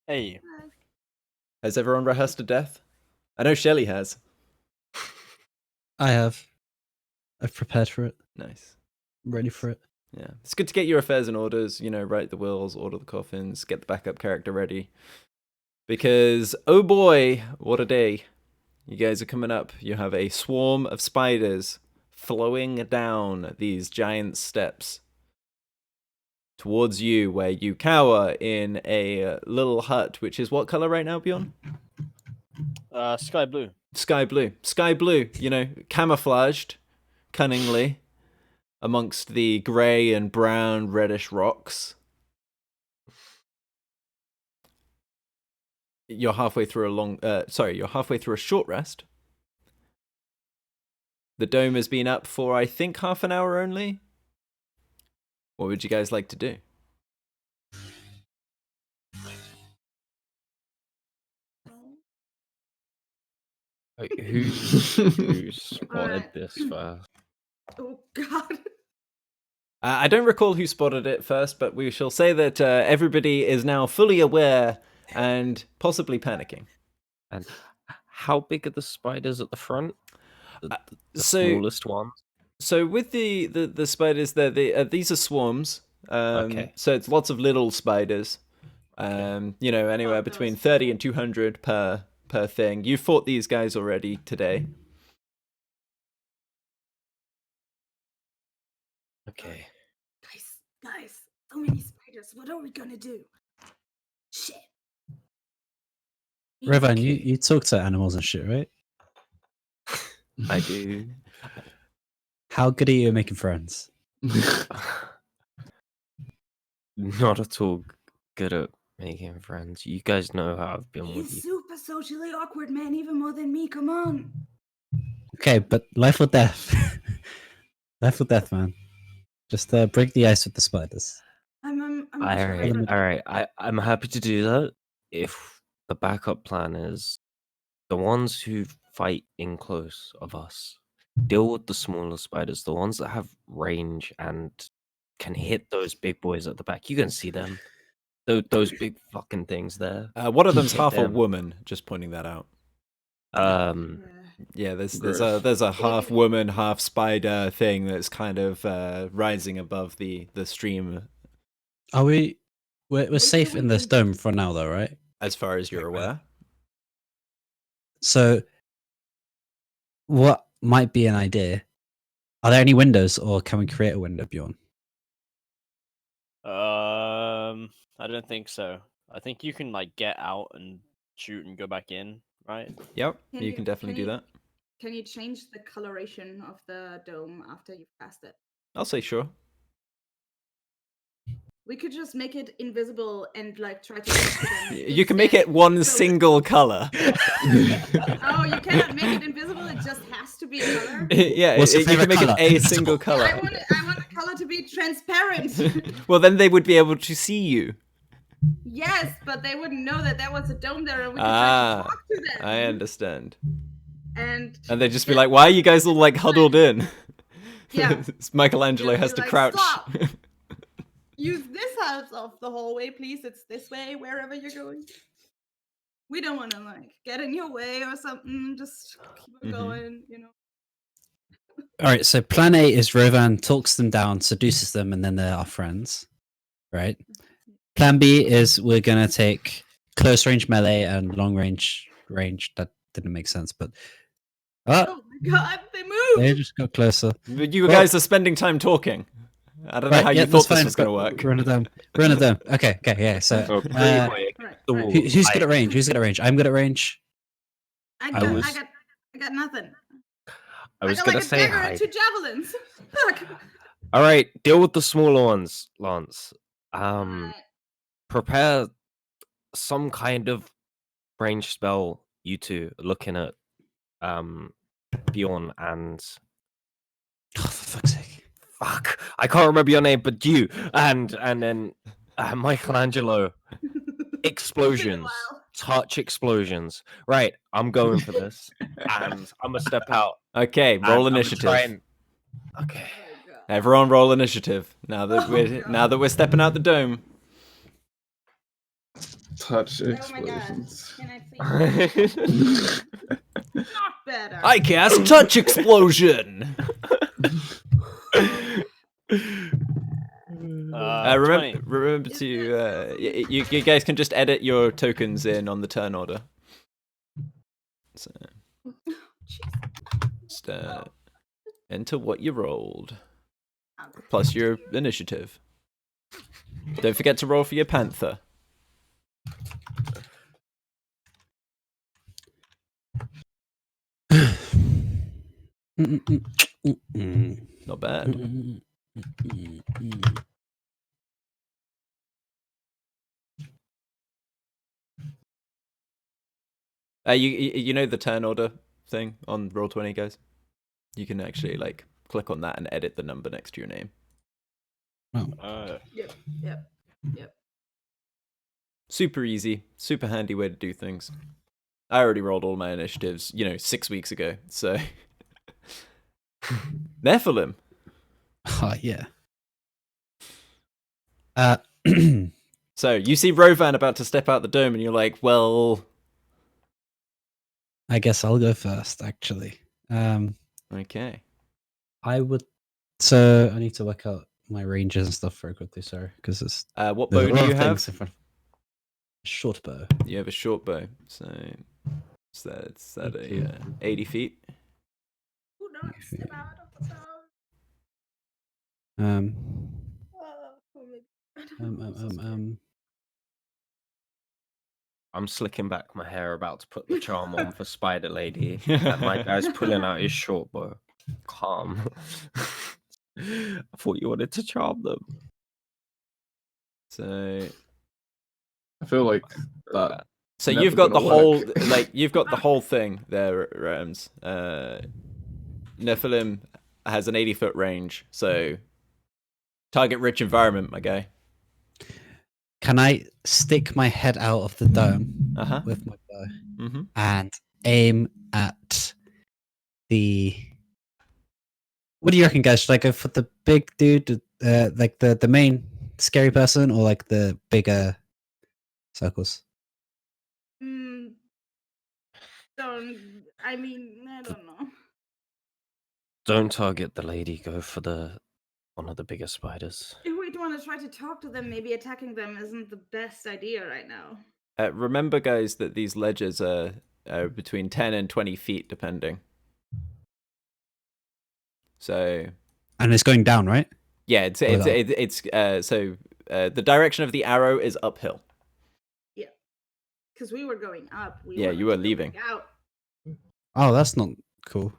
Hey, Has everyone rehearsed to death? I know Shelley has. I have. I've prepared for it. Nice. I'm ready for it. Yeah. It's good to get your affairs in orders, write the wills, order the coffins, get the backup character ready. Because, oh boy, what a day. You guys are coming up. You have a swarm of spiders flowing down these giant steps towards you, where you cower in a little hut, which is what color right now, Bjorn? sky blue. Sky blue. Sky blue, camouflaged cunningly amongst the grey and brown reddish rocks. You're halfway through you're halfway through a short rest. The dome has been up for, I think, half an hour only. What would you guys like to do? Wait, who spotted this first? Oh God. I don't recall who spotted it first, but we shall say that everybody is now fully aware and possibly panicking. And how big are the spiders at the front? The so- smallest ones? So with the spiders, these are swarms. Okay. So it's lots of little spiders. Anywhere between 30 and 200 per thing. You fought these guys already today. Okay. Guys, so many spiders. What are we gonna do? Shit. Revan, you talk to animals and shit, right? I do. How good are you at making friends? Not at all good at making friends. You guys know how I've been with He's you. super socially awkward, man. Even more than me. Come on. Okay, but life or death? Life or death, man. Just break the ice with the spiders. I'm Alright. I'm happy to do that if the backup plan is the ones who fight in close of us deal with the smaller spiders, the ones that have range and can hit those big boys at the back. You can see them. Those big fucking things there. One of them's Hit half a them. woman. Just pointing that out. Yeah, there's a half woman, half spider thing that's kind of rising above the stream, Are we? We're safe in this dome for now, though, right? as far as you're aware. So, what might be an idea? Are there any windows, or can we create a window, Bjorn? I don't think so. I think you can get out and shoot and go back in, right? Yep, Can you can definitely do that. Can you change the coloration of the dome after you've cast it? I'll say sure. We could just make it invisible and try to. You can make it one single color. Oh, you cannot make it invisible. It just has to be a color. Yeah, What's your you can favorite make color? it a single I color. want the color to be transparent. Well, then they would be able to see you. Yes, but they wouldn't know that there was a dome there, and we could try Ah, to talk to them. I understand. And And they'd just be like, "Why are you guys all huddled in?" Yeah. Michelangelo They'd has be to like, crouch. "Stop." Use this half of the hallway, please. It's this way, wherever you're going. We don't want to get in your way or something. Just keep it going, All right. So, plan A is Rovan talks them down, seduces them, and then they're our friends, right? Plan B is we're gonna take close range melee and long range. That didn't make sense, but Oh my god, they they moved! just got closer. But you guys are spending time talking. I don't know how you yeah, thought that's this was going to fine, work. Run it down. Run it down. Okay, yeah. So, So pretty uh, quick. Right, The right. wall. who's good at range? Who's good at range? I'm good at range. I I got, was- I got nothing. I was got gonna a say dagger hi. and 2 javelins. Look. All right, deal with the smaller ones, Lance. Alright. Prepare some kind of range spell. You two looking at Bjorn and Oh, for fuck's sake. fuck, I can't remember your name, but you and then Michelangelo. Explosions, while. touch explosions. Right, I'm going for this, and I'm gonna step out. Okay, and roll I'ma initiative. try and- Okay. Oh, God. Everyone, roll initiative. Now that Oh, we're God. now that we're stepping out the dome. Touch Oh my god. explosions. Can I please? Not better. I cast touch explosion. Remember, 20. remember Is to this you guys can just edit your tokens in on the turn order. So just enter what you rolled plus your initiative. Don't forget to roll for your panther. Not bad. You know the turn order thing on Roll20, guys? You can actually like click on that and edit the number next to your name. Yep. Super easy, super handy way to do things. I already rolled all my initiatives, 6 weeks ago, so... Nephilim. Oh, yeah. So, you see Rovan about to step out the dome and you're like, well... I guess I'll go first, actually. Okay. I would. So I need to work out my ranges and stuff very quickly. Sorry, because it's What there's bow a lot do you of have? things in front. Short bow. You have a short bow, so... It's at 80 feet. Who don't step out of the town? I'm slicking back my hair, about to put the charm on for Spider Lady, and my guy's pulling out his short bow. Calm. I thought you wanted to charm them. So... I feel like that. So Never you've got the gonna whole, work. you've got the whole thing there, Rams. Nephilim has an 80-foot range, so target rich environment, my guy. Can I stick my head out of the dome with my bow and aim at the? What do you reckon, guys? Should I go for the big dude, like the main scary person, or like the bigger circles? I don't know. Don't target the lady. Go for one of the bigger spiders. If we want to try to talk to them, maybe attacking them isn't the best idea right now. Remember, guys, that these ledges are between 10 and 20 feet, depending. So... And it's going down, right? Yeah, so the direction of the arrow is uphill. Yeah, because we were going up. You were leaving. Out. Oh, that's not cool.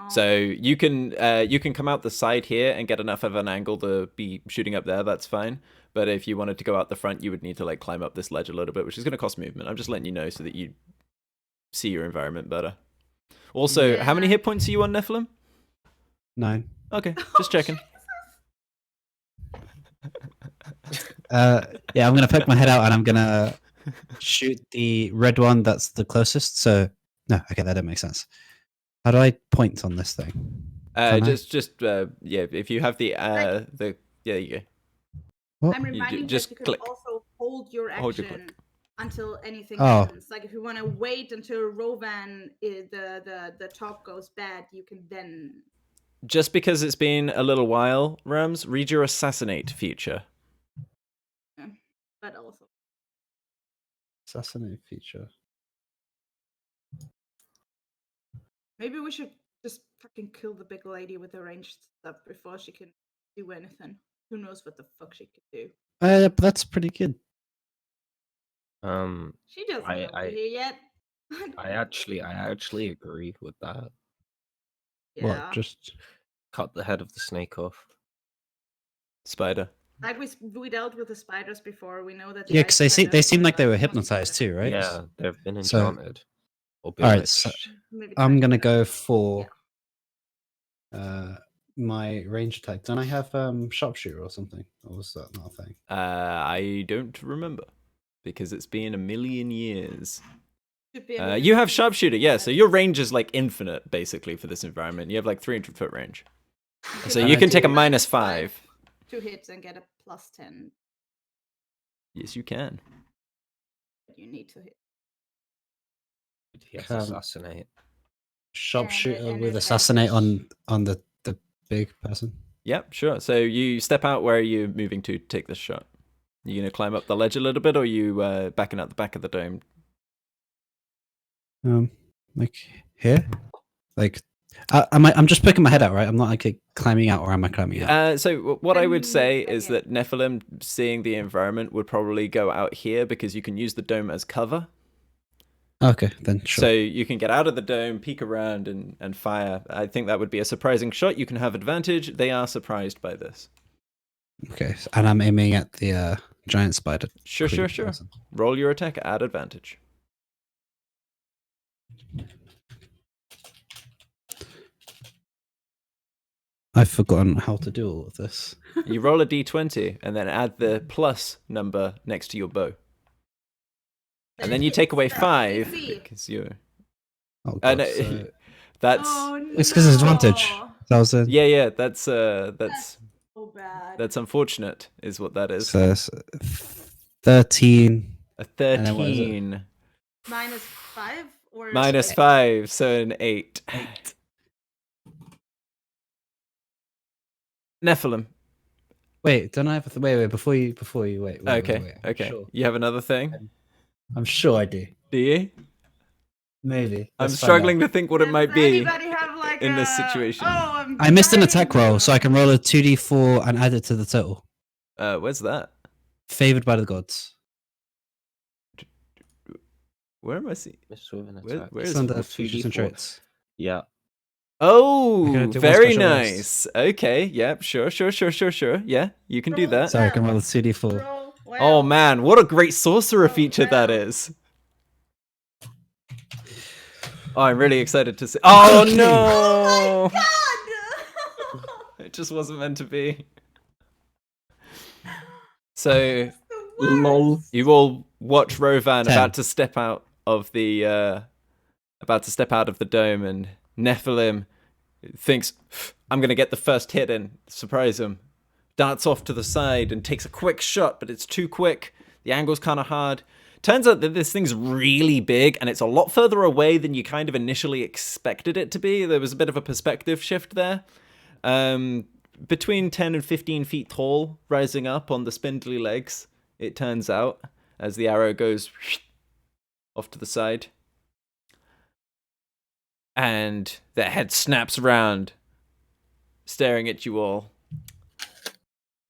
So you can come out the side here and get enough of an angle to be shooting up there. That's fine. But if you wanted to go out the front, you would need to like climb up this ledge a little bit, which is going to cost movement. I'm just letting you know so that you see your environment better. Also, how many hit points are you on, Nephilim? 9. Okay, just checking. Yeah, I'm gonna poke my head out and I'm gonna shoot the red one that's the closest. So no, okay, that didn't make sense. How do I point on this thing? If you have there you go. What? I'm reminding just that you can click. also hold your Hold your action until anything Oh. happens. Like if you want to wait until Rovan the talk goes bad, you can then. Just because it's been a little while, Rams, read your assassinate feature. But also. Assassinate feature. Maybe we should just fucking kill the big lady with the ranged stuff before she can do anything. Who knows what the fuck she could do? But that's pretty good. She doesn't know we're here yet. I actually agree with that. Yeah. What? Just Cut the head of the snake off. Spider. Like we dealt with the spiders before. We know that. yeah, because they seem like they were hypnotized too, right? Yeah, they've been So- enchanted. Or Alright, so bewitched. I'm gonna go for my range attack. Don't I have sharpshooter or something? Or was that not a thing? I don't remember because it's been a million years. Should be You have sharpshooter, yeah. So your range is like infinite, basically, for this environment. You have like 300-foot range, so you can take a -5. 2 hits and get a +10. Yes, you can. you need to hit. He has Come. assassinate. Sharpshooter and with assassinate advantage. on the big person. Yep, sure. So you step out. Where are you moving to take this shot? You gonna climb up the ledge a little bit, or are you backing out the back of the dome? Like here, like I'm just poking my head out, right? I'm not like climbing out, or am I climbing out? So what I would Then say back is in. that Nephilim, seeing the environment, would probably go out here because you can use the dome as cover. Okay, then sure. So you can get out of the dome, peek around, and fire. I think that would be a surprising shot. You can have advantage. They are surprised by this. Okay, and I'm aiming at the giant spider. Sure. person. Roll your attack at advantage. I've forgotten how to do all of this. You roll a d20 and then add the plus number next to your bow. And then you take away 5 because you're... Oh, I God, know. so That's... Oh, it's because of advantage. no. That was a, Yeah, that's So bad. That's unfortunate, is what that is. so it's 13. A And then what is it? 13 -5 or minus like- 5, so an 8. Nephilim. Wait, don't I have wait before you wait. Okay, wait. okay. Sure. You have another thing? I'm sure I do. Do you? Maybe. I'm Let's find struggling out. to think what it Does might be. anybody have like in this a- situation. Oh, I missed an dying attack roll, so I can roll a 2d4 and add it to the total. Where's that? Favored by the gods. Where am I seeing? Miss with an Where- attack. where It's is under it? features and 2d4. traits. Yeah. Oh, gonna do one very special nice. Okay, yep, sure. Yeah, you can do Roll that. So I can roll a 2d4. Roll well. Oh man, what a great sorcerer Oh, feature that wow. is. Oh, I'm really excited to see. Oh Okay. no! God! It just wasn't meant to be. So Lol. you all watch Rovan 10. about to step out of the dome, and Nephilim thinks, I'm gonna get the first hit and surprise him. Darts off to the side and takes a quick shot, but it's too quick. The angle's kind of hard. Turns out that this thing's really big, and it's a lot further away than you kind of initially expected it to be. There was a bit of a perspective shift there. Between 10 and 15 feet tall, rising up on the spindly legs, it turns out, as the arrow goes off to the side. And the head snaps around, staring at you all.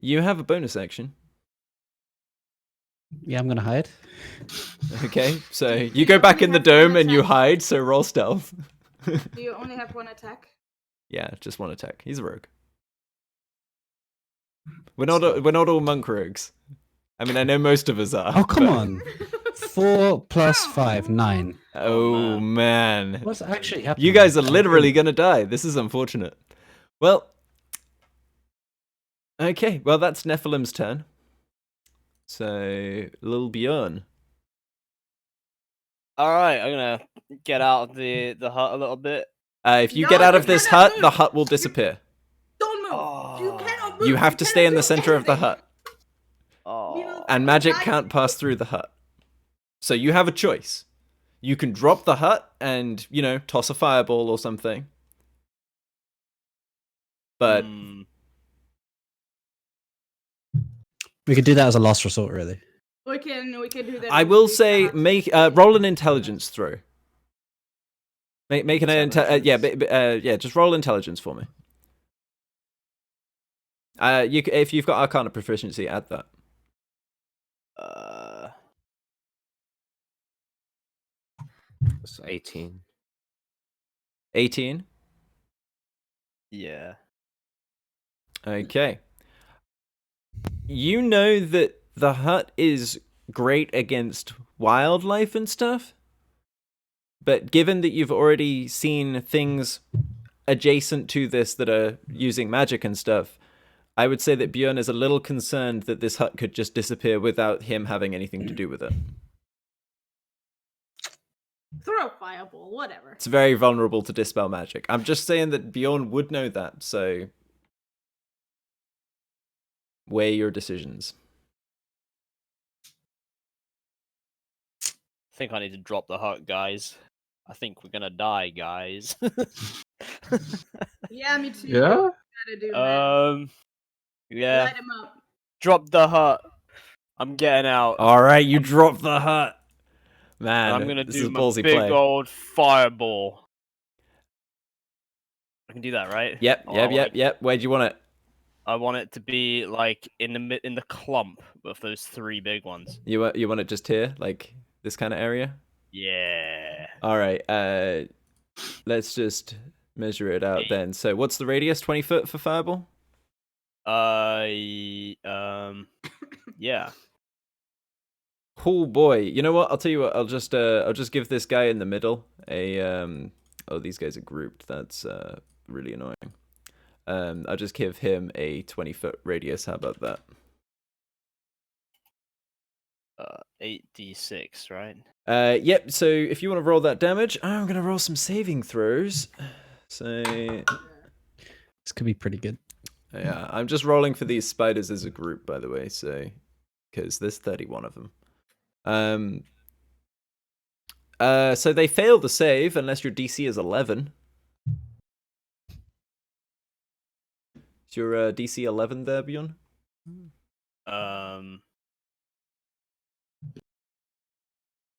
You have a bonus action. Yeah, I'm gonna hide. Okay, so you go back in the dome and you hide, so roll stealth. Do you only have one attack? Yeah, just one attack. He's a rogue. We're not all monk rogues. I mean, I know most of us are. Oh, come but- on. 4 plus 5, 9. Oh man. What's actually happening? You guys are literally gonna die. This is unfortunate. Well, okay. Well, that's Nephilim's turn. So, Lil Bjorn. All right, I'm gonna get out of the hut a little bit. If you No, get out you of this cannot hut, move. the hut will disappear. Don't move. You Oh. cannot move. You have to stay in the cannot do center of the anything. hut, Oh, and magic can't pass through the hut. So you have a choice. You can drop the hut and, toss a fireball or something. But We could do that as a last resort, really. We can do that. I with will the say, hut. roll an intelligence throw. Make an just roll intelligence for me. If you've got Arcana proficiency, add that. It's 18. 18. yeah. Okay. You know that the hut is great against wildlife and stuff, but given that you've already seen things adjacent to this that are using magic and stuff, I would say that Bjorn is a little concerned that this hut could just disappear without him having anything to do with it. Throw a fireball, whatever. It's very vulnerable to dispel magic. I'm just saying that Bjorn would know that, so weigh your decisions. think I need to drop the hut, guys. I think we're gonna die, guys. Yeah, me too. Yeah? Gotta do, man. Yeah. Light him up. Drop the hut. I'm getting out. All right, you drop the hut. and Man, I'm gonna this do is my ballsy big play. old fireball. I can do that, right? Yep, Oh, I want it- yep. Where do you want it? I want it to be like in the clump with those 3 big ones. You want it just here, like this kind of area? Yeah. All right. Let's just measure it out Eight. then. So, what's the radius? 20 foot for fireball? Yeah. Oh boy. You know what? I'll tell you what. I'll just give this guy in the middle a Oh, these guys are grouped. That's really annoying. I'll just give him a 20-foot radius. How about that? 8d6, right? Yep. So if you want to roll that damage, I'm gonna roll some saving throws. So This could be pretty good. yeah, I'm just rolling for these spiders as a group, by the way. So because there's 31 of them. So they fail the save unless your DC is 11. Is your DC 11 there, Bjorn?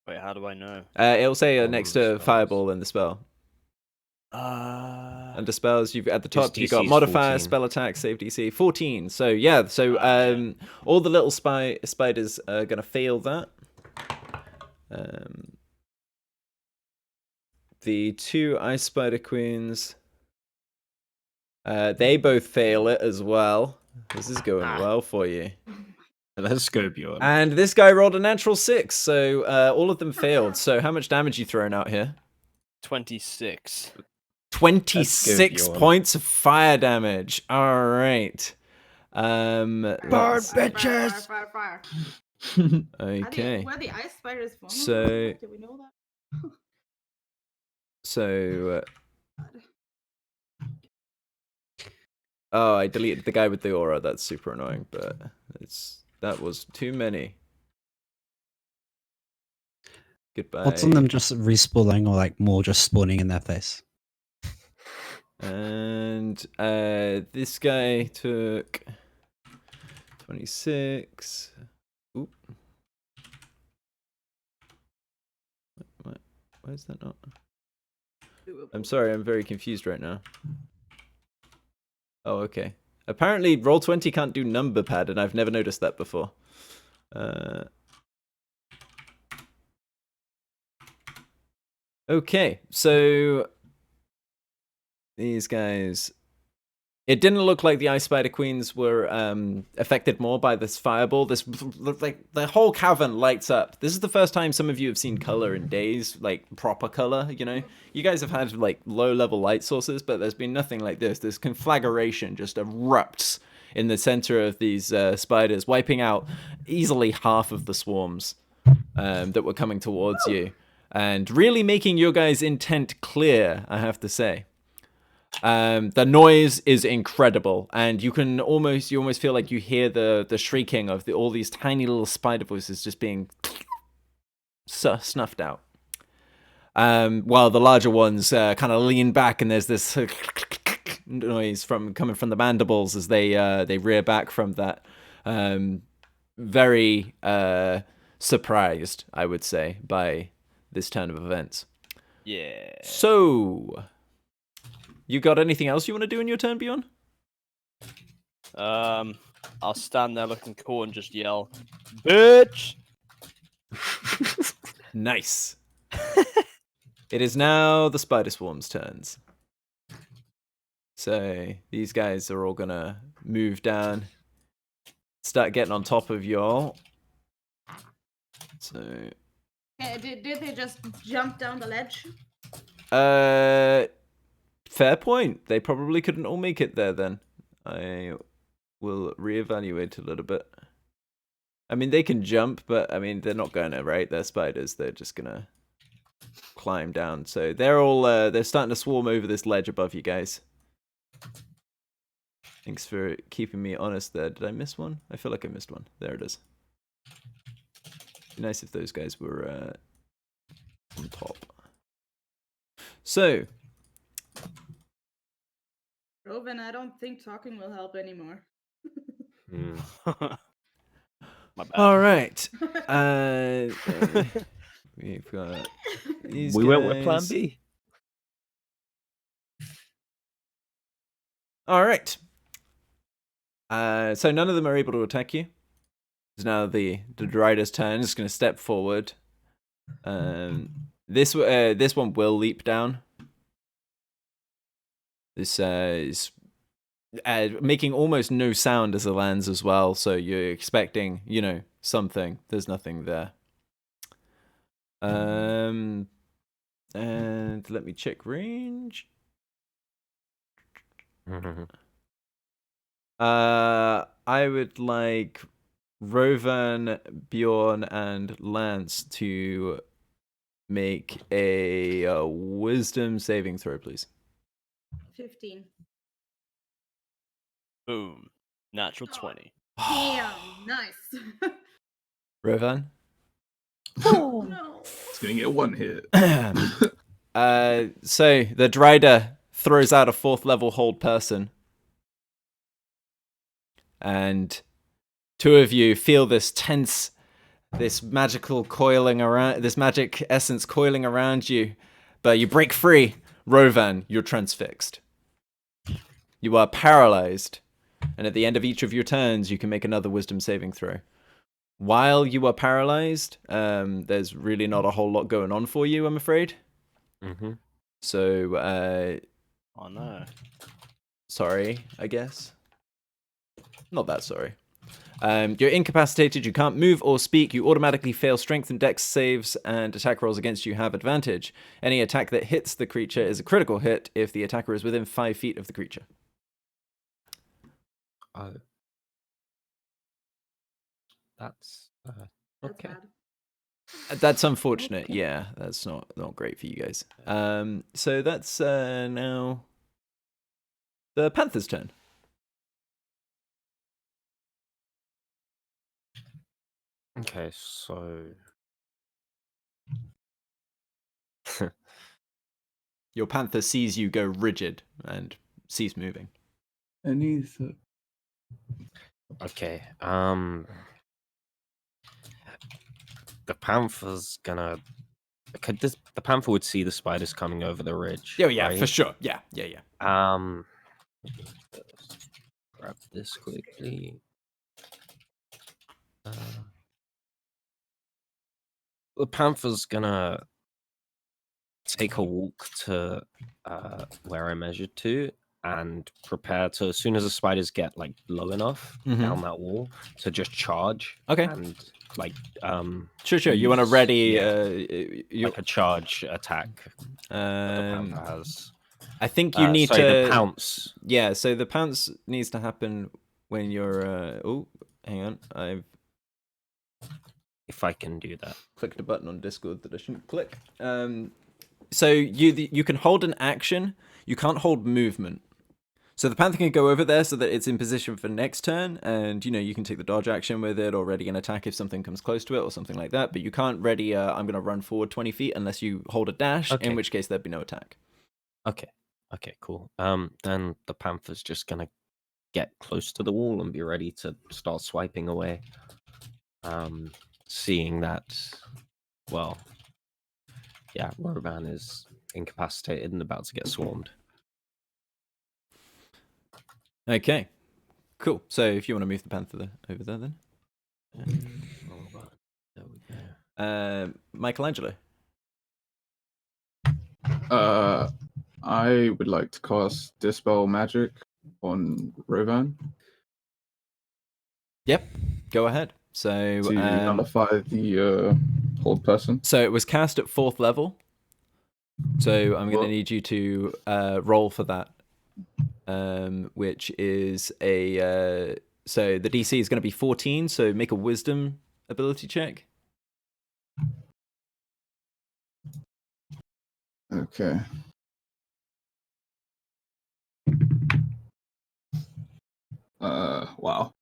Wait, how do I know? It'll say All next the to spells. fireball in the spell. Under spells, you've at the top you've got DC's modifier, 14. spell attack, save DC 14. So yeah, so all the little spiders are gonna fail that. The 2 ice spider queens, they both fail it as well. This is going well for you. Let's go, Bjorn. And this guy rolled a natural 6, so all of them failed. So how much damage you throwing out here? 26. 26 Bjorn. points of fire damage. All right. Fire, let's- fire, fire. Okay. Were the ice spiders vulnerable? So- Do we know that? So. Oh, I deleted the guy with the aura. That's super annoying, but that was too many. Goodbye. What's on them just respawning or like more just spawning in their face? And this guy took 26. Oop. Why is that not? I'm sorry, I'm very confused right now. Oh, okay. Apparently, Roll20 can't do number pad, and I've never noticed that before. Okay, so these guys. It didn't look like the Ice Spider Queens were affected more by this fireball. This like the whole cavern lights up. This is the first time some of you have seen color in days, like proper color. You know, you guys have had like low-level light sources, but there's been nothing like this. This conflagration just erupts in the center of these spiders, wiping out easily half of the swarms that were coming towards you, and really making your guys' intent clear. I have to say. The noise is incredible, and you almost feel like you hear the shrieking of all these tiny little spider voices just being snuffed out. While the larger ones kind of lean back, and there's this noise coming from the mandibles as they rear back from that. Very surprised, I would say, by this turn of events. Yeah. So. You got anything else you want to do in your turn, Bjorn? I'll stand there looking cool and just yell, "Bitch!" Nice. It is now the spider swarm's turns. So these guys are all gonna move down, start getting on top of y'all. So. Did they just jump down the ledge? Fair point. They probably couldn't all make it there then. I will reevaluate a little bit. I mean, they can jump, but I mean, they're not gonna, right? They're spiders. They're just gonna climb down. So they're all, they're starting to swarm over this ledge above you guys. Thanks for keeping me honest there. Did I miss one? I feel like I missed one. There it is. Be nice if those guys were top. So, Rovan, I don't think talking will help anymore. Hmm. My bad. all right. We've got these We went with Plan guys. B. All right. So none of them are able to attack you. It's now the Dryder's turn. It's going to step forward. This one will leap down. This is making almost no sound as it lands as well. So you're expecting, something. There's nothing there. And let me check range. I would like Rovan, Bjorn, and Lance to make a wisdom saving throw, please. 15. Boom. Natural 20. Damn, nice. Rovan? Oh no. It's gonna get one hit. So the Dryder throws out a 4th level hold person. And 2 of you feel this tense, this magical coiling around, this magic essence coiling around you. But you break free. Rovan, you're transfixed. You are paralyzed. And at the end of each of your turns, you can make another wisdom saving throw. While you are paralyzed, there's really not a whole lot going on for you, I'm afraid. Mm-hmm. So, Oh no. sorry, I guess. Not that sorry. You're incapacitated, you can't move or speak, you automatically fail strength and dex saves, and attack rolls against you have advantage. Any attack that hits the creature is a critical hit if the attacker is within 5 feet of the creature. That's That's okay. bad. That's unfortunate. Okay. Yeah, that's not great for you guys. So that's now the Panther's turn. Okay, so Your Panther sees you go rigid and cease moving. Anything. okay. The Panther's gonna. The Panther would see the spiders coming over the ridge. Oh yeah, right? for sure. Yeah. Grab this quickly. The Panther's gonna take a walk to where I measured to and prepare to, as soon as the spiders get like low enough down that wall, to just charge. Okay. And like Sure. You want to use- ready? yeah. Like a charge attack that the Panther has. I think you need the pounce. Yeah. So the pounce needs to happen when you're. Oh, hang on. If I can do that. Clicked a button on Discord that I shouldn't click. So you can hold an action. You can't hold movement. So the Panther can go over there so that it's in position for next turn, and you can take the dodge action with it or ready an attack if something comes close to it or something like that. But you can't ready. I'm going to run forward 20 feet unless you hold a dash. Okay. In which case there'd be no attack. Okay, cool. Then the Panther's just gonna get close to the wall and be ready to start swiping away. Seeing that, well, yeah, Rovan is incapacitated and about to get swarmed. Okay, cool. So if you want to move the Panther over there, then. There we go. Michelangelo. I would like to cast Dispel Magic on Rovan Yep, go ahead. So to nullify the hold person. So it was cast at 4th level. So I'm going to need you to roll for that, which is a. So the DC is going to be 14. So make a Wisdom ability check. Okay. Wow.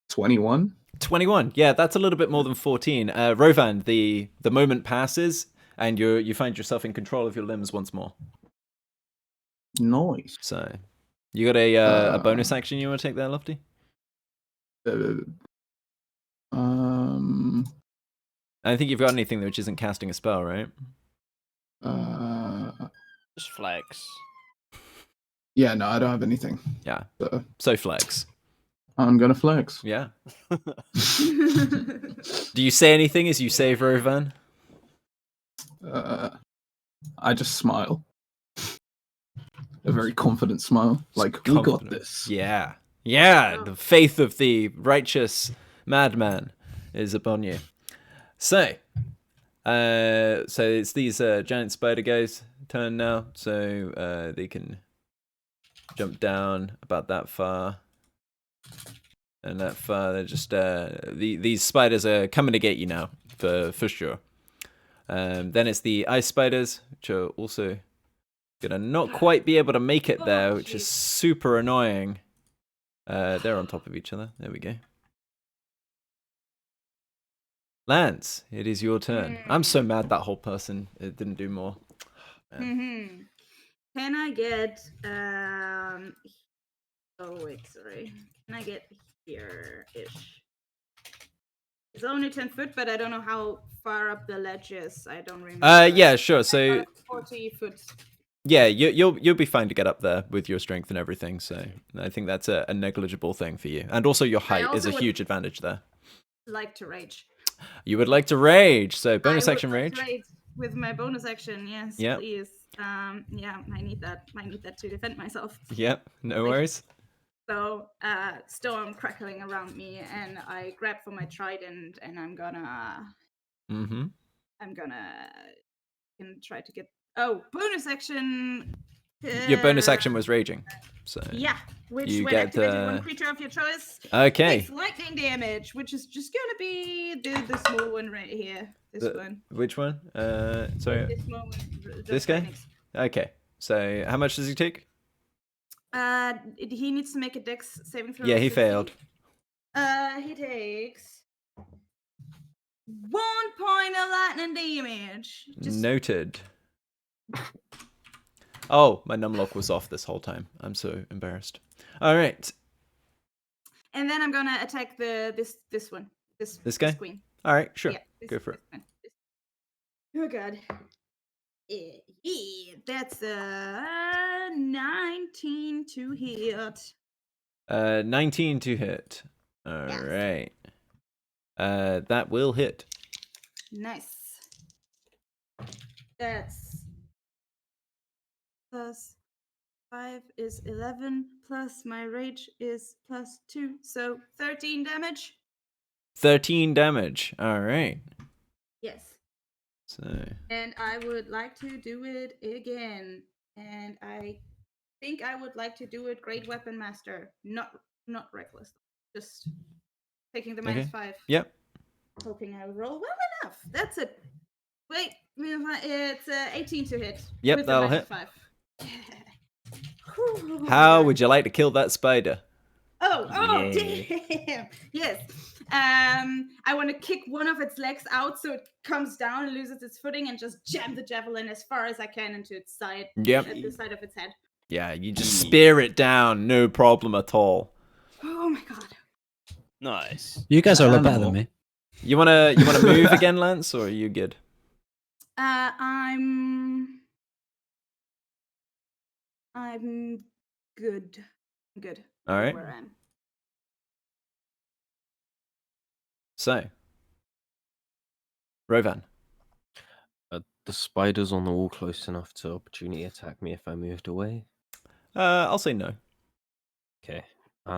21. 21. Yeah, that's a little bit more than 14. Rovan, the moment passes, and you find yourself in control of your limbs once more. Nice. So, you got a bonus action you want to take there, Lofty? I don't think you've got anything which isn't casting a spell, right? Just flex. Yeah, no, I don't have anything. Yeah. So So flex. I'm gonna flex. Yeah. Do you say anything as you save Rovan? I just smile. A very confident smile. Like, we got Confident. this. Yeah. Yeah. The faith of the righteous madman is upon you. So it's these giant spider guys' turn now. So they can jump down about that far. And that far, they're just these spiders are coming to get you now, for sure. Then it's the ice spiders, which are also gonna not quite be able to make it there, which is super annoying. They're on top of each other. There we go. Lance, it is your turn. I'm so mad that whole person didn't do more. Can I get oh wait, sorry. Can I get here-ish? It's only 10 foot, but I don't know how far up the ledge is. I don't remember. Yeah, sure. So 40 foot. yeah, you'll be fine to get up there with your strength and everything. So I think that's a negligible thing for you, and also your height is also a would- huge advantage there. Like to rage. You would like to rage, so bonus I would action like rage. to rage with my bonus action, yes, Yep. please. Yeah, I need that. I need that to defend myself. Yep, no worries. So, storm crackling around me, and I grab for my trident, and I'm gonna can try to get. Oh, bonus action. Your bonus action was raging, so Yeah, which you when get, activated, one creature of your choice okay. takes lightning damage, which is just gonna be the small one right here. This one. Which one? Sorry, This small one. this guy? Okay. So how much does he take? He needs to make a dex saving throw. Yeah, of he 16. failed. He takes 1 point of lightning damage. Just Noted. Oh, my numlock was off this whole time. I'm so embarrassed. All right. and then I'm gonna attack this one. This guy? queen. All right, sure. Yeah, Go for it. one. Oh god. Yeah, that's 19 to hit. 19 to hit. All right. That will hit. Nice. That's plus 5 is 11, plus my rage is plus 2, so 13 damage. 13 damage. All right. Yes. So And I would like to do it again. And I think I would like to do it Great Weapon Master, not reckless. Just taking the minus 5. Yep. Hoping I would roll well enough. That's it. Wait, it's 18 to hit. Yep, with the that'll minus hit. 5. Whew, How God. would you like to kill that spider? Oh, Yeah. damn. Yes. I want to kick one of its legs out so it comes down and loses its footing and just jam the javelin as far as I can into its side, Yep. at the side of its head. Yeah, you just spear it down, no problem at all. Oh my god. Nice. You guys are a lot better than me. You wanna move again, Lance, or are you good? I'm good. Good. All right. Where I am. So, Rovan. The spiders on the wall close enough to opportunity attack me if I moved away. I'll say no. Okay. So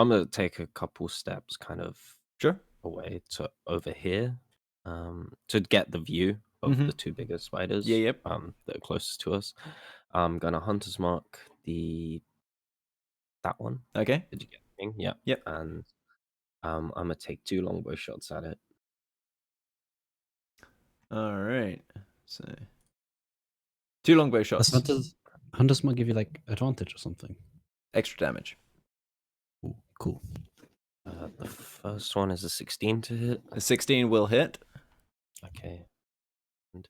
I'm gonna take a couple steps kind of Sure. away to over here. To get the view of Mhm. the two bigger spiders. Yeah, yep. That are closest to us. I'm gonna hunter's mark that one. Okay. Did you get the thing? Yeah. Yep. And I'm gonna take 2 longbow shots at it. All right. So, 2 longbow shots. Hunters might give you like advantage or something. Extra damage. Ooh, cool. The first one is a 16 to hit. A 16 will hit. Okay. And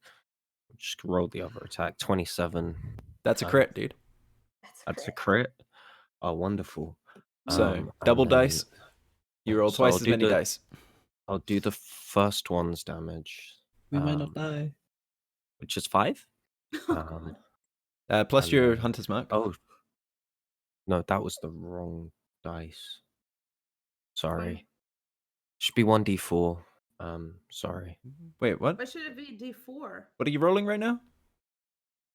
just roll the other attack. 27. That's a crit, dude. That's a crit. Oh, wonderful. So And double then- dice. You roll so twice I'll as do many the- dice. I'll do the first one's damage, We might not die. which is 5. Plus and your then- hunter's mark. Oh, no, that was the wrong dice. Sorry. Should be 1d4. Sorry. Wait, what? Why should it be D4? What are you rolling right now?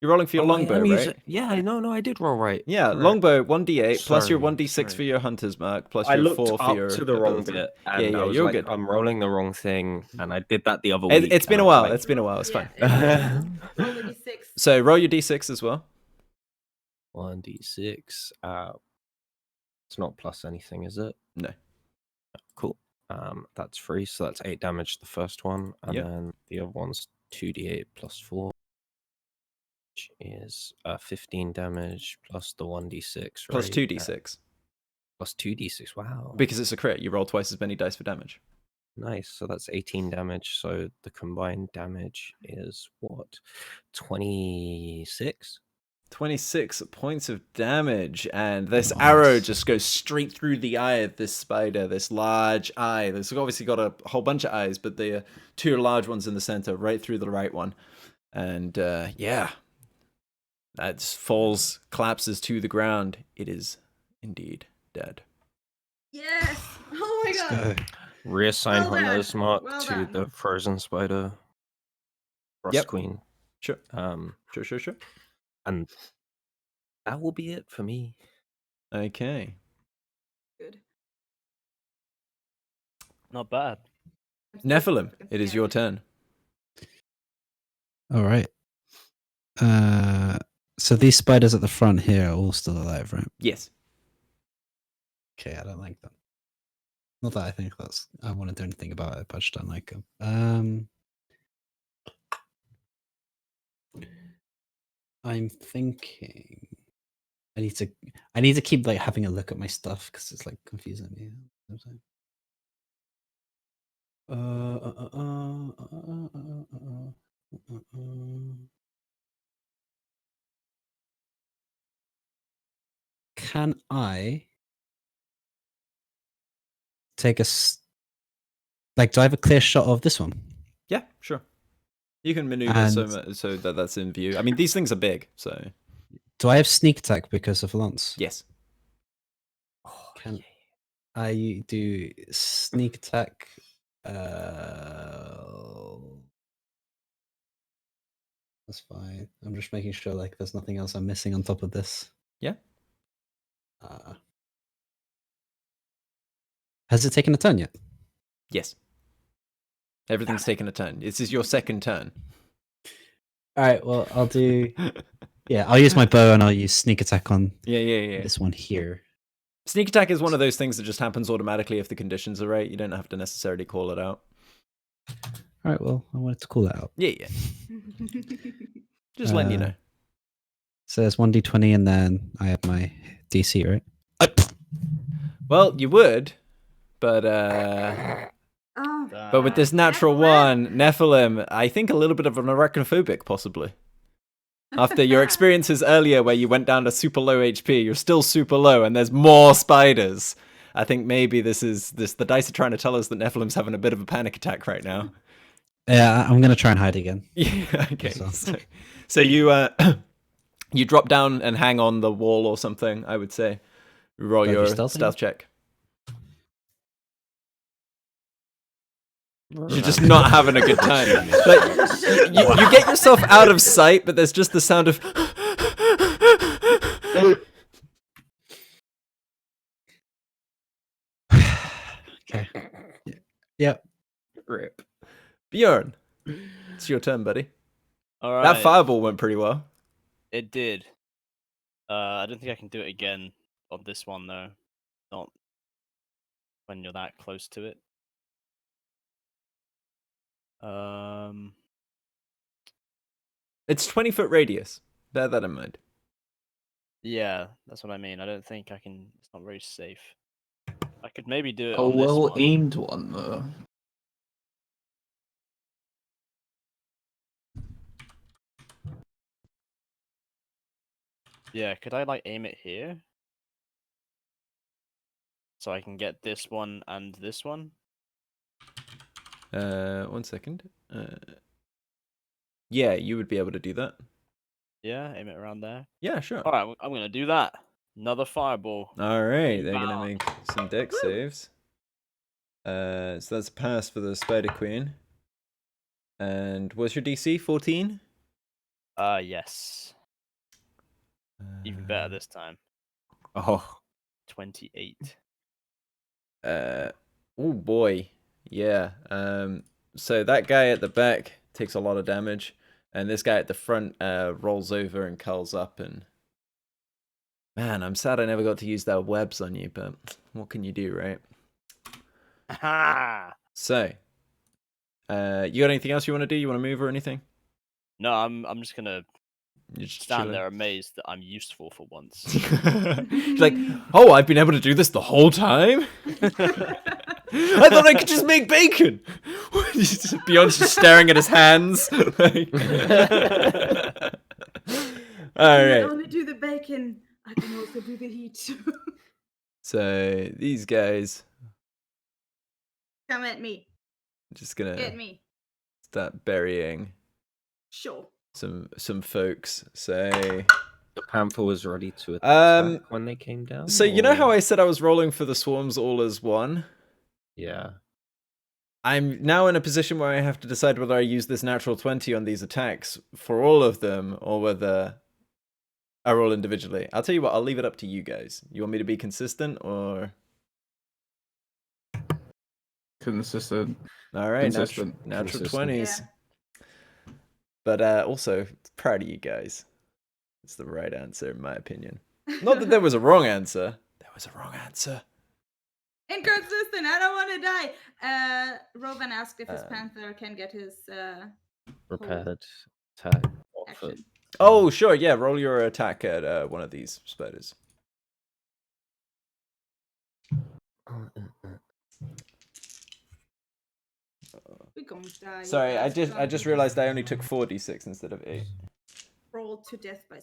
You're rolling for your Oh, I longbow, am right? using- Yeah, no, I did roll right. Yeah, Correct. longbow 1d8 plus your Sorry, 1d6 for sorry. your hunter's mark plus I your looked 4 up for your to the wrong ability. bit, and Yeah, I was you're like, good. I'm rolling the wrong thing, and I did that the other It, week. it's been and a I was while. like, It's been a while. It's fine. Roll the D6. So roll your d6 as well. 1d6. It's not plus anything, is it? No. Cool. That's 3, so that's 8 damage the first one, and Yep. then the other one's 2d8 plus 4, which is 15 damage plus the 1d6, right? Plus 2d6. Plus 2d6. Wow. Because it's a crit. You roll twice as many dice for damage. Nice. So that's 18 damage. So the combined damage is what? 26? 26 points of damage, and this arrow just goes straight through the eye of this spider, this large eye. It's obviously got a whole bunch of eyes, but the 2 large ones in the center, right through the right one. And yeah, that just falls, collapses to the ground. It is indeed dead. Yes! Oh my god! Reassign Well done. Hunter's Mark Well to done. the frozen spider. Frost Yep. Queen. Sure, Um, sure. and that will be it for me. Okay. Good. Not bad. I'm still Nephilim, fucking it is scared. your turn. All right. So these spiders at the front here are all still alive, right? Yes. Okay, I don't like them. Not that I think I want to do anything about it, but I just don't like them. I'm thinking I need to keep like having a look at my stuff because it's like confusing me. Sometimes. Can I take like? Do I have a clear shot of this one? Yeah, sure. You can maneuver so And- so that that's in view. I mean, these things are big, so Do I have sneak attack because of Lance? yes. Oh, Can- yeah. I do sneak attack. That's fine. I'm just making sure like there's nothing else I'm missing on top of this. Yeah. Has it taken a turn yet? Yes. Everything's taken a turn. This is your second turn. All right. Well, I'll do. Yeah, I'll use my bow and I'll use sneak attack on Yeah. this one here. Sneak attack is one of those things that just happens automatically if the conditions are right. You don't have to necessarily call it out. All right. Well, I wanted to call that out. Yeah. Just letting you know. So there's 1d20 and then I have my DC, right? Well, you would, but Oh, with this natural one, Nephilim, I think a little bit of an arachnophobic, possibly. After your experiences earlier where you went down to super low HP, you're still super low and there's more spiders. I think maybe the dice are trying to tell us that Nephilim's having a bit of a panic attack right now. Yeah, I'm gonna try and hide again. Yeah, okay. So- So you you drop down and hang on the wall or something, I would say. Roll Do I do your stealth stealth again? check. You're just not having a good time. Like, you get yourself out of sight, but there's just the sound of Okay. Yep. rip. Bjorn, it's your turn, buddy. All right. That fireball went pretty well. It did. I don't think I can do it again on this one though. Not when you're that close to it. It's 20-foot radius. Bear that in mind. Yeah, that's what I mean. I don't think I can. It's not very safe. I could maybe do it A on this well one. aimed one though. Yeah, could I like aim it here? So I can get this one and this one? 1 second. Yeah, you would be able to do that. Yeah, aim it around there. Yeah, sure. Alright, I'm gonna do that. Another fireball. All right, they're gonna Inbound. make some deck saves. So that's a pass for the Spider Queen. And what's your DC? 14? Yes. Even better this time. Oh, 28. Oh boy. Yeah. So that guy at the back takes a lot of damage, and this guy at the front rolls over and curls up. And man, I'm sad I never got to use that webs on you, but what can you do, right? Ha! So, you got anything else you want to do? You want to move or anything? No, I'm just gonna You're just stand chilling? there amazed that I'm useful for once. She's like, oh, I've been able to do this the whole time? I thought I could just make bacon. Beyond's just staring at his hands. Like... All I right. can only do the bacon. I can also do the heat. So these guys Come at me. just gonna Get me. start burying Sure. some folks. So the Panther was ready to attack Um, when they came down. so you know how or- I said I was rolling for the swarms all as one? Yeah. I'm now in a position where I have to decide whether I use this natural 20 on these attacks for all of them or whether I roll individually. I'll tell you what, I'll leave it up to you guys. You want me to be consistent or... Consistent. All right, Consistent. natural Consistent. 20s. But also, proud of you guys. It's the right answer, in my opinion. Not that there was a wrong answer. There was a wrong answer. Inconsistent. I don't want to die. Rovan asked if his Um, panther can get his Repaired attack. off it. action. Oh, sure, yeah. Roll your attack at one of these spiders. We're going to die. you Sorry, I bastard. just realized I only took 4d6 instead of 8. Roll to death by.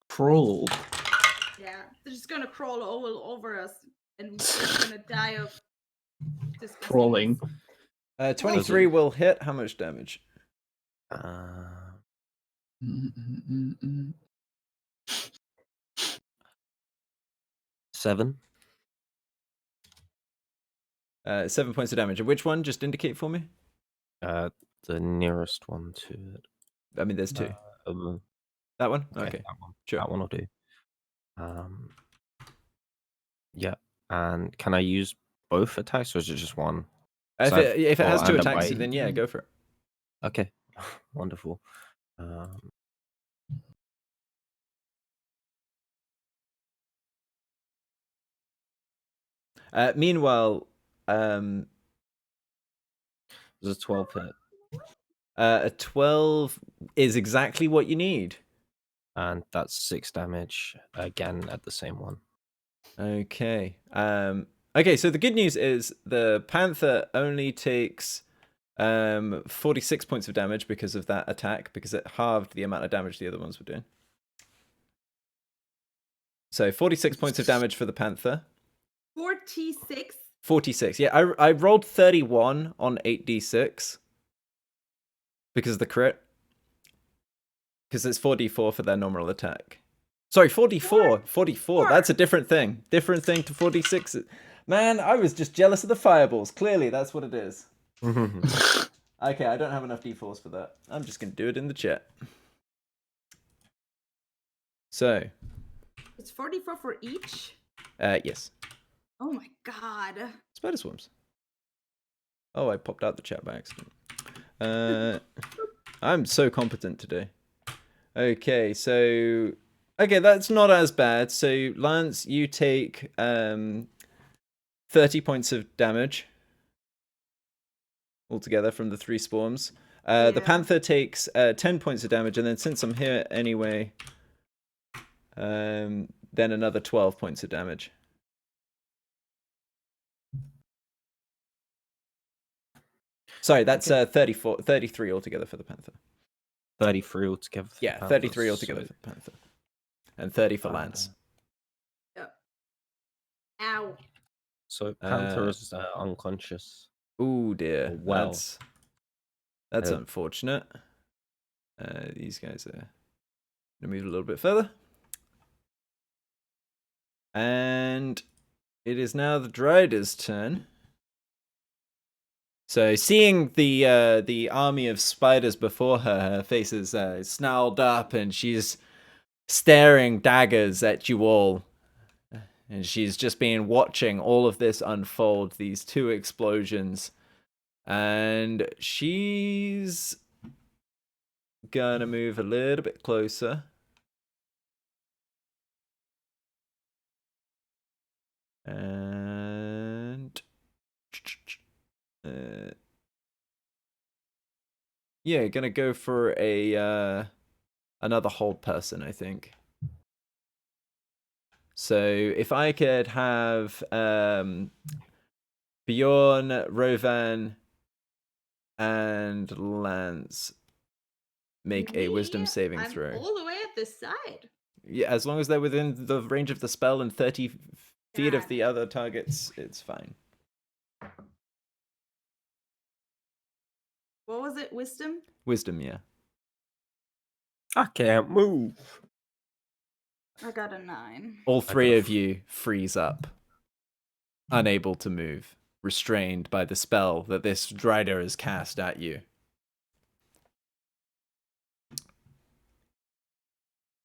Crawl. Yeah, they're just gonna crawl all over us, and we're just gonna die of disgustingness. Crawling. 23 will hit. How much damage? Mm-mm-mm-mm. 7. 7 points of damage. And which one? Just indicate for me. The nearest one to it. I mean, there's 2. Um, That one? okay, Okay. that one. Sure. That one will do. Yeah. And can I use both attacks or is it just one? If So it has I'll 2 end up attacks, by- then yeah, go for it. Okay. Wonderful. Meanwhile, There's a 12 hit. a 12 is exactly what you need. And that's 6 damage again at the same one. Okay. Okay, so the good news is the Panther only takes 46 points of damage because of that attack, because it halved the amount of damage the other ones were doing. So 46 points of damage for the Panther. 46. 46. Yeah, I rolled 31 on 8d6 because of the crit. Because it's 4d4 for their normal attack. Sorry, 44. 44. That's a different thing. Different thing to 46. Man, I was just jealous of the fireballs. Clearly, that's what it is. Okay, I don't have enough d4s for that. I'm just going to do it in the chat. So, It's 44 for each. yes. Oh my god. Spider swarms. Oh, I popped out the chat by accident. I'm so competent today. Okay, so... Okay, that's not as bad. So, Lance, you take 30 points of damage altogether from the 3 swarms. The Yeah. Panther takes 10 points of damage, and then since I'm here anyway, then another 12 points of damage. Sorry, that's 33 altogether for the Panther. 33 altogether. For Yeah, the 33 Panthers, altogether so, for the Panther. And 30 for Lance. Ow. So Panther is unconscious. Ooh, dear. Well. That's unfortunate. These guys are going to move a little bit further. And it is now the Dryder's turn. So seeing the army of spiders before her, her face is snarled up and she's staring daggers at you all. And she's just been watching all of this unfold, these two explosions. And she's gonna move a little bit closer. And yeah, gonna go for a another hold person, I think. So if I could have Bjorn, Rovan, and Lance make a wisdom saving I'm throw. all the way at this side. Yeah, as long as they're within the range of the spell and 30 feet of God. the other targets, it's fine. What was it? Wisdom? Wisdom, yeah. I can't move. I got a 9. All got three a of you freeze up, unable to move, restrained by the spell that this Drider has cast at you.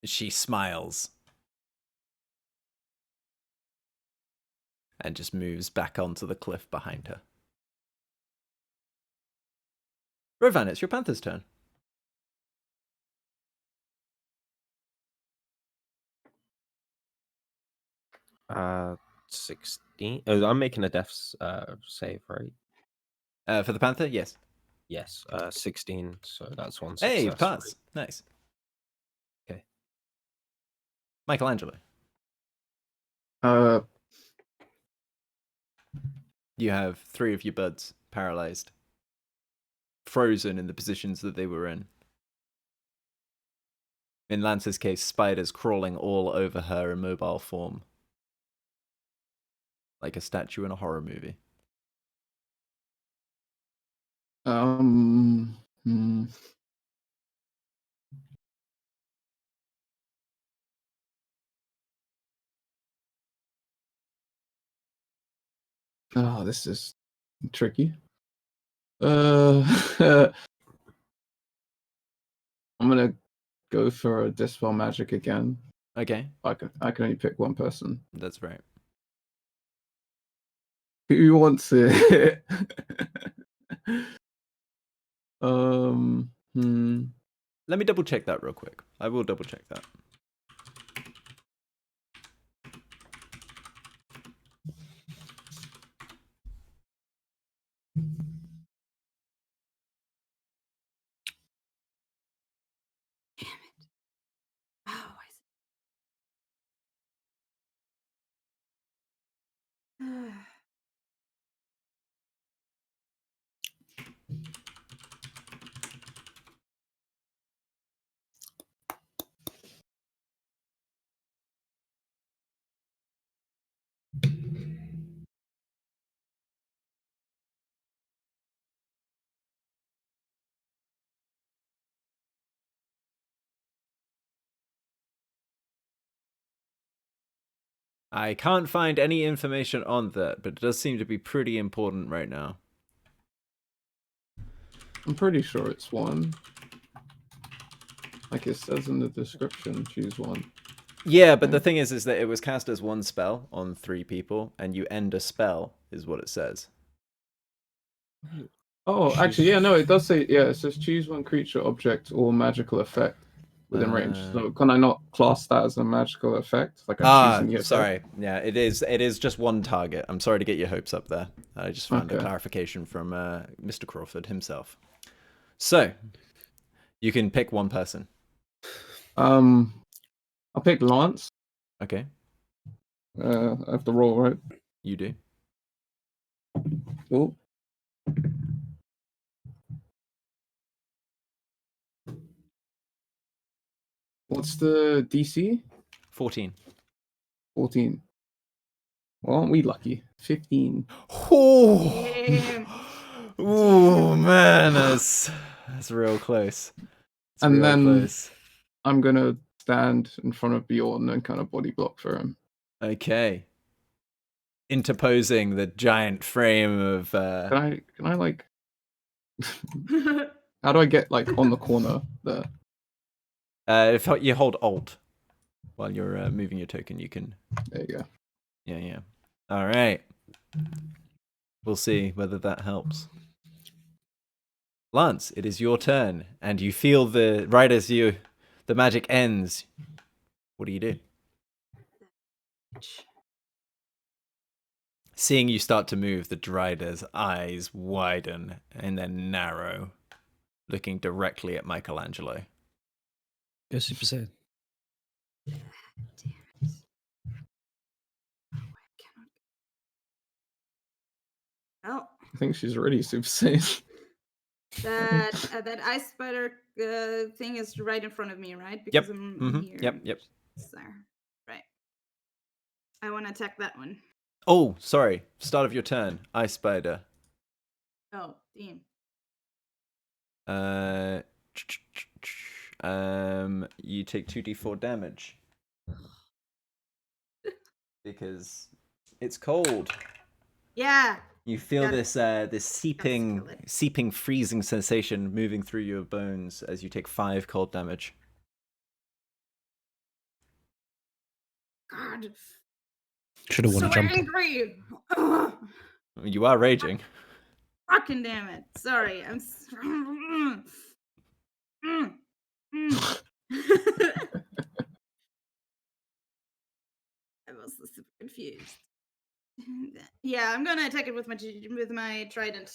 She smiles and just moves back onto the cliff behind her. Rovan, it's your Panther's turn. Uh, 16. Oh, I'm making a death save, right? For the Panther, yes. Yes. 16. So that's one Hey, success. pass. Nice. Okay. Michelangelo, Uh, you have 3 of your buds paralyzed, frozen in the positions that they were in. In Lance's case, spiders crawling all over her immobile form, like a statue in a horror movie. hmm. Oh, this is tricky. I'm gonna go for a dispel magic again. Okay, I can only pick one person. that's right. Who wants it? Let me double check that real quick. I will double check that. Oh, I see. I can't find any information on that, but it does seem to be pretty important right now. I'm pretty sure it's one. Like it says in the description, choose one. Yeah, but the thing is that it was cast as one spell on 3 people, and you end a spell, is what it says. Oh, actually, yeah, no, it does say, yeah, it says choose one creature, object, or magical effect within range. So can I not class that as a magical effect? Like I'm choosing it. Sorry. Yeah, it is just one target. I'm sorry to get your hopes up there. I just found a Okay. clarification from Mr. Crawford himself. So, you can pick one person. I'll pick Lance. Okay. I have to roll, right? You do. Cool. What's the DC? 14. 14. Well, aren't we lucky? 15. Oh, Damn. ooh, man, that's real close. That's And real then- close. I'm gonna stand in front of Bjorn and kind of body block for him. Okay. Interposing the giant frame of Can I like how do I get like on the corner there? if you hold Alt while you're moving your token, you can. There you go. Yeah. All right. We'll see whether that helps. Lance, it is your turn, and you feel right as the magic ends. What do you do? Seeing you start to move, the Dryder's eyes widen and then narrow, looking directly at Michelangelo. Go Super Saiyan. Oh, I think she's already Super Saiyan. that ice spider thing is right in front of me, right? Yep. Because I'm Mhm. here. Yep. So, right. I want to attack that one. Oh, sorry. Start of your turn. Ice Spider. Oh, damn. You take 2d4 damage because it's cold. Yeah. You feel Got it. this seeping, freezing sensation moving through your bones as you take 5 cold damage. God. Should have won So a jump. angry. Ugh. You are raging. Fucking damn it. Sorry. I'm. I was super confused. Yeah, I'm gonna attack it with my trident.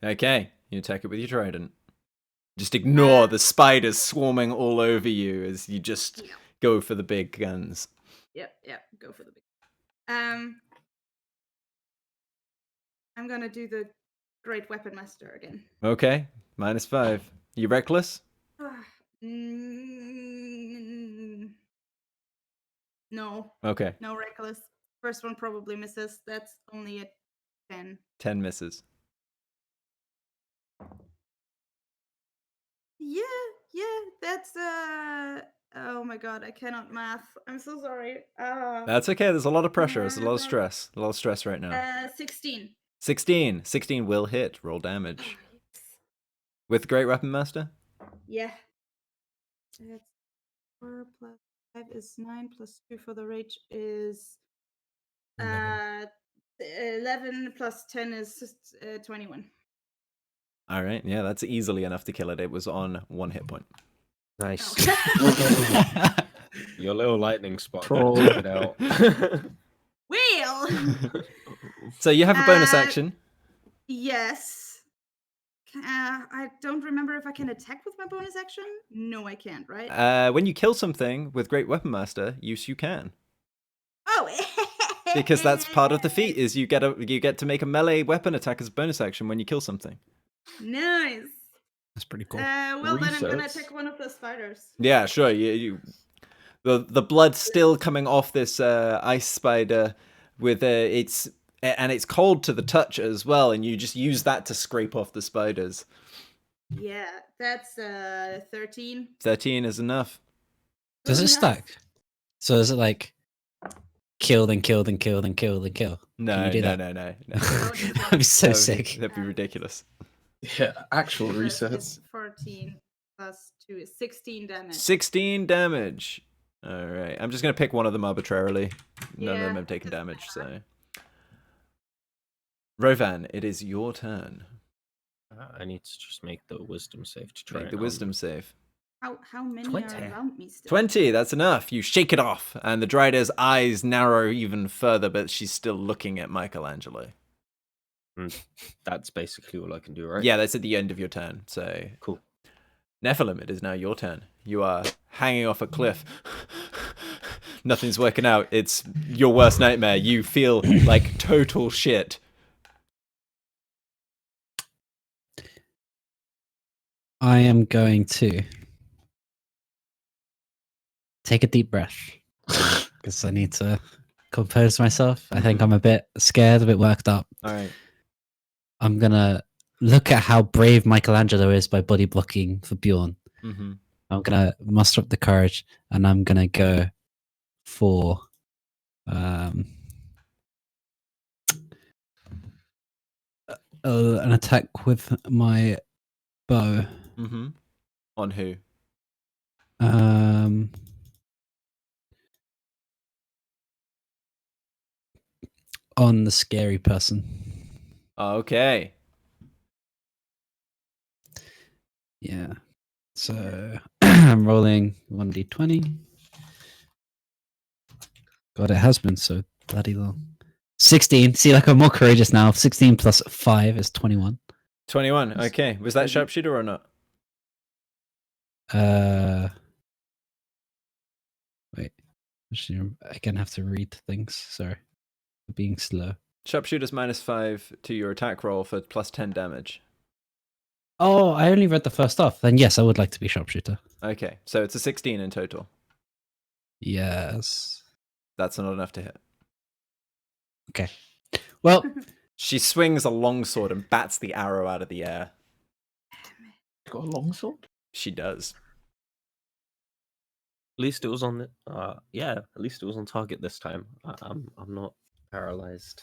Okay, you attack it with your trident. Just ignore the spiders swarming all over you as you just go for the big guns. Yep. Go for the big. I'm gonna do the Great Weapon Master again. Okay, -5. You reckless? No. Okay, No reckless. First one probably misses. That's only a 10. 10 misses. Yeah, that's oh my god, I cannot math. I'm so sorry. That's okay, there's a lot of pressure, there's a lot of stress. A lot of stress right now. 16. 16. 16 will hit. Roll damage. With Great Weapon Master? Yeah. That's 4 plus 5 is 9 plus 2 for the rage is 11 plus 10 is 21. All right, yeah, that's easily enough to kill it. It was on 1 hit point. Nice. Oh. Your little lightning spot. Troll. Took it out. Well, So you have a bonus action. yes. I don't remember if I can attack with my bonus action. No, I can't, right? When you kill something with Great Weapon Master, you can. Oh, Because that's part of the feat is you get to make a melee weapon attack as a bonus action when you kill something. Nice. That's pretty cool. Well, then I'm gonna Resets. attack one of the spiders. Yeah, sure. The blood's still coming off this ice spider with it's cold to the touch as well, and you just use that to scrape off the spiders. Yeah, that's 13. 13 is enough. Does it Nice. stack? So is it like kill, then kill, then kill, then kill, then kill? No, you do no, that? no. That'd be so sick. That'd be ridiculous. Yeah, actual First resets. is 14 plus 2 is 16 damage. 16 damage. All right. I'm just going to pick one of them arbitrarily. None of them Yeah, have taken doesn't damage, matter. so. Rovan, it is your turn. I need to just make the wisdom save to try Make it the out. wisdom save. How many 20. are around me still? 20, that's enough. You shake it off, and the Dryder's eyes narrow even further, but she's still looking at Michelangelo. That's basically all I can do, right? Yeah, that's at the end of your turn, so. Cool. Nephilim, it is now your turn. You are hanging off a cliff, nothing's working out. It's your worst nightmare. You feel like total shit. I am going to take a deep breath because I need to compose myself. I think I'm a bit scared, a bit worked up. All right. I'm gonna look at how brave Michelangelo is by body blocking for Bjorn. Mm-hmm. I'm gonna muster up the courage, and I'm gonna go for an attack with my bow. Mm-hmm. On who? On the scary person. Okay. Yeah. So I'm rolling 1d20. God, it has been so bloody long. 16. See, like I'm more courageous now. 16 plus 5 is 21. 21. Okay. Was that sharpshooter or not? Wait. Actually, I can have to read things. Sorry. For being slow. Sharpshooter's -5 to your attack roll for +10 damage. Oh, I only read the first off. Then yes, I would like to be sharpshooter. Okay. So it's a 16 in total. Yes. That's not enough to hit. Okay. Well, She swings a longsword and bats the arrow out of the air. Got a longsword? She does. At least it was on the. Yeah, at least it was on target this time. I'm not paralyzed.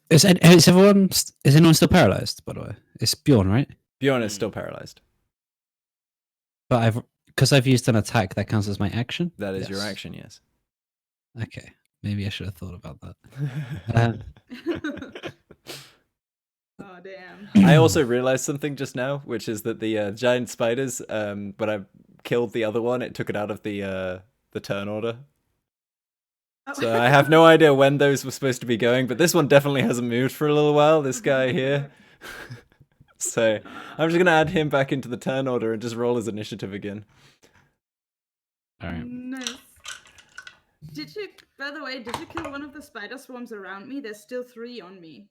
Is anyone still paralyzed? By the way, it's Bjorn, right? Bjorn is still paralyzed. But because I've used an attack that counts as my action. That is your Yes. action, yes. Okay, maybe I should have thought about that. Oh damn. I also realized something just now, which is that the giant spiders, when I killed the other one, it took it out of the turn order. So I have no idea when those were supposed to be going, but this one definitely hasn't moved for a little while, this guy here. So I'm just going to add him back into the turn order and just roll his initiative again. All right. Nice. By the way, did you kill one of the spider swarms around me? There's still 3 on me.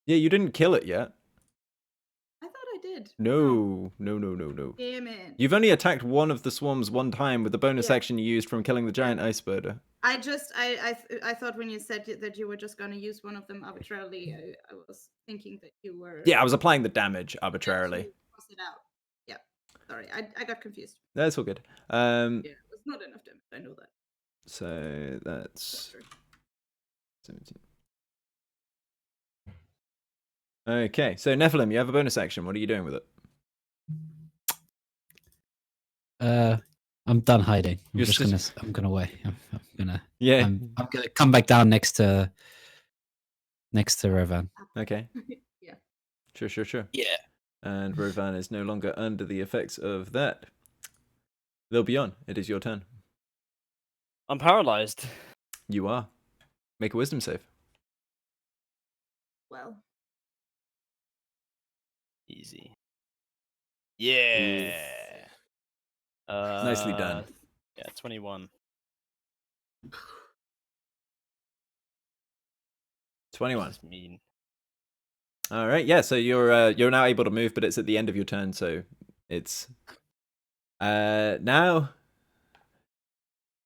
Yeah, you didn't kill it yet. I thought I did. No. Damn it. You've only attacked one of the swarms one time with the bonus Yeah. action you used from killing the giant ice spider. I thought when you said that you were just going to use one of them arbitrarily, I was thinking that you were. Yeah, I was applying the damage arbitrarily. Cross it out. Yeah. Sorry, I got confused. That's all good. Yeah, it was not enough damage. I know that. So that's true. 17. Okay, so Nephilim, you have a bonus action. What are you doing with it? I'm done hiding. I'm You're just just- gonna. I'm gonna wait. I'm gonna. Yeah. I'm gonna come back down next to Rovan. Okay. Yeah. Sure. Yeah. And Rovan is no longer under the effects of that. Lil Beyond, it is your turn. I'm paralyzed. You are. Make a wisdom save. Well. Easy. Yeah. Nicely done. Yeah, 21. 21. This is mean. All right. Yeah. So you're now able to move, but it's at the end of your turn. So it's now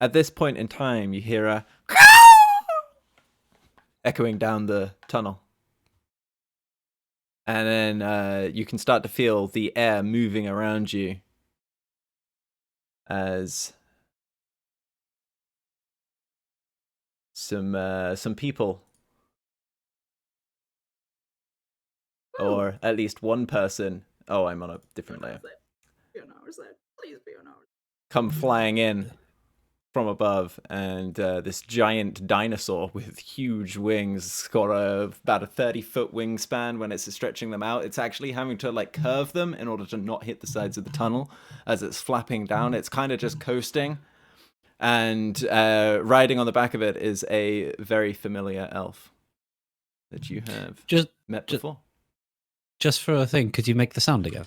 at this point in time you hear a echoing down the tunnel, and then you can start to feel the air moving around you as some people. Or at least one person. Oh, I'm on a different layer. Be on our side. Please be on our side. Come flying in from above, and this giant dinosaur with huge wings. It's got about a 30-foot wingspan. When it's stretching them out, it's actually having to like curve them in order to not hit the sides of the tunnel as it's flapping down. It's kind of just coasting, and riding on the back of it is a very familiar elf that you have met before. Just for a thing, could you make the sound again?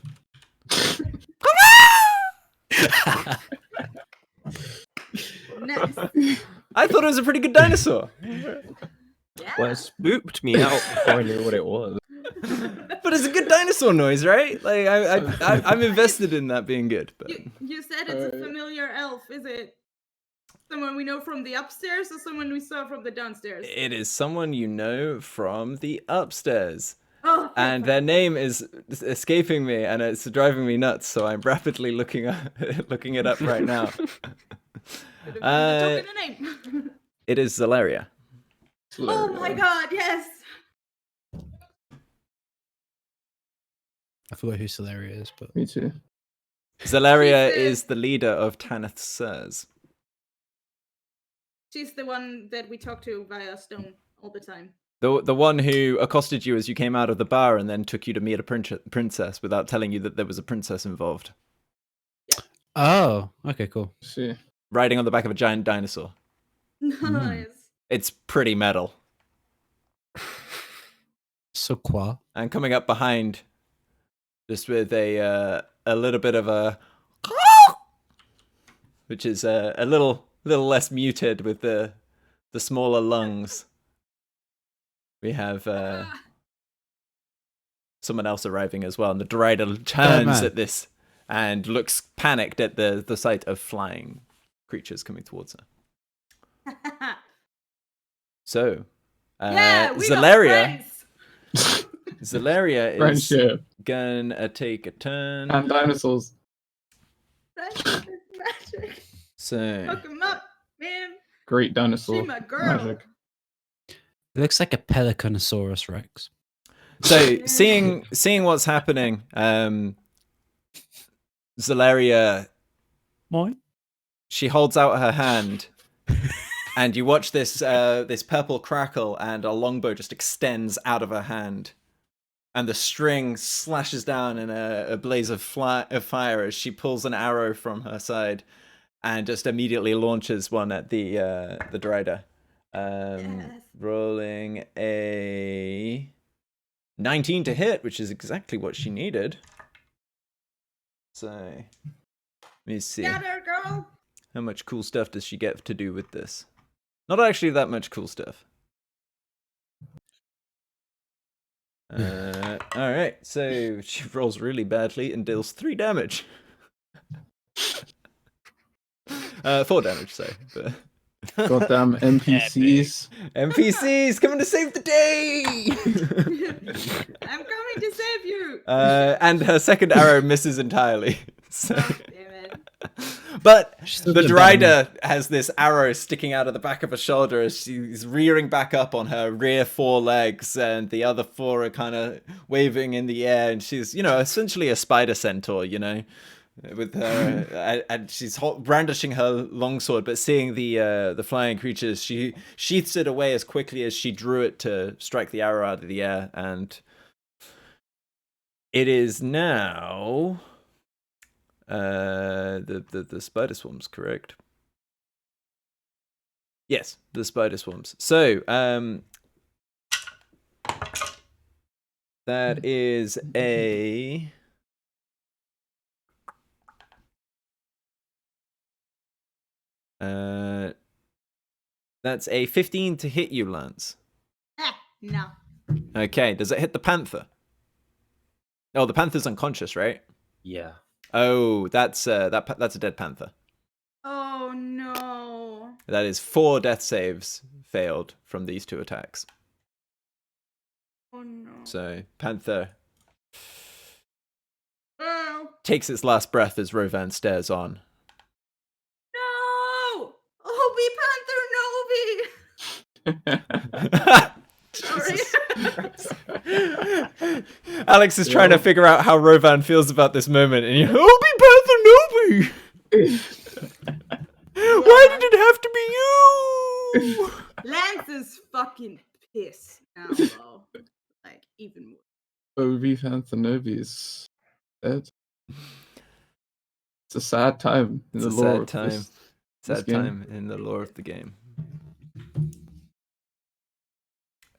Nice. I thought it was a pretty good dinosaur. Yeah. Well, it spooked me out before I knew what it was. But it's a good dinosaur noise, right? Like I'm invested in that being good. But You said it's a familiar elf. Is it someone we know from the upstairs or someone we saw from the downstairs? it is someone you know from the upstairs. Oh, And their name is escaping me, and it's driving me nuts. So I'm rapidly looking it up right now. the name. It is Zelaria. Oh my god, yes. I forgot who Celeria is, but Me too. Zelaria She's the- is the leader of Tanith Sirs. She's the one that we talk to via stone all the time. The one who accosted you as you came out of the bar and then took you to meet a princess without telling you that there was a princess involved. oh, okay, cool. See. Riding on the back of a giant dinosaur. Nice. It's pretty metal. So qua. And coming up behind, just with a little bit of a, which is a little less muted with the smaller lungs. We have someone else arriving as well, and the Derrida turns man. at this and looks panicked at the sight of flying creatures coming towards her. So, Yeah, we got Zelaria, friends. Zelaria is Friendship gonna take a turn. and dinosaurs. Friendship is magic. So, Hook 'em up, man. Great She dinosaur my girl. magic. It looks like a Pelicanosaurus Rex. so seeing what's happening, Zelaria, Moi. she holds out her hand, and you watch this purple crackle, and a longbow just extends out of her hand, and the string slashes down in a blaze of fire as she pulls an arrow from her side, and just immediately launches one at the Derrida. Yes. Rolling a 19 to hit, which is exactly what she needed. So, let me see. Got her, girl. How much cool stuff does she get to do with this? Not actually that much cool stuff. Alright, so she rolls really badly and deals 3 damage. 4 damage, sorry. But... Goddamn NPCs. NPCs coming to save the day! I'm coming to save you. And her second arrow misses entirely. So... Oh, damn it. But Still the doing better than Derrida has this arrow sticking out of the back of her shoulder as she's rearing back up on her rear 4 legs, and the other 4 are kind of waving in the air, and she's, essentially a spider centaur, with her, and she's brandishing her longsword, but seeing the flying creatures, she sheaths it away as quickly as she drew it to strike the arrow out of the air, and it is now the spider swarms, correct? Yes, the spider swarms. So that is a that's a 15 to hit you, Lance. No. Okay, does it hit the panther? Oh, the panther's unconscious, right? Yeah. Oh, that's a dead panther. Oh no. That is 4 death saves failed from these 2 attacks. Oh no. So panther Oh takes its last breath as Rovan stares on. no! Obi Panther, no Obi. Sorry. Alex is trying to figure out how Rovan feels about this moment, and you're Obi Panther Nobi! Why did it have to be you? Lance is fucking pissed now, though. Like even more. Obi Panther is dead. It's a sad time in It's the a lore sad of time. this Sad game. time in the lore of the game.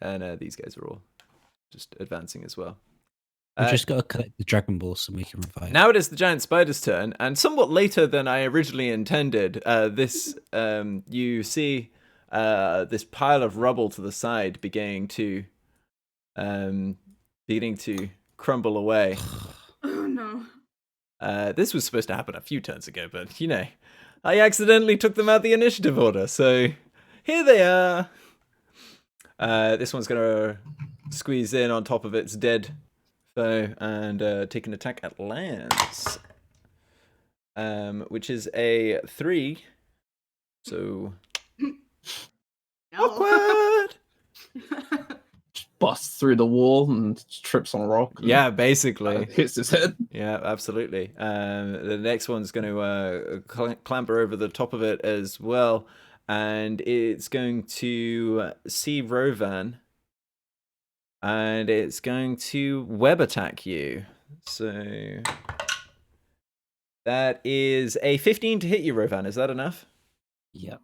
And these guys are all just advancing as well. We've just got to collect the Dragon Balls so we can revive. Now it is the giant spider's turn, and somewhat later than I originally intended. You see this pile of rubble to the side beginning to crumble away. Oh no. This was supposed to happen a few turns ago, but I accidentally took them out the initiative order, so here they are. This one's gonna squeeze in on top of its dead foe and take an attack at Lance, which is a 3. So awkward. Busts through the wall and trips on a rock. Yeah, basically. Hits his head. Yeah, absolutely. The next one's going to clamber over the top of it as well, and it's going to see Rovan, and it's going to web attack you. So that is a 15 to hit you, Rovan. Is that enough? Yep.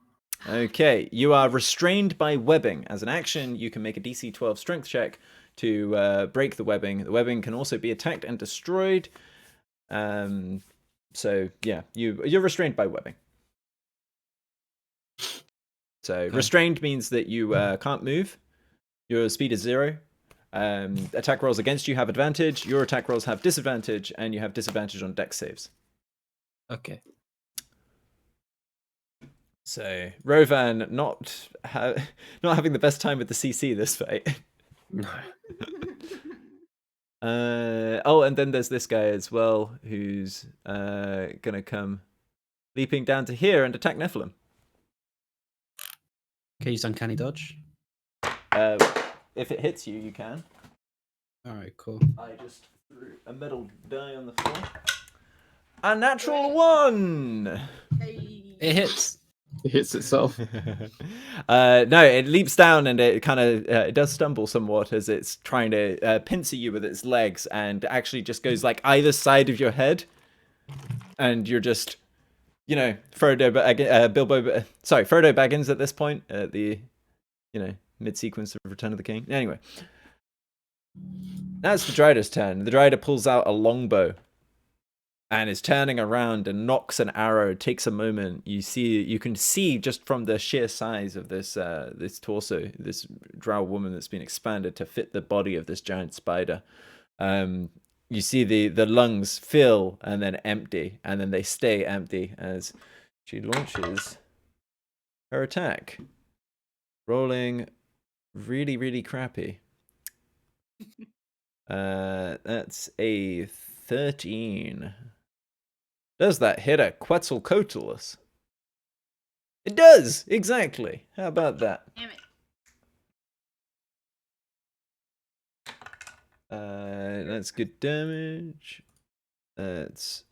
Okay, you are restrained by webbing. As an action, you can make a DC 12 strength check to break the webbing. The webbing can also be attacked and destroyed. So yeah, you're restrained by webbing. So Okay. restrained means that you can't move. Your speed is 0. Attack rolls against you have advantage. Your attack rolls have disadvantage, and you have disadvantage on dex saves. Okay. So Rovan not having the best time with the CC this fight. No. And then there's this guy as well who's gonna come leaping down to here and attack Nephilim. Okay, use Uncanny Dodge. If it hits you, you can. All right, cool. I just threw a metal die on the floor. A natural 1. Hey. It hits. It hits itself. No, it leaps down and it kind of it does stumble somewhat as it's trying to pincer you with its legs, and actually just goes like either side of your head, and you're just, Frodo Baggins at this point at the, mid sequence of Return of the King. Anyway, now it's the Dryder's turn. The Dryder pulls out a longbow and is turning around and nocks an arrow. Takes a moment. You can see just from the sheer size of this this torso, this drow woman that's been expanded to fit the body of this giant spider. You see the lungs fill and then empty, and then they stay empty as she launches her attack. Rolling really, really crappy. That's a 13. Does that hit a Quetzalcoatlus? It does! Exactly. How about that? Damn it. That's good damage. That's...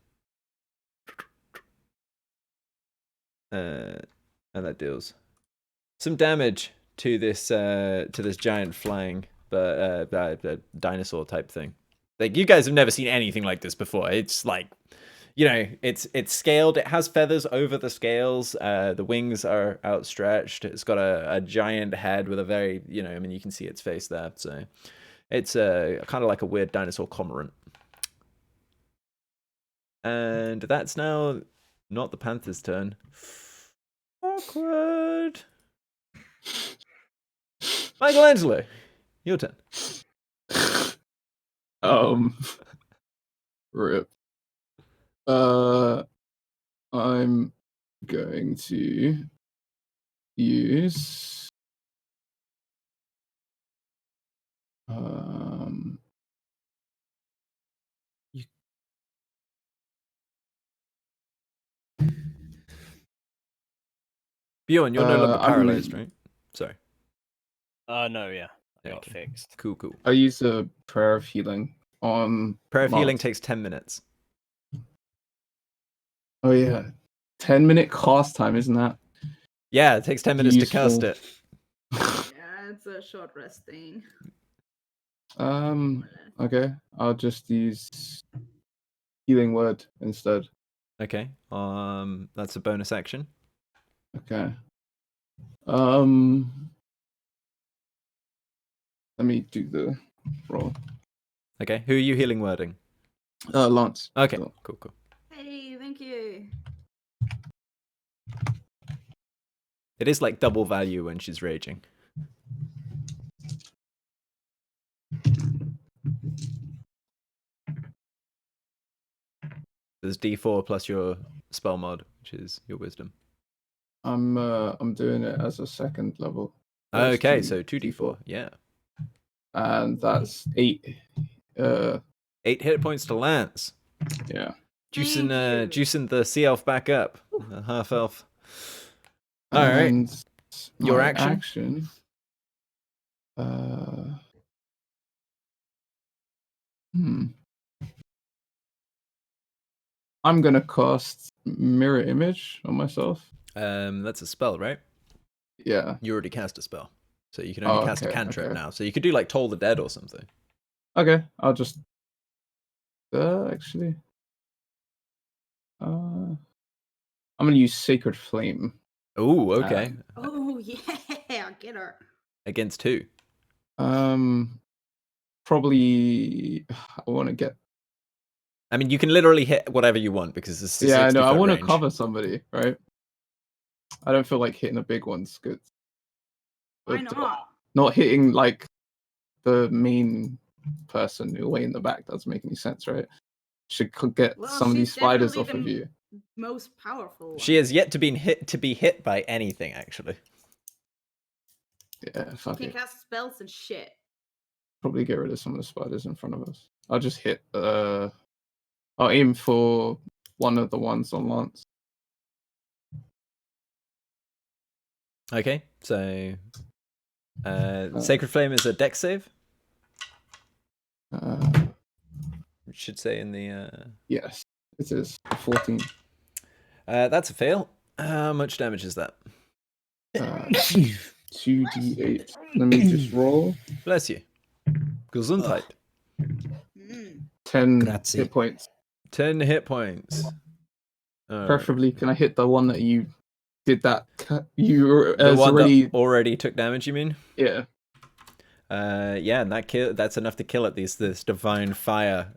and that deals some damage to this giant flying dinosaur type thing. Like, you guys have never seen anything like this before. It's like, it's scaled. It has feathers over the scales. The wings are outstretched. It's got a giant head with a very, you can see its face there. So it's kind of like a weird dinosaur cormorant. And that's now not the panther's turn. Awkward. Michelangelo, your turn. Rip. I'm going to use Bjorn, you're no longer I mean- paralyzed, right? Sorry. No, yeah. I got Okay. fixed. Cool. I use a prayer of healing on Prayer of healing Mars. takes 10 minutes. Oh yeah. 10-minute cast time, isn't that? Yeah, it takes 10 minutes to cast Useful. it. Yeah, it's a short rest thing. Okay. I'll just use healing word instead. Okay. That's a bonus action. Okay. Let me do the roll. Okay, who are you healing wording? Lance. Okay, So- cool. Hey, thank you. It is like double value when she's raging. There's D4 plus your spell mod, which is your wisdom. I'm doing it as a second level. There's Okay, two so 2d4. Yeah. And that's 8. 8 hit points to Lance. Yeah. Juicing, Thank you. juicing the sea elf back up. The half elf. All right. And Your my action? I'm gonna cast mirror image on myself. That's a spell, right? Yeah. You already cast a spell, so you can only cast a cantrip now. So you could do like Toll the Dead or something. Okay. I'll just. Actually. I'm gonna use Sacred Flame. Oh, okay. Oh yeah, get her. Against who? Probably. I want to get. I mean, you can literally hit whatever you want because it's Yeah, I know. I want to range. cover somebody, right? I don't feel like hitting a big one's good. Why But, not? Not hitting like the main person who way in the back doesn't make any sense, right? Should get Well, some of these she's spiders definitely off of the you. Most powerful. She has yet to be hit by anything, actually. Yeah, fuck Can it. cast spells and shit. Probably get rid of some of the spiders in front of us. I'll just hit. I'll aim for one of the ones on Lance. Okay, so Sacred Flame is a dex save. It should say in the. Yes, it is 14. That's a fail. How much damage is that? 2d8. Let me just roll. Bless you. Gesundheit. 10 Grazie. hit points. 10 hit points. Alright. Preferably, can I hit the one that you did that? You The one already. that already took damage, you mean? Yeah. Yeah, and that's enough to kill it. This divine fire,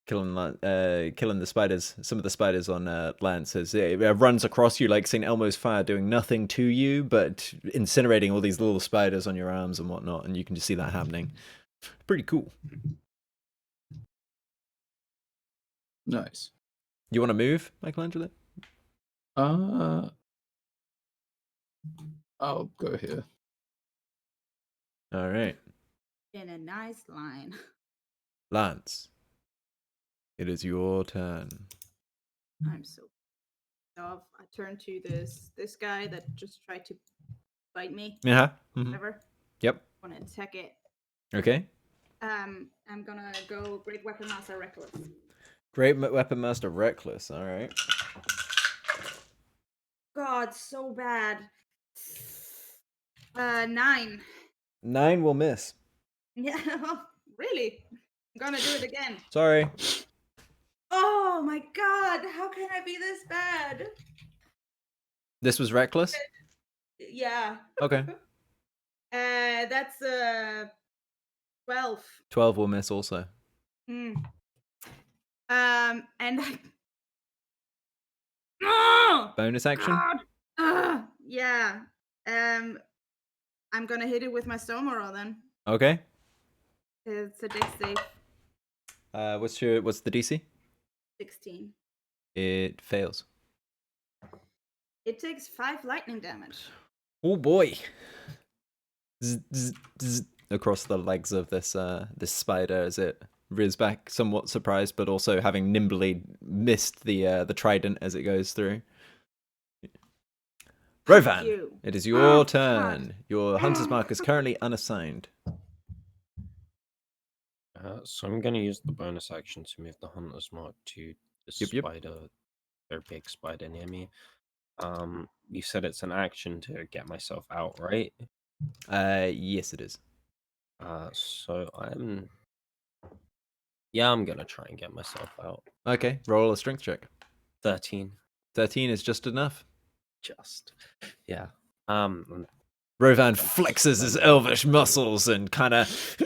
killing the spiders. Some of the spiders on Lance as it runs across you like St. Elmo's fire, doing nothing to you, but incinerating all these little spiders on your arms and whatnot. And you can just see that happening. Pretty cool. Nice. You want to move, Michelangelo? I'll go here. All right, In a nice line. Lance. It is your turn. I'm so off. I turn to this guy that just tried to bite me. Yeah. Whatever. Yep. I want to attack it. Okay. I'm gonna go Great Weapon Master Reckless. Great Weapon Master Reckless. All right. God, so bad. 9. 9 will miss. Yeah, really? I'm gonna do it again. Sorry. Oh my god, how can I be this bad? This was Reckless? Yeah. Okay. That's 12. 12 will miss also. And I... Oh, Bonus action? God. Yeah. I'm gonna hit it with my Stonemoral then. Okay. It's a dex save. What's the DC? 16. It fails. It takes 5 lightning damage. Oh boy. Zzz, zzz, zzz, across the legs of this spider as it rears back, somewhat surprised, but also having nimbly missed the trident as it goes through. Rovan, you. it is your turn. Your hunter's mark is currently unassigned. So I'm going to use the bonus action to move the hunter's mark to the Yep. spider, their big spider near me. You said it's an action to get myself out, right? Yes, it is. So I'm gonna try and get myself out. Okay, roll a strength check. 13. 13 is just enough. Just. Yeah. Rovan flexes his elvish muscles and kind of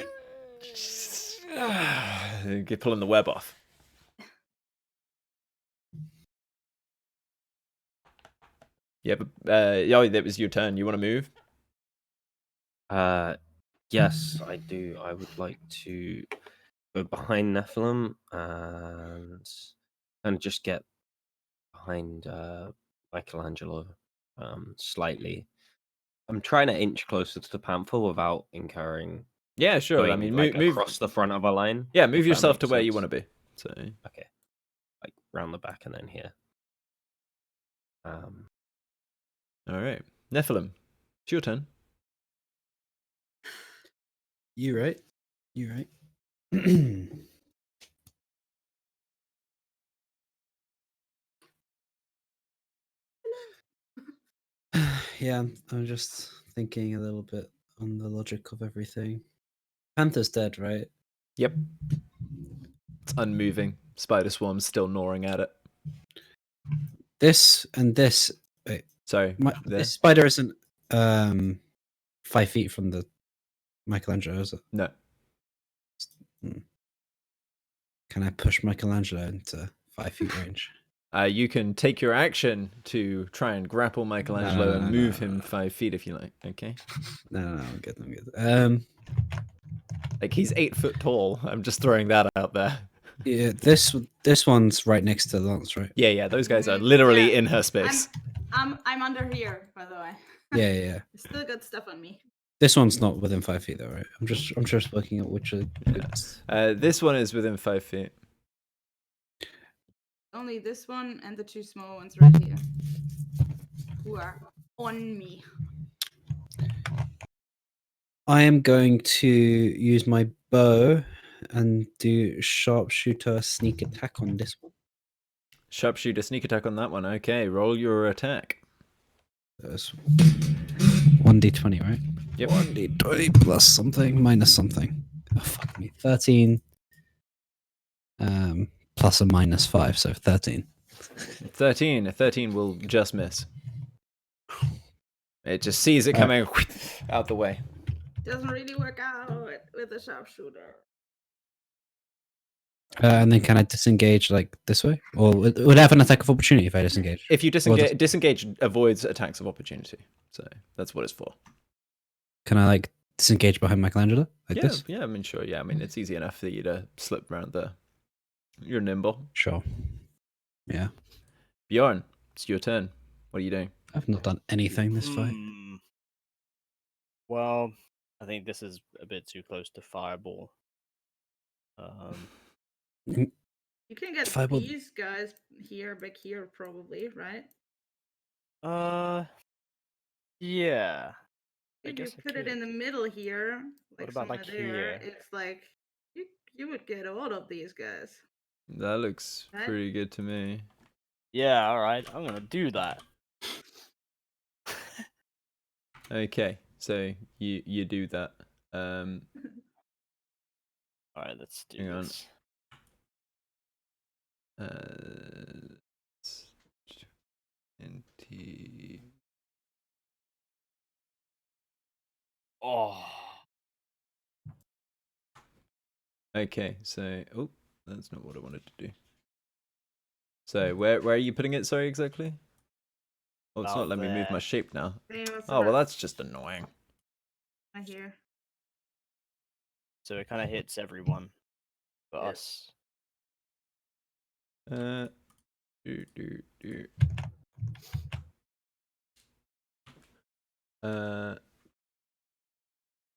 pulling the web off. Yeah, but that was your turn. You want to move? Yes, I do. I would like to go behind Nephilim and just get behind Michelangelo slightly. I'm trying to inch closer to the Panther without incurring. Yeah, sure. I going, mean, like, move across the front of a line. Yeah, move if that yourself to makes where you sense. want to be. So Okay, like round the back and then here. all right, Nephilim, it's your turn. You right. Yeah, I'm just thinking a little bit on the logic of everything. Panther's dead, right? Yep. It's unmoving. Spider swarm's still gnawing at it. This and this. Wait, Sorry, there? this spider isn't 5 feet from the Michelangelo, is it? No. Can I push Michelangelo into 5 feet range? You can take your action to try and grapple Michelangelo and move him no. 5 feet if you like. Okay. No, I'm good. Like he's 8 foot tall. I'm just throwing that out there. Yeah, this one's right next to Lance, right? Yeah. Those guys are literally Yeah. in her space. I'm under here, by the way. Yeah. Still got stuff on me. This one's not within 5 feet though, right? I'm just looking at which are good. This one is within 5 feet. Only this one and the two small ones right here. Who are on me. I am going to use my bow and do sharpshooter sneak attack on this one. Sharpshooter sneak attack on that one. Okay, roll your attack. That's 1d20, right? Yep. 1d20 plus something minus something. Oh, fuck me. 13 plus a minus 5, so 13. 13. 13 will just miss. It just sees it coming out the way. Doesn't really work out with a sharpshooter. And then can I disengage like this way? Or would I have an attack of opportunity if I disengage? If you disengage avoids attacks of opportunity. So that's what it's for. Can I like disengage behind Michelangelo like this? Yeah, I mean, sure. Yeah, I mean, it's easy enough for you to slip around there. You're nimble. Sure. Yeah. Bjorn, it's your turn. What are you doing? I've not done anything this fight. Well, I think this is a bit too close to fireball. You can get Fireball- these guys here, back here, probably, right? Yeah. I If guess you I put it could. in the middle here, like about, somewhere like, there, here? it's like you would get all of these guys. That looks Right? pretty good to me. Yeah, alright. I'm gonna do that. Okay, so you do that. Alright, let's do Hang on. this. NT. Oh. Okay, so that's not what I wanted to do. So where are you putting it? Sorry, exactly. Oh, it's About not letting me move my there. shape now. Same as Oh well, that that's just annoying. right here. So it kind of hits everyone but Yeah. us. Do.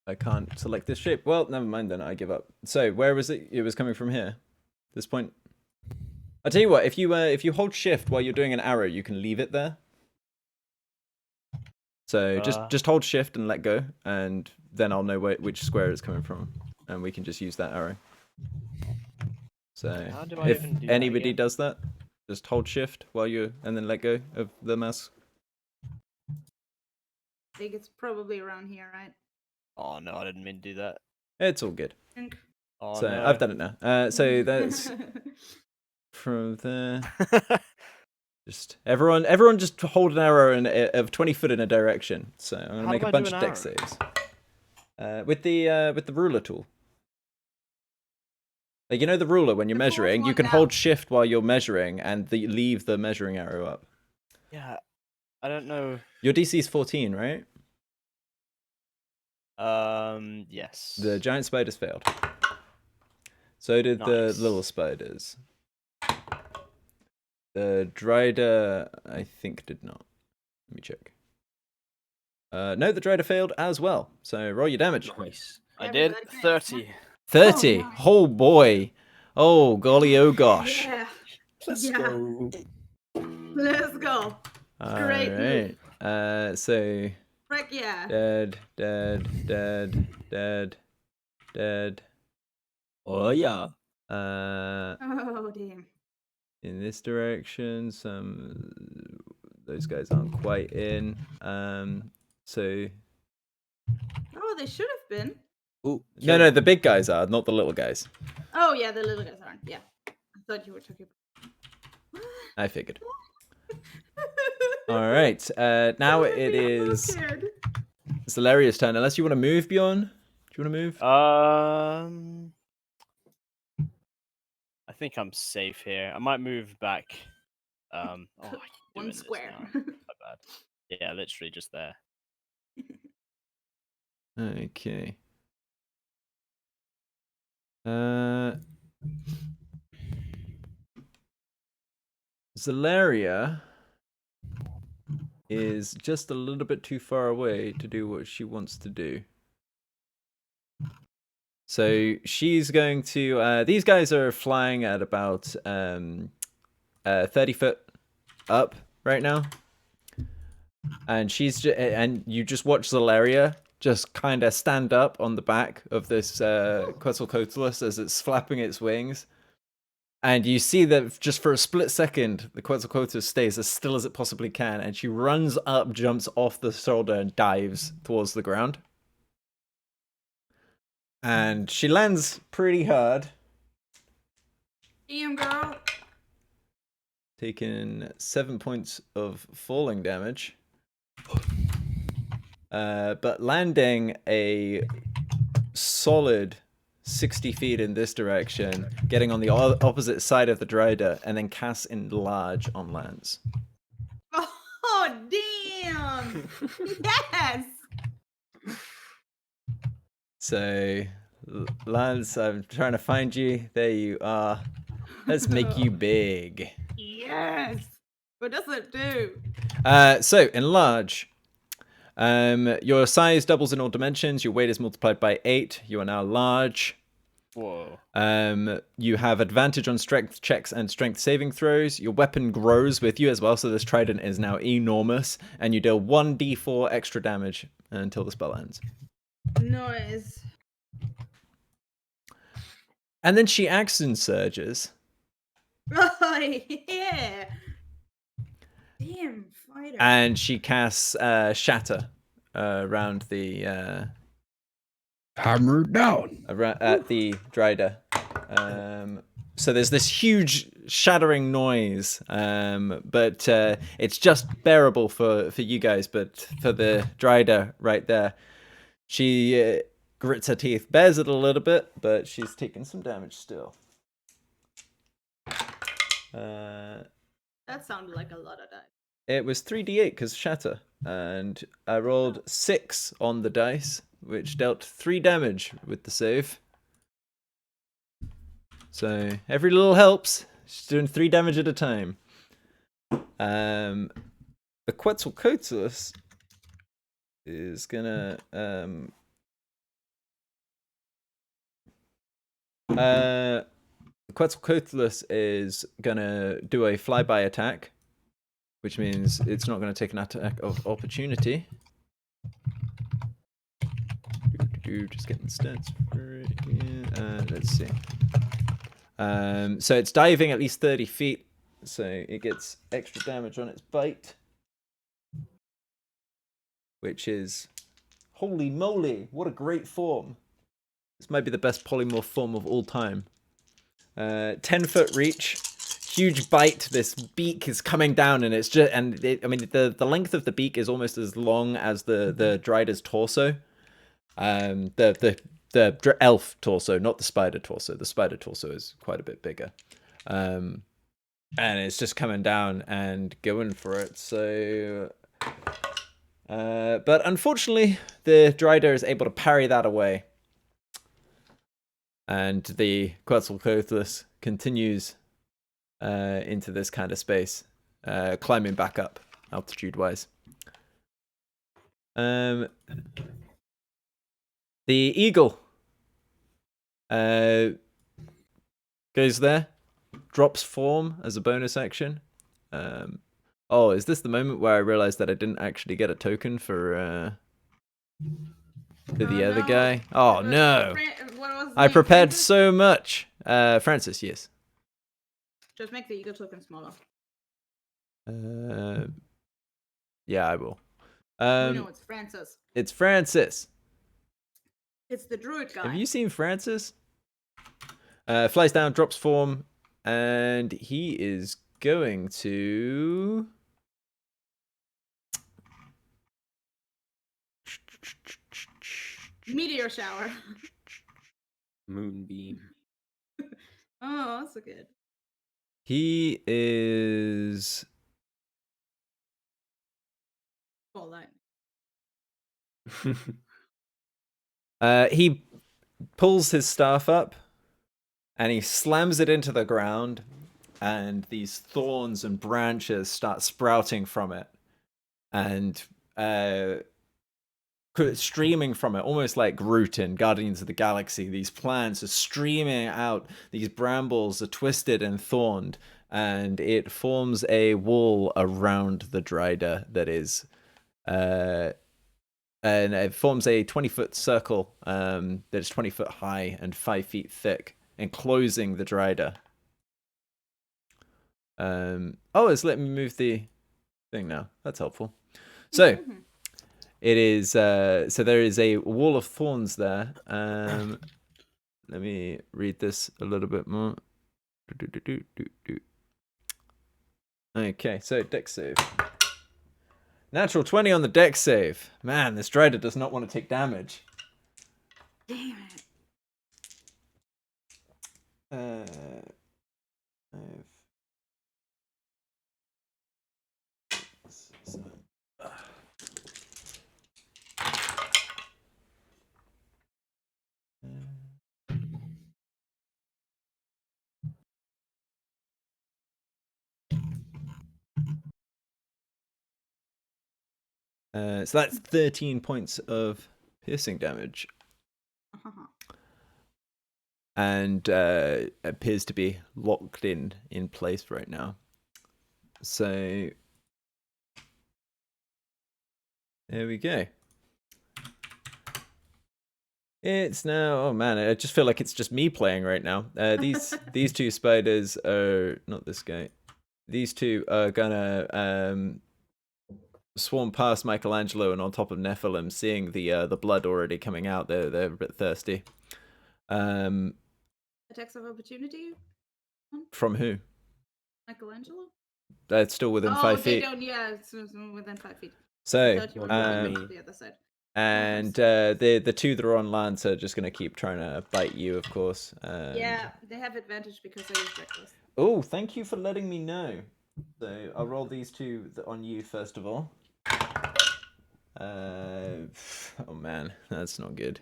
I can't select this shape. Well, never mind then. I give up. So where was it? It was coming from here. This point. I'll tell you what. If you hold shift while you're doing an arrow, you can leave it there. So just hold shift and let go, and then I'll know which square it's coming from, and we can just use that arrow. So How do I if even do that anybody again? does that, just hold shift while you and then let go of the mouse. I think it's probably around here, right? Oh no, I didn't mean to do that. It's all good. I think. Oh So no. I've done it now. So that's from there. Just everyone just hold an arrow of 20 foot in a direction. So I'm gonna How make do a I bunch do of an deck saves. With the ruler tool. Like, you know the ruler when you're The fourth measuring, you one can now. hold shift while you're measuring and leave the measuring arrow up. Yeah, I don't know. Your DC is 14, right? Yes. The giant spiders failed. So did the Nice. little spiders. The Dryder, I think, did not. Let me check. No, the Dryder failed as well. So roll your damage. Nice. I did Everybody gets 30. 30. nice. Oh boy. Oh golly, oh gosh. Yeah. Let's Yeah. go. Let's go. Great move. Alright. So Frick yeah. dead. Oh yeah. Oh damn. In this direction, those guys aren't quite in. So Oh, they should have been. Ooh, no, the big guys are, not the little guys. Oh yeah, the little guys aren't. Yeah. I thought you were talking about. I figured. All right. Now it I'm so is scared. Zalaria's turn. Unless you want to move, Bjorn. Do you want to move? I think I'm safe here. I might move back. Oh, I keep doing One this square. now. My bad. Yeah, literally just there. Okay. Zalaria is just a little bit too far away to do what she wants to do. So she's going to. These guys are flying at about 30 foot up right now, and and you just watch Zalaria just kind of stand up on the back of this Quetzalcoatlus as it's flapping its wings. And you see that just for a split second, the Quetzalcoatlus stays as still as it possibly can, and she runs up, jumps off the shoulder, and dives towards the ground. And she lands pretty hard, Damn girl. taking 7 points of falling damage. But landing a solid 60 feet in this direction, getting on the opposite side of the Dryder, and then cast Enlarge on Lance. Oh damn. Yes. So, Lance, I'm trying to find you. There you are. Let's make you big. Yes. What does it do? So, Enlarge. Your size doubles in all dimensions. Your weight is multiplied by 8. You are now large. Whoa. You have advantage on strength checks and strength saving throws. Your weapon grows with you as well, so this trident is now enormous, and you deal 1d4 extra damage until the spell ends. Nice. And then she action surges. Oh yeah. Damn fighter. And she casts Shatter around the Hammer down. at the Dryder. So there's this huge shattering noise, but it's just bearable for you guys. But for the Dryder right there, she grits her teeth, bears it a little bit, but she's taking some damage still. That sounded like a lot of dice. It was 3d8 because Shatter, and I rolled 6 on the dice, which dealt 3 damage with the save. So every little helps. She's doing 3 damage at a time. The Quetzalcoatlus is gonna Quetzalcoatlus is gonna do a flyby attack, which means it's not going to take an attack of opportunity. Just getting stats for it here. Let's see. So it's diving at least 30 feet, so it gets extra damage on its bite, which is, holy moly, what a great form. This might be the best polymorph form of all time. 10-foot reach. huge bite. This beak is coming down, and it's just I mean the length of the beak is almost as long as the Dryder's torso. The elf torso, not the spider torso. The spider torso is quite a bit bigger. And it's just coming down and going for it. So, but unfortunately, the Dryder is able to parry that away. And the Quetzalcoatlus continues into this kind of space, climbing back up altitude-wise. The eagle goes there, drops form as a bonus action. Oh, is this the moment where I realized that I didn't actually get a token for the other guy? Oh no! I prepared Francis? so much. Francis, yes. Just make the eagle token smaller. Yeah, I will. No, it's Francis. It's Francis. It's the druid guy. Have you seen Francis? Flies down, drops form, and he is going to... Meteor shower. Moonbeam. Oh, that's so good. He is... Ball lightning. He pulls his staff up, and he slams it into the ground, and these thorns and branches start sprouting from it, and streaming from it, almost like Groot in Guardians of the Galaxy. These plants are streaming out. These brambles are twisted and thorned, and it forms a wall around the Dryder that is, and it forms a 20-foot circle that is 20 foot high and 5 feet thick, enclosing the Dryder. Oh, it's letting me move the thing now. That's helpful. So. It is, so there is a wall of thorns there. Let me read this a little bit more. Okay, so dex save. Natural 20 on the dex save. Man, this Dryder does not want to take damage. Damn it. So that's 13 points of piercing damage. And appears to be locked in place right now. So there we go. It's now, oh man, I just feel like it's just me playing right now. These two spiders are, not this guy. These two are gonna swarm past Michelangelo and on top of Nephilim, seeing the blood already coming out. They're a bit thirsty. Attacks of opportunity? From who? Michelangelo? That's still within 5 feet. Don't, yeah, it's within 5 feet. So, the other side. and the two that are on Lance are just gonna keep trying to bite you, of course. Yeah, they have advantage because they use reckless. Oh, thank you for letting me know. So I'll roll these two on you first of all. Oh man, that's not good.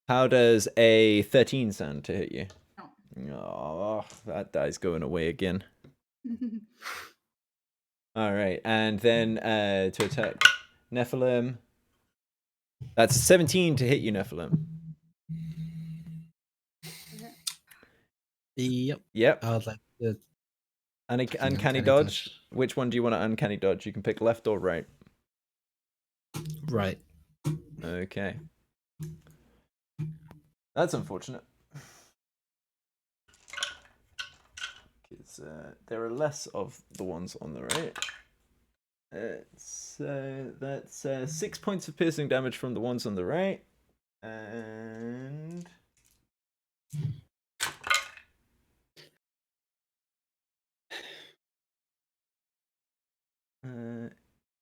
How does a 13 sound to hit you? No. Oh, that die's going away again. All right, and then to attack Nephilim. That's 17 to hit you, Nephilim. Yep. Yep. I would like to. Uncanny dodge. Which one do you want to uncanny dodge? You can pick left or right. Right. Okay. That's unfortunate. Because there are less of the ones on the right. So that's 6 points of piercing damage from the ones on the right. And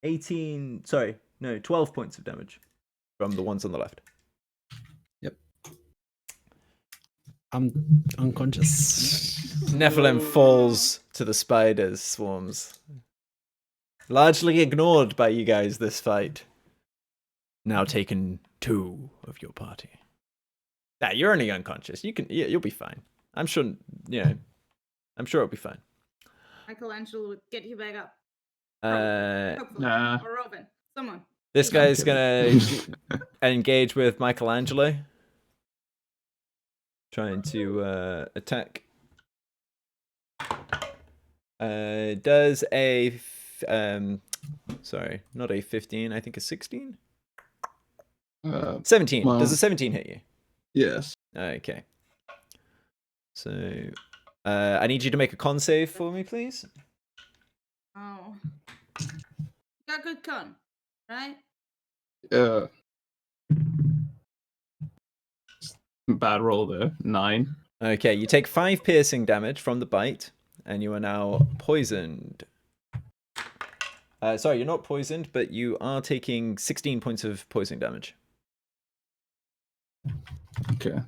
18. Sorry, no, 12 points of damage from the ones on the left. I'm unconscious. Nephilim falls to the spiders' swarms. Largely ignored by you guys this fight. Now taken 2 of your party. Ah, you're only unconscious. You'll be fine. I'm sure, I'm sure it'll be fine. Michelangelo would get you back up. Hopefully. Nah. Or Robin. Someone. This Yeah, I'm guy's gonna engage with Michelangelo. Trying to attack. Does a sorry, not a 15, I think a 16? 17. well- Does a 17 hit you? Yes. Okay. So I need you to make a con save for me, please. Oh. Got good con, right? Bad roll there. 9. Okay, you take 5 piercing damage from the bite, and you are now poisoned. Sorry, you're not poisoned, but you are taking 16 points of poison damage. Okay.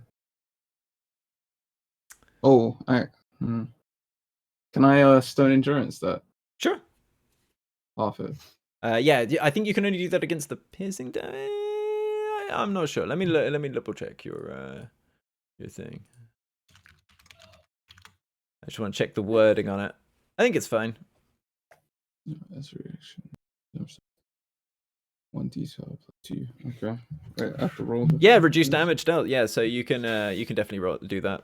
Oh, can I stone endurance that? Sure. Half it. Yeah, I think you can only do that against the piercing damage. I'm not sure. Let me double check your thing. I just want to check the wording on it. I think it's fine. That's reaction. 1d12 plus 2. Okay. Wait, I have to roll. Yeah, reduce damage dealt. Yeah, so you can definitely do that.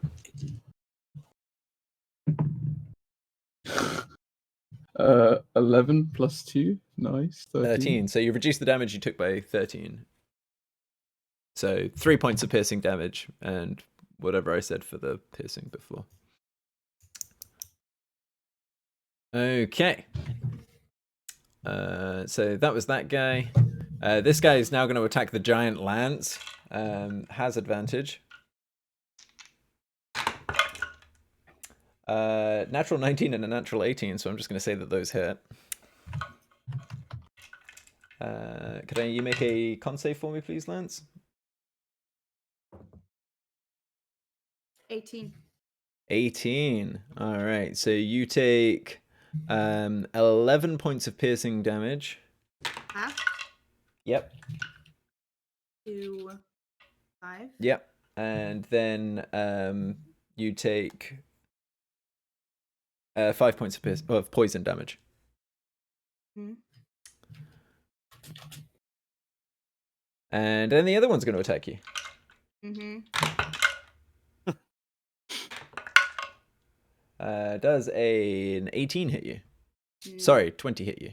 11 plus 2. Nice. 13. So you reduce the damage you took by 13. So 3 points of piercing damage and whatever I said for the piercing before. Okay. So that was that guy. This guy is now going to attack the giant lance. Has advantage. Natural 19 and a natural 18, so I'm just going to say that those hit. Could you make a con save for me, please, Lance? 18. 18. All right, so you take 11 points of piercing damage. Half Yep. to 5. Yep. And then you take 5 points of poison damage. Hmm. And then the other one's going to attack you. Mm-hmm. Does an 18 hit you? No. Sorry, 20 hit you.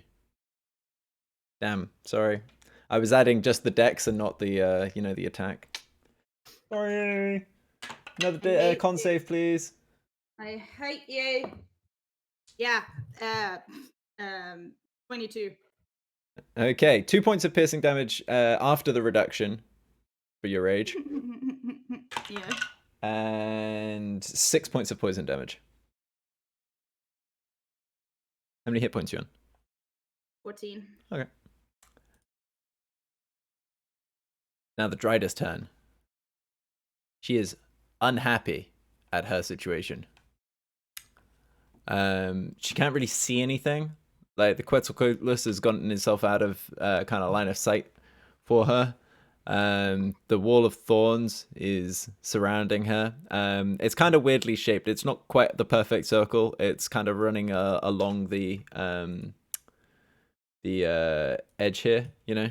Damn, sorry. I was adding just the dex and not the, the attack. Sorry. Another con save, please. I hate you. Yeah. 22. Okay, 2 points of piercing damage after the reduction for your rage. Yeah. And 6 points of poison damage. How many hit points are you on? 14. Okay. Now the Dryder's turn. She is unhappy at her situation. She can't really see anything. Like the Quetzalcoatlus has gotten itself out of kind of line of sight for her. The wall of thorns is surrounding her. It's kind of weirdly shaped. It's not quite the perfect circle. It's kind of running along the edge here, you know.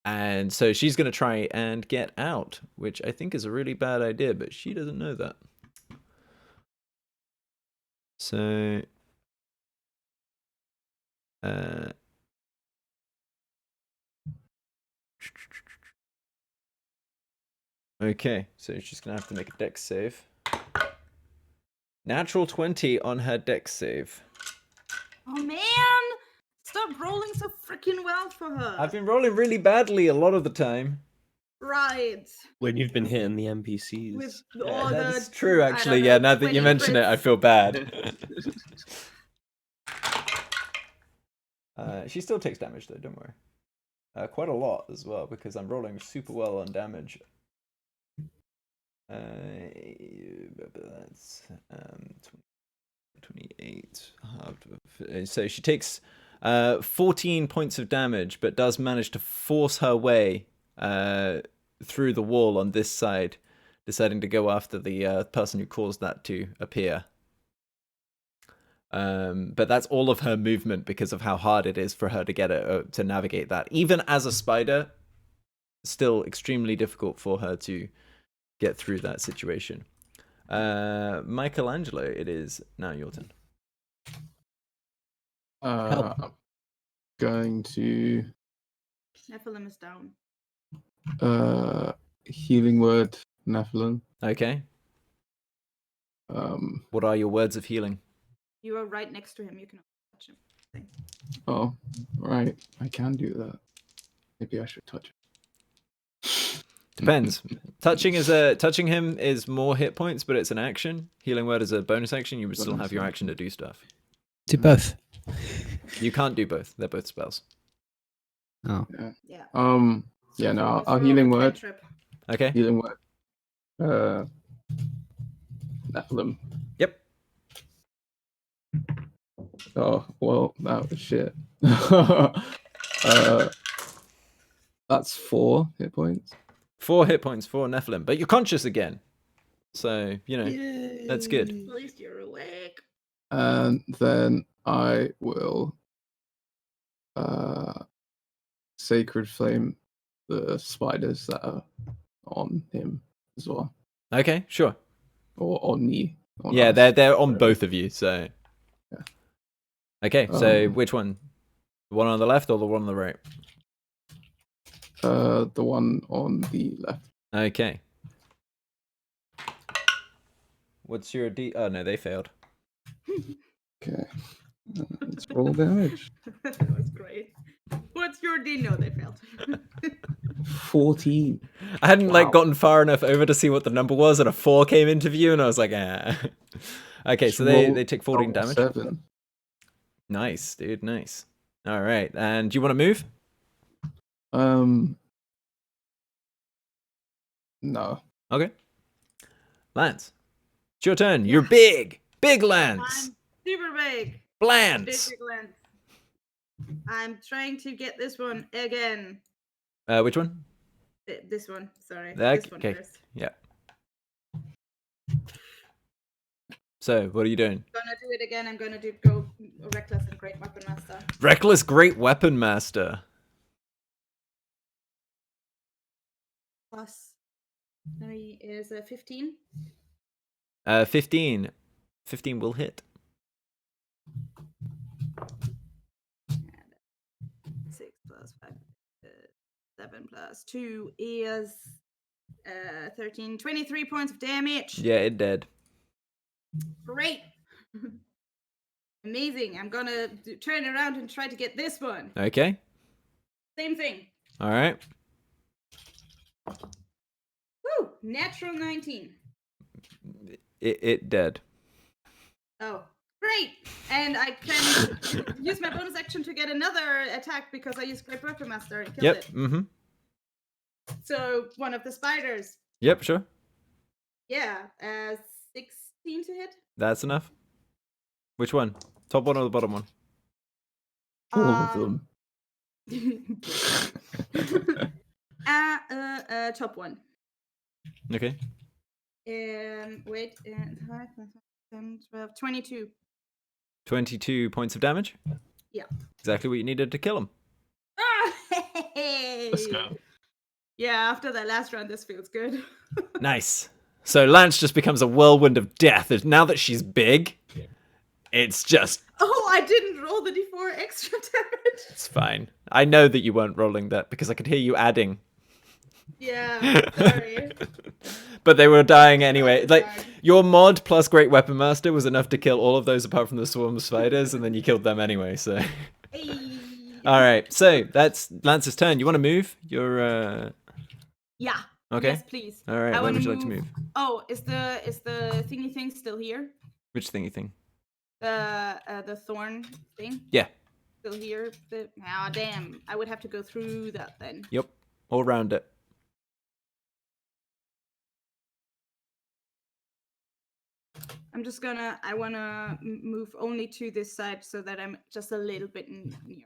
And so she's going to try and get out, which I think is a really bad idea, but she doesn't know that. So okay, so she's gonna have to make a dex save. Natural 20 on her dex save. Oh man! Stop rolling so freaking well for her. I've been rolling really badly a lot of the time. Right. When you've been hitting the NPCs. With Yeah, all that's the, true, I actually. don't Yeah, know, now that you 20 mention it, I crits. feel bad. She still takes damage though, don't worry. Quite a lot as well, because I'm rolling super well on damage. That's 28. So she takes 14 points of damage, but does manage to force her way through the wall on this side, deciding to go after the person who caused that to appear. But that's all of her movement because of how hard it is for her to get it to navigate that. Even as a spider, still extremely difficult for her to get through that situation. Michelangelo, it is now your turn. I'm going to Nephilim is down. healing word Nephilim. Okay. What are your words of healing? You are right next to him. You can touch him. Oh, right. I can do that. Maybe I should touch him. Depends. Touching him is more hit points, but it's an action. Healing word is a bonus action. You would still have your action to do stuff. Do both. You can't do both. They're both spells. Oh. Yeah. Yeah. No. It's Our more healing of a word. cantrip. Okay. Healing word. Nephilim. Yep. Oh well, that was shit. That's 4 hit points. 4 hit points for Nephilim, but you're conscious again. So, that's good. At least you're awake. And then I will sacred flame the spiders that are on him as well. Okay, sure. Or on me. On Yeah, us. they're on both of you, so. Yeah. Okay, so which one? The one on the left or the one on the right? The one on the left. Okay. What's your D? Oh, no, they failed. Okay. Let's roll damage. That was great. What's your D? No, they failed. 14. I hadn't Wow. gotten far enough over to see what the number was, and a 4 came into view, and I was like, ah. Okay, so they take 14 damage. 7. Nice, dude, nice. All right, and do you want to move? No. Okay. Lance, it's your turn. You're big Lance. I'm super big. Lance. Big Lance. I'm trying to get this one again. Which one? This one, sorry. Okay. This one first. Yeah. So, what are you doing? Gonna do it again. I'm gonna go Reckless and Great Weapon Master. Reckless Great Weapon Master. Plus 3 is 15. 15. 15 will hit. 6 plus 5, 7 plus 2 is 13. 23 points of damage. Yeah, it dead. Great. Amazing. I'm gonna turn around and try to get this one. Okay. Same thing. All right. Woo! Natural 19. It dead. Oh, great! And I can use my bonus action to get another attack because I used Great Weapon Master and killed Yep. it. Mm-hmm. So one of the spiders. Yep. Sure. Yeah, 16 to hit. That's enough. Which one? Top one or the bottom one? All of them. Top one. Okay. Wait, 5, 10, 12, 22. 22 points of damage. Yeah. Exactly what you needed to kill him. Ah, hey! Let's go. Yeah, after that last round, this feels good. Nice. So Lance just becomes a whirlwind of death. Now that she's big, it's just... Oh, I didn't roll the d4 extra damage. It's fine. I know that you weren't rolling that because I could hear you adding. Yeah, sorry. But they were dying anyway. Like, your mod plus Great Weapon Master was enough to kill all of those apart from the swarm of spiders, and then you killed them anyway, so... Hey. All right, so that's Lance's turn. You want to move? You're, Yeah. Okay. Yes, please. All right, I where would wanna you like to move? Oh, is the thingy thing still here? Which thingy thing? The thorn thing. Yeah. still here. Damn. I would have to go through that then. Yep, all around it. I'm just gonna. I wanna move only to this side so that I'm just a little bit near.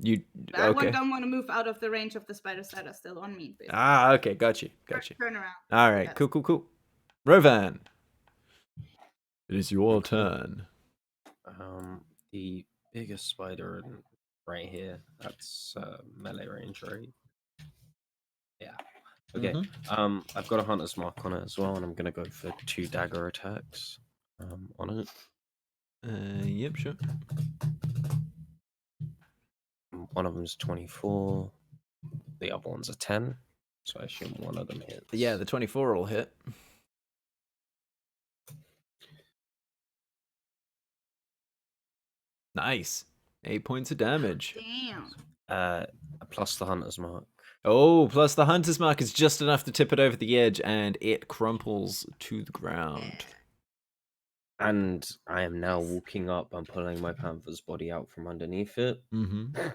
You I okay? don't want to move out of the range of the spiders that are still on me. Basically. Ah, okay, got you. Turn around. All right, Yes. cool. Rovan, it is your turn. The biggest spider right here. That's melee range, right? Yeah. Okay. I've got a hunter's mark on it as well, and I'm gonna go for 2 dagger attacks. On it. Yep, sure. One of them's 24. The other one's a 10. So I assume one of them hits. Yeah, the 24 will hit. Nice. 8 points of damage. Damn. Plus the hunter's mark. Oh, plus the hunter's mark is just enough to tip it over the edge, and it crumples to the ground. And I am now walking up. I'm pulling my panther's body out from underneath it. Mm-hmm.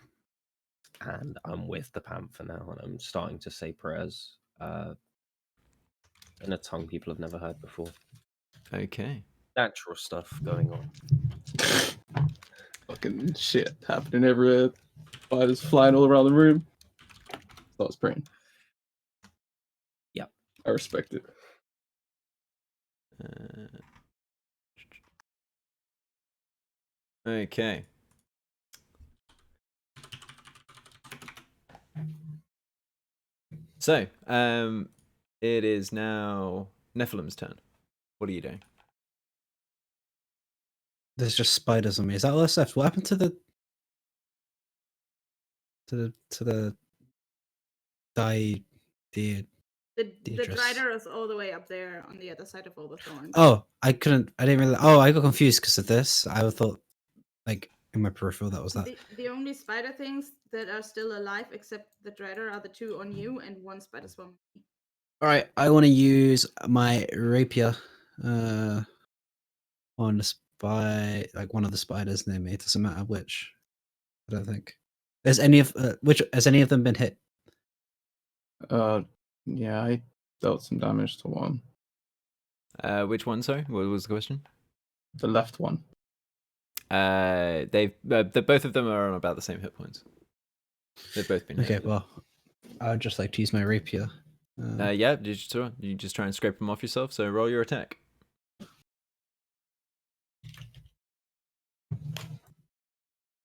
And I'm with the panther now, and I'm starting to say prayers in a tongue people have never heard before. Okay. Natural stuff going on. Fucking shit happening everywhere. Spiders flying all around the room. Starts praying. Yep. I respect it. Okay. So, it is now Nephilim's turn. What are you doing? There's just spiders on me. Is that all that's left? What happened to the die deer? The Deidris. Drider is all the way up there on the other side of all the thorns. Oh, I didn't really. Oh, I got confused because of this. I thought, like, in my peripheral, that was that. The only spider things that are still alive, except the Drider, are the 2 on you and 1 spider swarm. All right, I want to use my rapier on the like one of the spiders near me. It doesn't matter which. I don't think. Has any of them been hit? Yeah, I dealt some damage to one. Which one, sorry? What was the question? The left one. Both of them are on about the same hit points. They've both been hit. Okay, well, I would just like to use my rapier. Yeah, you just try and scrape them off yourself, so roll your attack.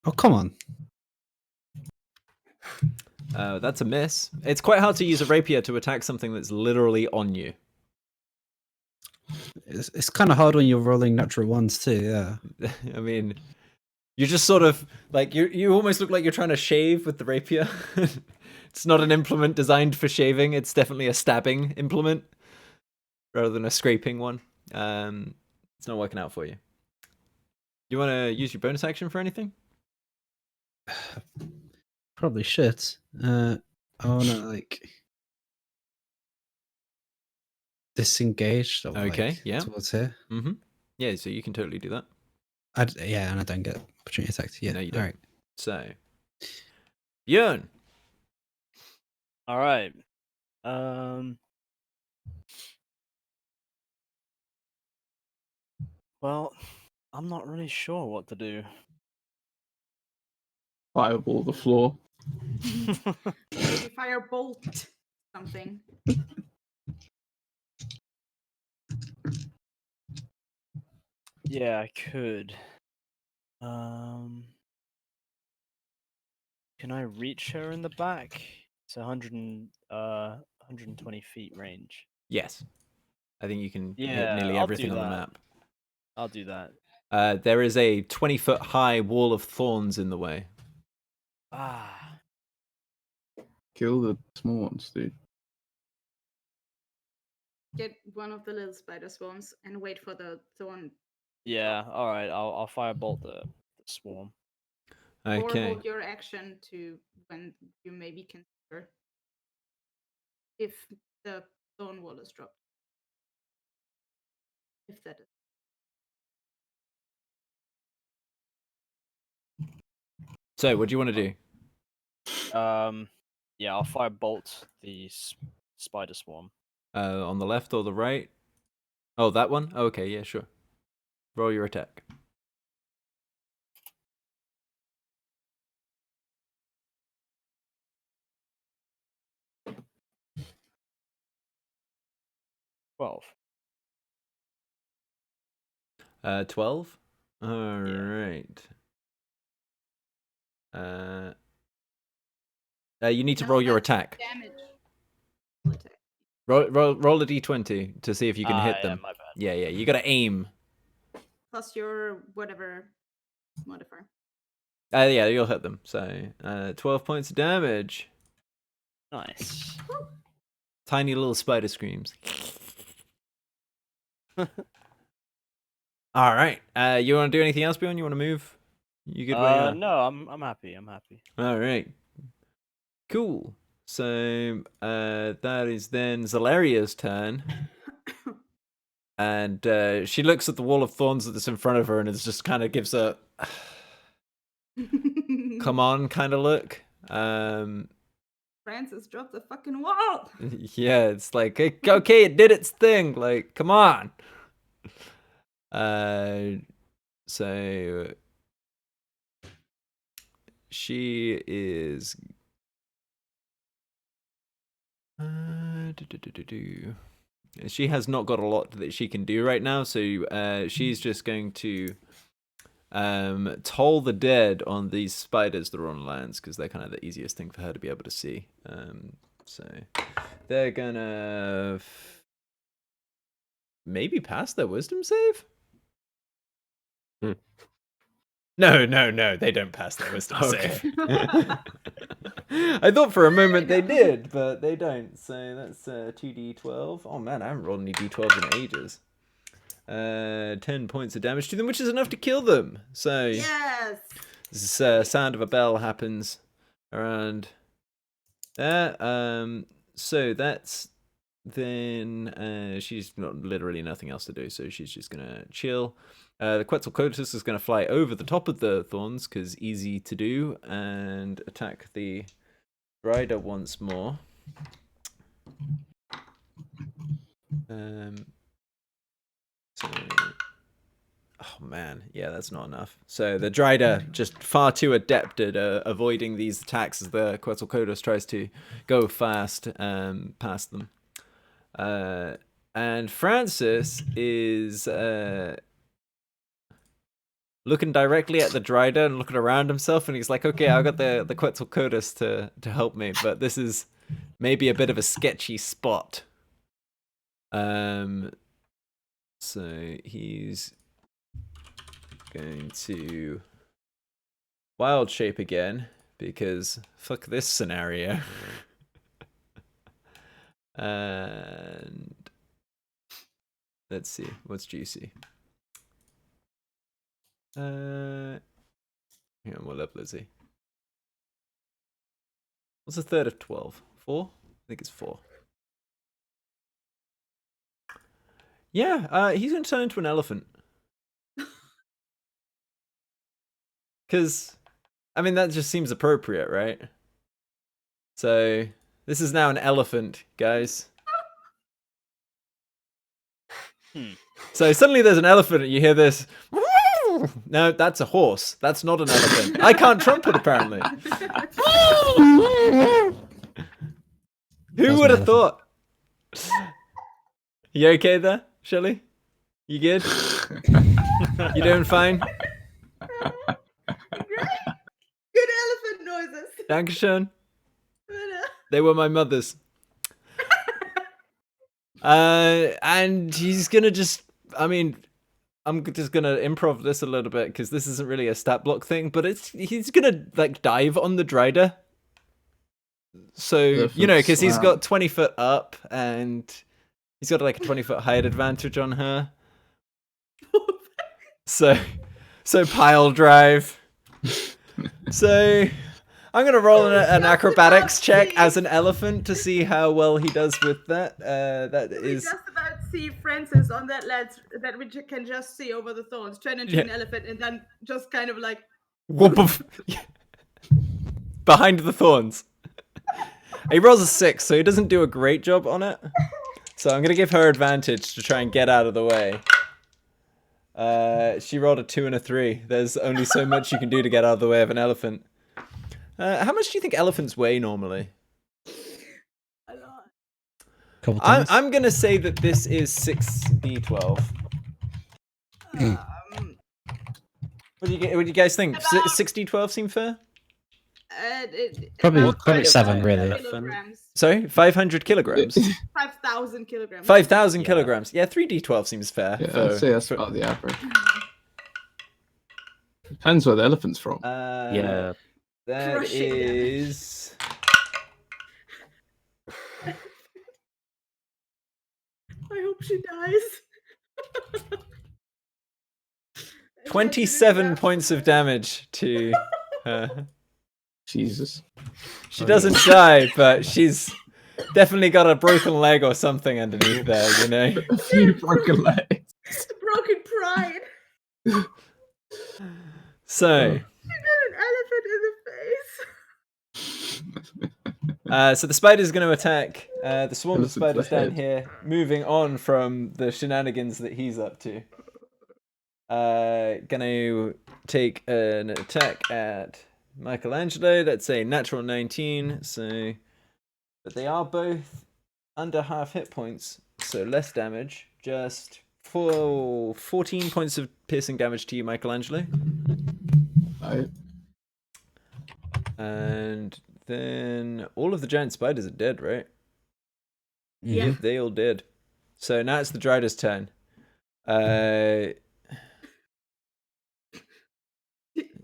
Oh, come on. That's a miss. It's quite hard to use a rapier to attack something that's literally on you. It's kind of hard when you're rolling natural ones too, yeah. I mean, you're just sort of like you almost look like you're trying to shave with the rapier. It's not an implement designed for shaving. It's definitely a stabbing implement rather than a scraping one. It's not working out for you. You want to use your bonus action for anything? Probably should. I want to disengage. Sort of, Okay, yeah. Towards here. Mm-hmm. Yeah, so you can totally do that. And I don't get opportunity attacked. Yeah, No, you don't. All right. So, Björn. All right. Well, I'm not really sure what to do. Fireball the floor. Maybe firebolt something. Yeah, I could. Can I reach her in the back? It's 120 feet range. Yes. I think you can hit Yeah, nearly I'll everything do on the that. map. I'll do that. There is a 20-foot high wall of thorns in the way. Ah. Kill the small ones, dude. Get one of the little spider swarms and wait for the thorn. Yeah, alright, I'll firebolt the swarm. Or Okay. hold your action to when you maybe consider if the thorn wall is dropped. If that is. So, what do you want to do? Yeah, I'll fire bolt the spider swarm. On the left or the right? Oh, that one? Okay, yeah, sure. Roll your attack. Twelve. 12? Alright. You need to No, roll your that's attack. Damage. Roll a d20 to see if you can hit Yeah, them. my bad. Yeah, you gotta aim. Plus your whatever modifier. Yeah, you'll hit them. So, 12 points of damage. Nice. Tiny little spider screams. All right. You want to do anything else, Bjorn? You want to move? You good where you are? No, I'm happy. I'm happy. All right. Cool. So that is then Zalaria's turn. And she looks at the wall of thorns that's in front of her and it just kind of gives a come on kind of look. Francis dropped the fucking wall. Yeah, it's like, okay, it did its thing. Like, come on. So she is she has not got a lot that she can do right now, so she's just going to toll the dead on these spiders that are on lands because they're kind of the easiest thing for her to be able to see. So they're gonna maybe pass their wisdom save. No, they don't pass their wisdom save. I thought for a moment they did, but they don't. So that's 2d12. Oh man, I haven't rolled any d12s in ages. 10 points of damage to them, which is enough to kill them. So Yes. this sound of a bell happens around there. So that's then she's not literally nothing else to do, so she's just gonna chill. The Quetzalcoatlus is going to fly over the top of the thorns because easy to do and attack the rider once more. So, oh man, yeah, that's not enough. So the Drider just far too adept at avoiding these attacks as the Quetzalcoatlus tries to go fast past them. And Francis is looking directly at the Drider and looking around himself, and he's like, okay, I got the Quetzalcoatlus to help me, but this is maybe a bit of a sketchy spot. So he's going to wild shape again, because fuck this scenario. And let's see, what's juicy? Hang on, what level is he? What's the third of 12? 4? I think it's 4. Yeah, he's going to turn into an elephant. Because, I mean, that just seems appropriate, right? So, this is now an elephant, guys. So suddenly there's an elephant and you hear this. No, that's a horse. That's not an elephant. I can't trumpet, apparently. Who would have thought? You okay there, Shelley? You good? You doing fine? Good elephant noises. Dankeschön. They were my mother's. And he's gonna just, I mean, I'm just gonna improv this a little bit because this isn't really a stat block thing, but he's gonna like dive on the Drider. So, you know, because he's got 20 foot up and he's got like a 20-foot height advantage on her. So pile drive. So I'm gonna roll an acrobatics check as an elephant to see how well he does with that. That is just about see Francis on that ledge that we can just see over the thorns turn into an elephant and then just kind of like whoop. behind the thorns. He rolls a 6, so he doesn't do a great job on it. So I'm gonna give her advantage to try and get out of the way. She rolled a 2 and a 3. There's only so much you can do to get out of the way of an elephant. How much do you think elephants weigh normally? A lot. Couple times. I'm gonna say that this is 6d12. What do you guys think? About- 6d12 seem fair? Probably- about probably 500 7, really. kilograms. Sorry, 500 kilograms. 5,000 kilograms. 5,000 Yeah. kilograms. Yeah, 3d12 seems fair. Yeah, for- I'd say that's for- about the average. Depends where the elephant's from. Yeah. That Crushing damage. is... I hope she dies. 27 points of damage to her. Jesus. She doesn't die, but she's definitely got a broken leg or something underneath there, you know? A few broken legs. Broken pride. So, She got an elephant in the face. so the spider's going to attack the swarm of Elephant spiders down ahead. here, moving on from the shenanigans that he's up to. Gonna take an attack at Michelangelo. That's a natural 19. So, but they are both under half hit points, so less damage. Just 14 points of piercing damage to you, Michelangelo. Right. And then all of the giant spiders are dead, right? Yeah. Yep, they all did. So now it's the Drider's turn.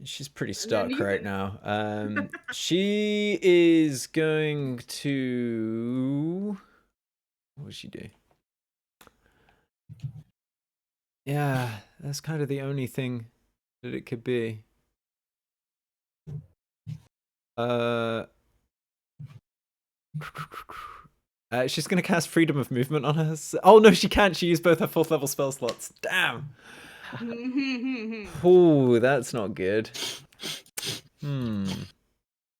She's pretty stuck then right Ethan. now. She is going to... What would she do? Yeah, that's kind of the only thing that it could be. She's gonna cast Freedom of Movement on her. Oh no, she can't. She used both her 4th level spell slots. Damn. Oh, that's not good.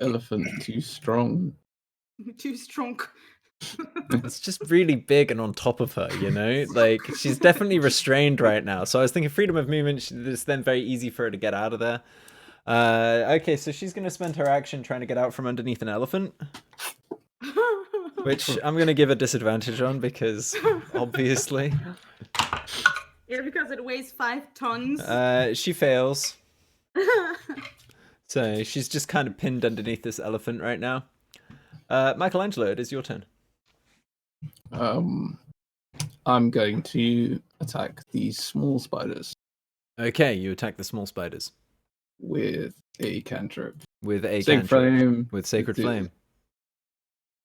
Elephant too strong. Too strong. It's just really big and on top of her, you know? Like, she's definitely restrained right now. So I was thinking Freedom of Movement, it's then very easy for her to get out of there. Okay, so she's going to spend her action trying to get out from underneath an elephant, which I'm going to give a disadvantage on because, obviously. Yeah, because it weighs 5 tons. She fails. So she's just kind of pinned underneath this elephant right now. Michelangelo, it is your turn. I'm going to attack these small spiders Okay, you attack the small spiders with a cantrip. with a Sacred cantrip, flame. with Sacred the- Flame.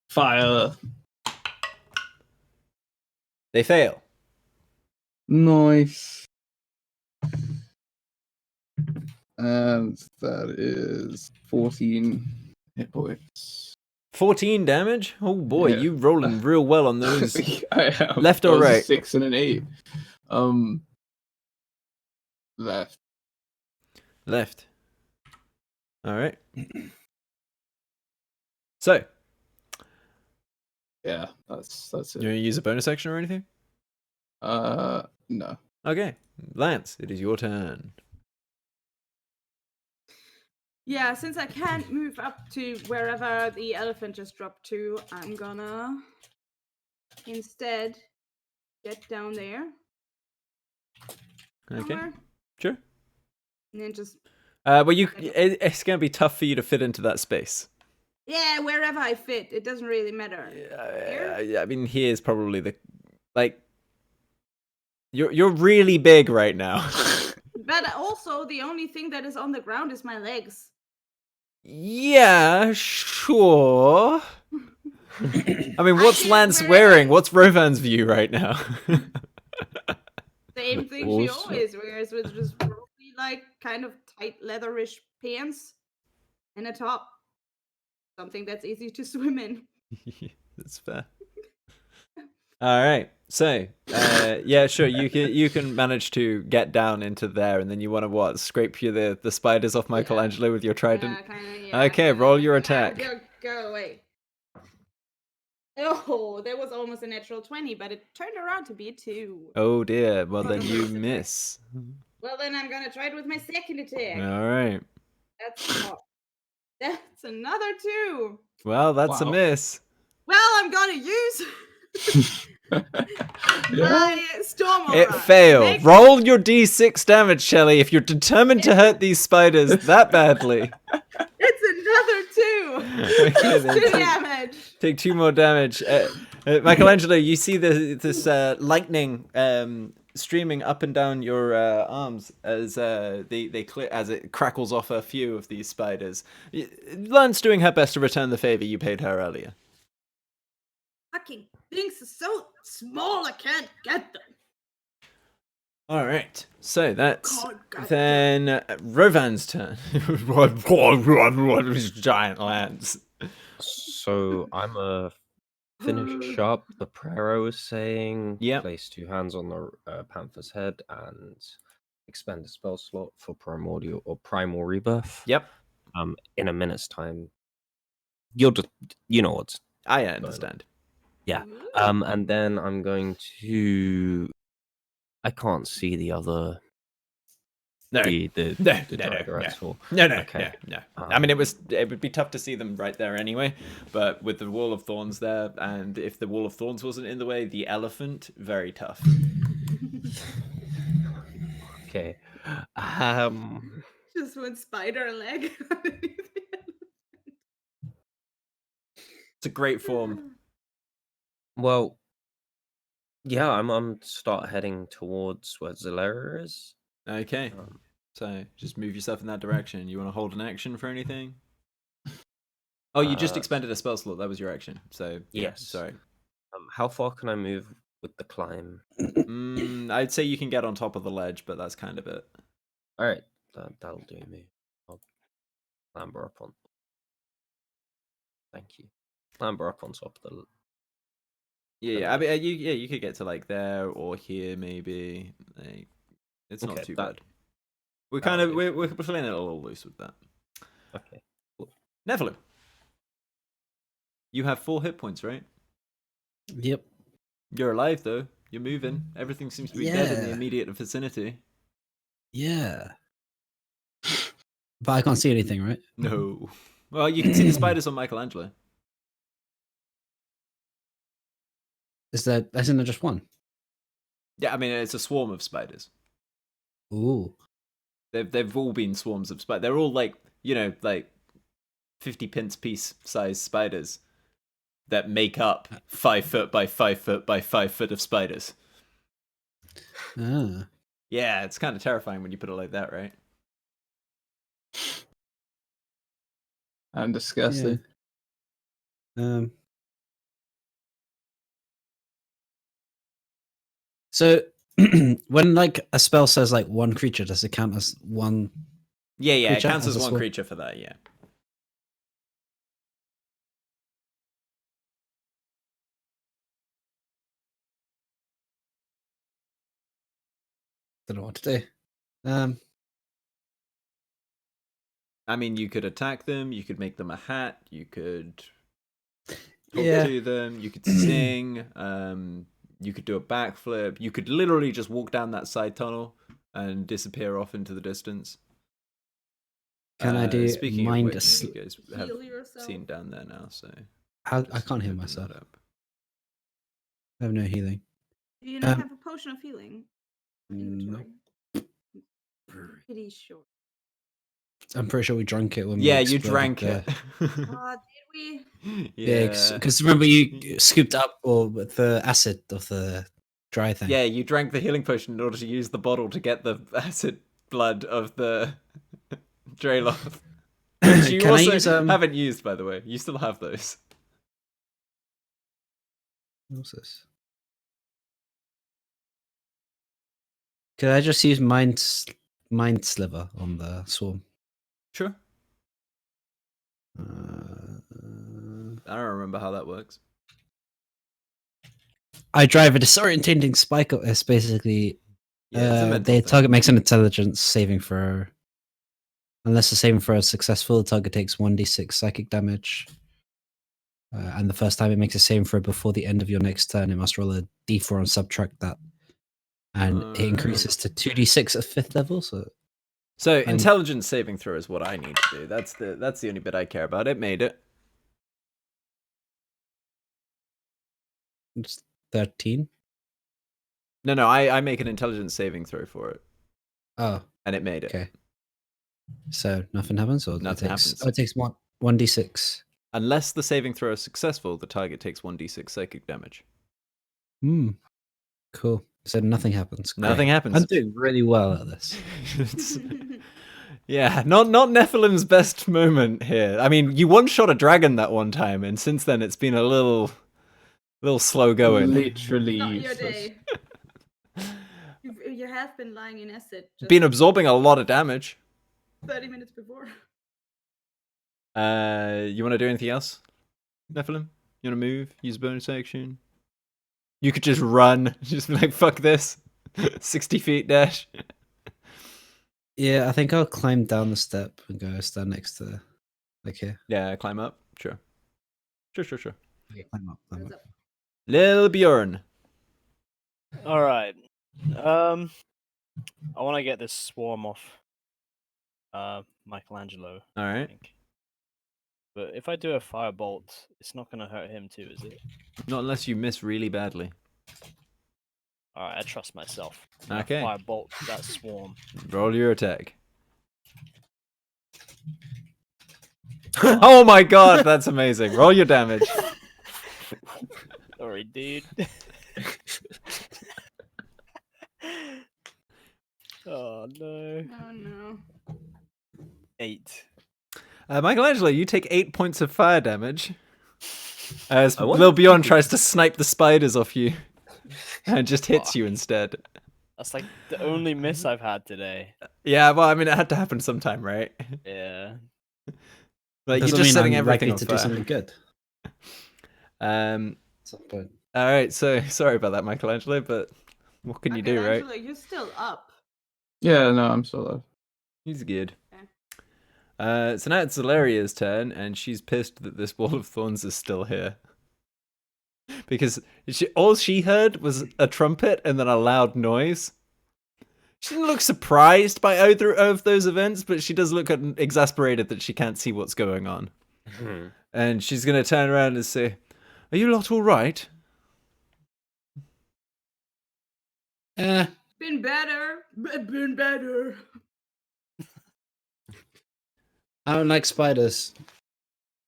Fire. They fail. Nice. And that is 14 hit points. 14 damage? Oh boy, Yeah. you rolling real well on those. I have. Left or That was a right? 6 and an 8. Left. Left. Alright. So, Yeah, that's you it. want to use a bonus action or anything? No. Okay. Lance, it is your turn. Yeah, since I can't move up to wherever the elephant just dropped to, I'm gonna instead get down there. Okay. Somewhere, Sure. and then just Well, it's going to be tough for you to fit into that space. yeah, wherever I fit, it doesn't really matter. I mean, here's probably the like. You're really big right now. But also, the only thing that is on the ground is my legs. Yeah, sure. I mean, what's can't Lance wear wearing? it. What's Rovan's view right now? Same thing she Awesome. always wears, which is probably like kind of tight leatherish pants and a top. Something that's easy to swim in. That's fair. All right. So, yeah, sure. You can manage to get down into there, and then you want to what? Scrape the spiders off Michelangelo with your trident. Yeah, kinda, Okay, roll your attack. Go away. Oh, that was almost a natural 20, but it turned around to be a 2. Oh dear. Well, For then the you first attack. miss. Well, then I'm gonna try it with my second attack. All right. That's another 2. Well, that's a Wow. miss. Well, I'm gonna use Yeah. my storm It aura. failed. Make- Roll your d6 damage, Shelly, if you're determined to hurt these spiders that badly. It's another 2. Okay, then 2 take- damage. Take 2 more damage. Michelangelo, you see this lightning streaming up and down your arms as as it crackles off a few of these spiders. Lance doing her best to return the favor you paid her earlier. Fucking things are so small, I can't get them. All right, so that's God, God, then Rovan's turn. His giant lance. So I'm a finish up the prayer I was saying. Yep. Place 2 hands on the panther's head and expend a spell slot for primordial or primal rebirth. Yep, In a minute's time, you'll just you know what. I understand. Yeah. And then I'm going to. I can't see the other. No, The no, driver at all. No. Okay. No. I mean, it would be tough to see them right there anyway, but with the wall of thorns there, and if the wall of thorns wasn't in the way, the elephant, very tough. Okay. Just one spider leg. It's a great form. Well, yeah, I'm start heading towards where Zalera is. Okay, Um, so just move yourself in that direction. You want to hold an action for anything? Oh, you just expended a spell slot. That was your action. So yeah, Yes. sorry. how far can I move with the climb? I'd say you can get on top of the ledge, but that's kind of it. All right, that'll do me. I'll clamber up on. Thank you. Clamber up on top of the. Yeah. I mean, you could get to like there or here maybe. Like, it's not Okay, too that- bad. We're that'll kind of do. we're playing it a little loose with that. Okay. Nephilim, you have 4 hit points, right? Yep. You're alive though. You're moving. Everything seems to be dead in the Yeah. immediate vicinity. Yeah. But I can't see anything, right? No. Well, you can see the spiders on Michelangelo. Isn't there just one? Yeah, I mean it's a swarm of spiders. Ooh. They've all been swarms of spiders. They're all like, like 50 pence piece size spiders that make up 5 foot by 5 foot by 5 foot of spiders. Ah. Yeah, it's kind of terrifying when you put it like that, right? And disgusting. So when like a spell says like one creature, does it count as one? Yeah, it Creature counts as as a one swarm? creature for that, yeah. Don't know what to do. I mean, you could attack them, you could make them a hat, you could talk Yeah. to them, you could sing, you could do a backflip, you could literally just walk down that side tunnel and disappear off into the distance. Can I do speaking of mind which, as- you guys have Heal yourself. seen down there now, so I just can't heal open myself. that up. I have no healing. Do you not Um, have a potion of healing? No. Pretty sure. I'm pretty sure we drank it when Yeah, we you exploded drank the- it. Oh, did we? Yeah, yeah. because remember you scooped up or with the acid of the dry thing. Yeah, you drank the healing potion in order to use the bottle to get the acid blood of the Draloth. Which you Can I also use, haven't used, by the way. You still have those. What's this? Could I just use mind sliver on the swarm? Sure. Uh, I don't remember how that works. I drive a disorientating spike. It's basically Yeah, it's a mental the thing. target makes an intelligence saving throw. Unless the saving throw is successful, the target takes 1d6 psychic damage. And the first time it makes a saving throw before the end of your next turn, it must roll a d4 and subtract that. And it increases to 2d6 at 5th level. So intelligence saving throw is what I need to do. That's the only bit I care about. It made it. It's 13. No, I make an intelligence saving throw for it, Oh, and it made it. okay. So nothing happens, or Nothing happens. Oh, it takes 1d6. Unless the saving throw is successful, the target takes 1d6 psychic damage. Hmm. Cool. So nothing happens. Nothing Great. happens. I'm doing really well at this. Yeah, not Nephilim's best moment here. I mean, you one-shot a dragon that one time, and since then it's been a little slow going. Literally Not your useless. day. You have been lying in acid. Just Been absorbing a lot of damage. 30 minutes before. You want to do anything else, Nephilim? You want to move? Use bonus action? You could just run. Just be like, fuck this. 60 feet dash. Yeah, I think I'll climb down the step and go stand next to, like here. Yeah, climb up. Sure. Sure. Okay, climb up. What's up? Lil Bjorn. All right. I want to get this swarm off Michelangelo. All I right. think. But if I do a firebolt, it's not going to hurt him too, is it? Not unless you miss really badly. All right, I trust myself. I'm gonna Okay. Firebolt that swarm. Roll your attack. Oh my god, that's amazing. Roll your damage. Sorry, dude. Oh no. Oh no. 8. Michelangelo, you take 8 points of fire damage. As I want- Lil Bjorn tries to snipe the spiders off you. And just hits you instead. That's like the only miss I've had today. Yeah, well, I mean, it had to happen sometime, right? Yeah. Like, Doesn't you're just mean setting I'm everything likely on to fire. do something good. Um, At some point. all right, so sorry about that, Michelangelo, but what can you do, right? Michelangelo, you're still up. Yeah, no, I'm still alive. He's good. Okay. So now it's Zalaria's turn, and she's pissed that this wall of thorns is still here. Because all she heard was a trumpet and then a loud noise. She didn't look surprised by either of those events, but she does look exasperated that she can't see what's going on. And she's going to turn around and say, "Are you lot all right?" Been better. Been better. I don't like spiders.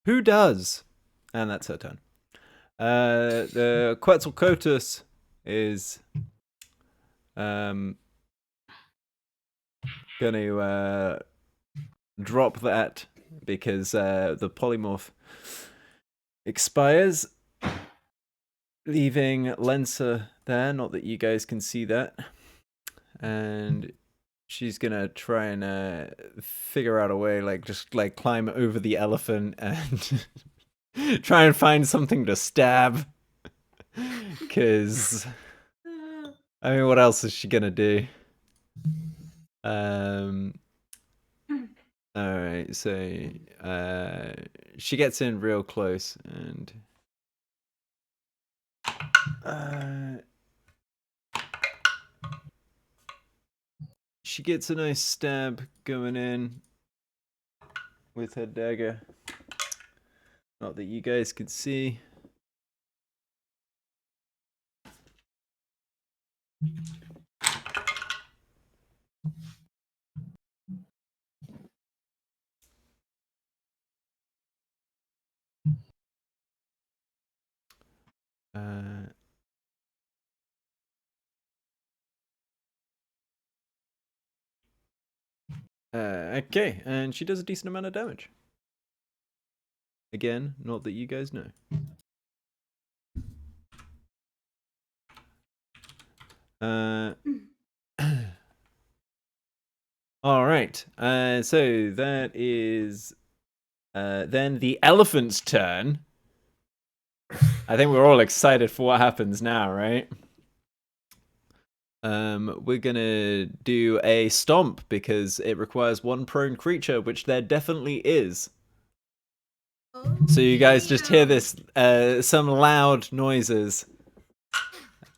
Who does? And that's her turn. The Quetzalcoatlus is going to drop that because the polymorph expires, leaving Lensa there. Not that you guys can see that. And she's going to try and figure out a way, like, just like climb over the elephant and try and find something to stab. Because, I mean, what else is she going to do? Alright, so she gets in real close and she gets a nice stab going in with her dagger. Not that you guys can see. Okay, and she does a decent amount of damage. Again, not that you guys know. All right. So that is then the elephant's turn. I think we're all excited for what happens now, right? We're gonna do a stomp because it requires one prone creature, which there definitely is. So you guys just hear this, some loud noises.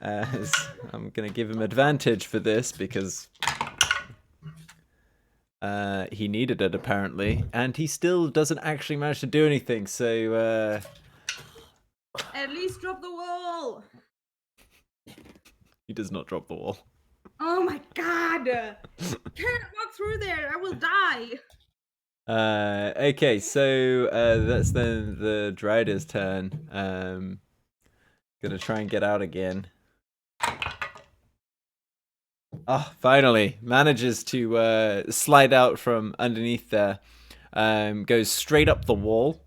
I'm gonna give him advantage for this because he needed it apparently, and he still doesn't actually manage to do anything. So At least drop the wall. he does not drop the wall. Oh my god! Can't walk through there. I will die. Okay, so that's then the Dryder's turn. Gonna try and get out again. Oh, finally manages to slide out from underneath there. Goes straight up the wall.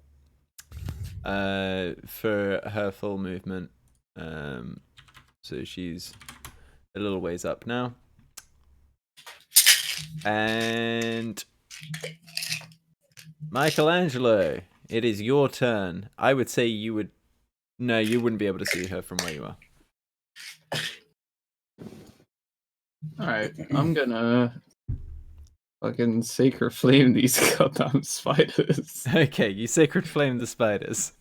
For her full movement. So she's a little ways up now. And Michelangelo, it is your turn. I would say you would... No, you wouldn't be able to see her from where you are. Alright, I'm gonna fucking sacred flame these goddamn spiders. Okay, you sacred flame the spiders.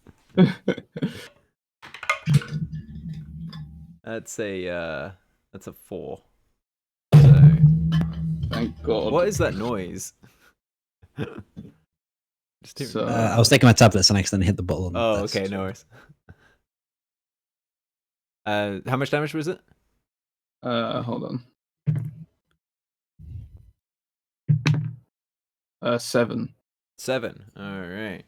That's a 4. So Thank God. what is that noise? Just hearing- So- I was taking my tablets and I accidentally hit the bottle. on Oh, the okay, desk. no worries. How much damage was it? Hold on. 7. 7. Alright.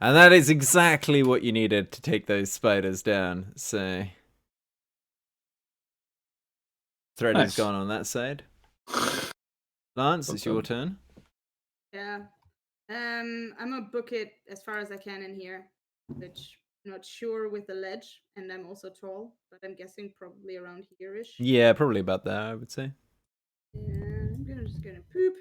And that is exactly what you needed to take those spiders down. So thread is Nice. gone on that side. Lance, it's your turn. Yeah. I'm gonna book it as far as I can in here, which I'm not sure with the ledge, and I'm also tall, but I'm guessing probably around here-ish. Yeah, probably about there, I would say. And I'm just gonna poop.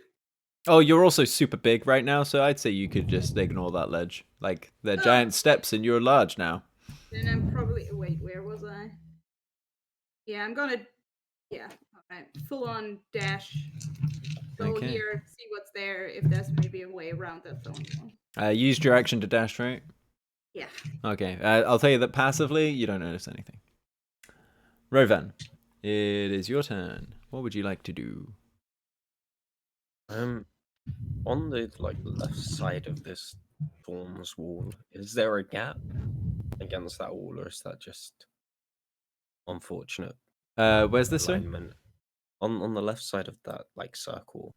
Oh, you're also super big right now, so I'd say you could just ignore that ledge. Like, they're giant steps and you're large now. Then I'm probably wait, where was I? Yeah, I'm gonna alright. Full on dash. Go Okay. here, see what's there, if there's maybe a way around that zone. Used your action to dash, right? Yeah. Okay, I'll tell you that passively, you don't notice anything. Rovan, it is your turn. What would you like to do? On the left side of this thorns wall, is there a gap against that wall, or is that just unfortunate Where's this, sorry? alignment? On the left side of that circle,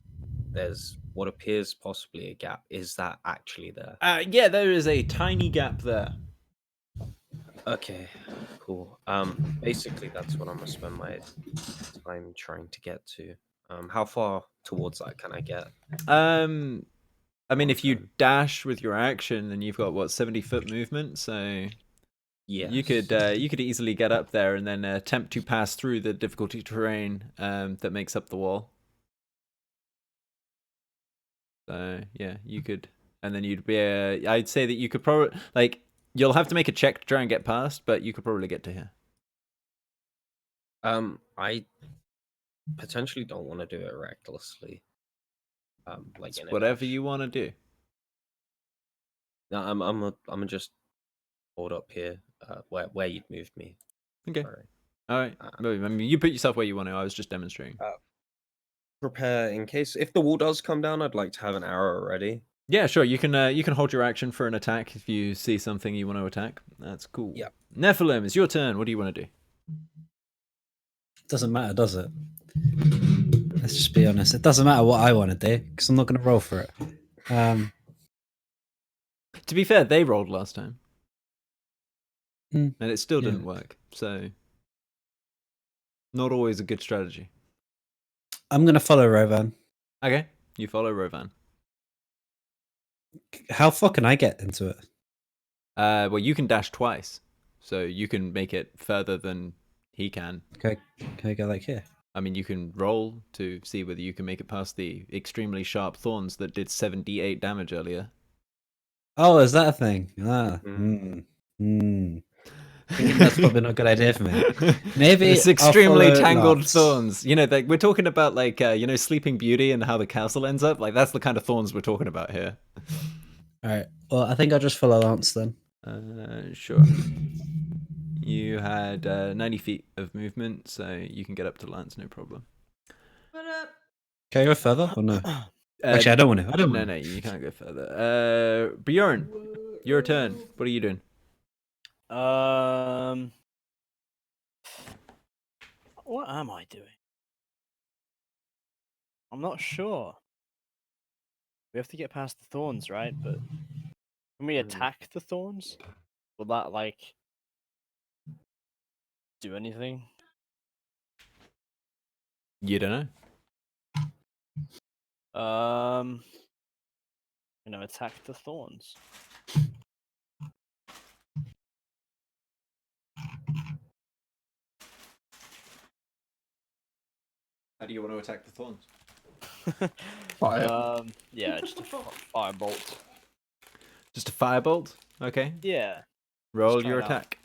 there's what appears possibly a gap. Is that actually there? Yeah, there is a tiny gap there. Okay, cool. Basically that's what I'm gonna spend my time trying to get to. How far towards that can I get? I mean, if you dash with your action, then you've got what 70-foot movement, so Yeah. you could easily get up there and then attempt to pass through the difficulty terrain that makes up the wall. So yeah, you could, and then you'd be. I'd say that you could probably you'll have to make a check to try and get past, but you could probably get to here. I potentially don't want to do it recklessly. It's in a whatever dash. you want to do. No, I'm gonna just hold up here, where you'd moved me. Okay. Sorry. All right. I mean, you put yourself where you want to. I was just demonstrating. Prepare in case if the wall does come down. I'd like to have an arrow ready. Yeah, sure. You can hold your action for an attack if you see something you want to attack. That's cool. Yeah. Nephilim, it's your turn. What do you want to do? Doesn't matter, does it? Let's just be honest. It doesn't matter what I want to do because I'm not going to roll for it. To be fair, they rolled last time, Mm, and it still yeah. didn't work. So, not always a good strategy. I'm going to follow Rovan. Okay, you follow Rovan. How far can I get into it? Well, you can dash twice, so you can make it further than he can. Can I go like here? I mean, you can roll to see whether you can make it past the extremely sharp thorns that did 78 damage earlier. Oh, is that a thing? Ah. Mm. Thinking that's probably not a good idea for me. Maybe it's I'll extremely follow tangled Lance. thorns. You know, we're talking about like you know, Sleeping Beauty and how the castle ends up. Like that's the kind of thorns we're talking about here. All right. Well, I think I'll just follow Lance then. Sure. You had 90 feet of movement, so you can get up to Lance, no problem. What up? Can I go further or no? Actually, I don't want to. I don't want No, you can't go further. Bjorn, your turn. What are you doing? What am I doing? I'm not sure. We have to get past the thorns, right? But can we attack the thorns? Will that like do anything? You don't know. Attack the thorns. How do you want to attack the thorns? Fire. Yeah, just a firebolt. Just a firebolt? Okay. Yeah. Roll try your it out. attack.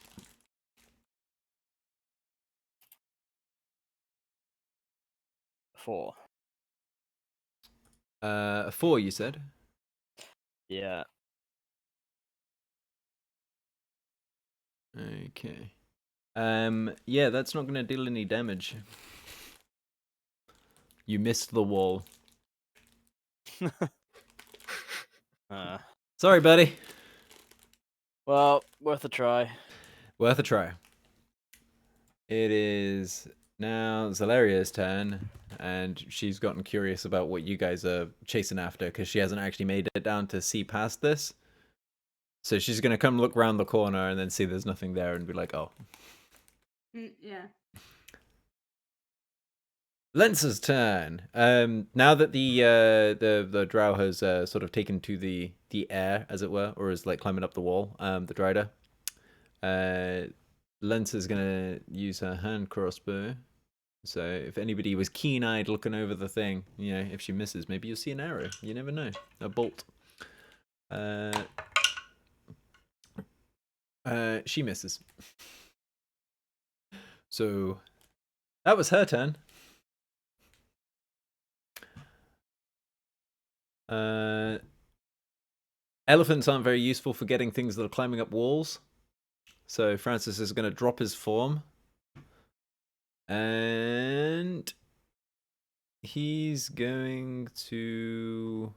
4. 4, you said? Yeah. Okay. Yeah, that's not going to deal any damage. You missed the wall. Sorry, buddy. Well, worth a try. Worth a try. It is now Zalaria's turn, and she's gotten curious about what you guys are chasing after because she hasn't actually made it down to see past this. So she's going to come look around the corner and then see there's nothing there and be like, oh. Yeah. Lence's turn. Now that the drow has sort of taken to the air, as it were, or is like climbing up the wall, the Dryder, Lence is gonna use her hand crossbow. So if anybody was keen-eyed looking over the thing, you know, if she misses, maybe you'll see an arrow. You never know. A bolt. She misses. So that was her turn. Elephants aren't very useful for getting things that are climbing up walls. So Francis is going to drop his form. And he's going to...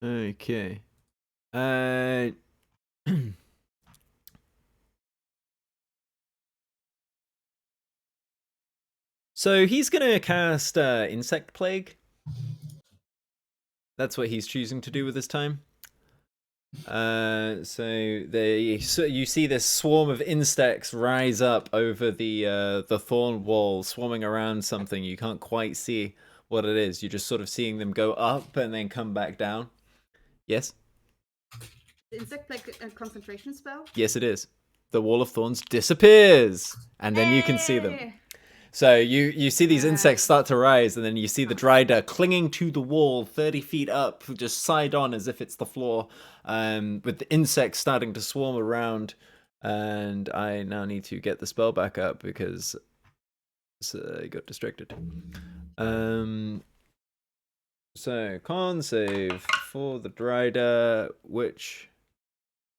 Okay. So he's gonna cast Insect Plague. That's what he's choosing to do with his time. So you see this swarm of insects rise up over the thorn wall, swarming around something. You can't quite see what it is. You're just sort of seeing them go up and then come back down. Yes? The insect like a concentration spell? Yes, it is. The wall of thorns disappears, and then you can see them. Hey! So you see these insects start to rise, and then you see the Dryder clinging to the wall 30 feet up, just side on as if it's the floor, with the insects starting to swarm around. And I now need to get the spell back up because I got distracted. So con save for the Dryder, which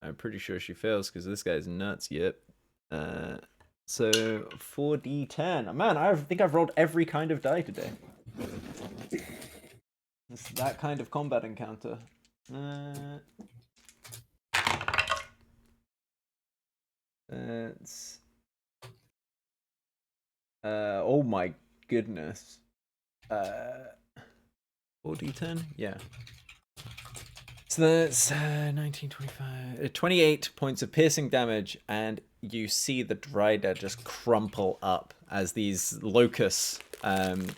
I'm pretty sure she fails because this guy's nuts. Yep. So 4d10. Man, I think I've rolled every kind of die today. It's that kind of combat encounter. It's oh my goodness. 4d10? Yeah. So that's 19, 25, 28 points of piercing damage, and you see the Dryder just crumple up as these locusts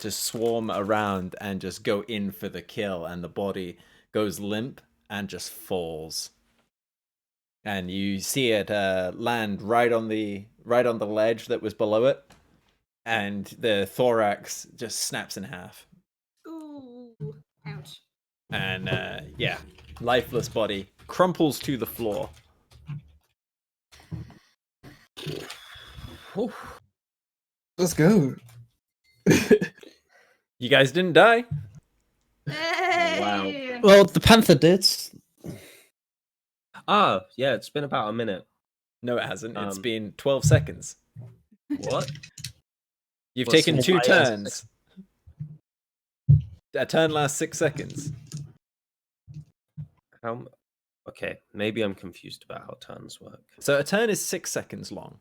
just swarm around and just go in for the kill, and the body goes limp and just falls. And you see it land right on the ledge that was below it, and the thorax just snaps in half. Ooh, ouch. And yeah, lifeless body crumples to the floor. Let's go. You guys didn't die. Hey! Well, the panther did. Ah, yeah, it's been about a minute. No, it hasn't. It's Um, been 12 seconds. What? You've What's taken the 2 highest? turns. A turn lasts 6 seconds. Okay, maybe I'm confused about how turns work. So a turn is 6 seconds long.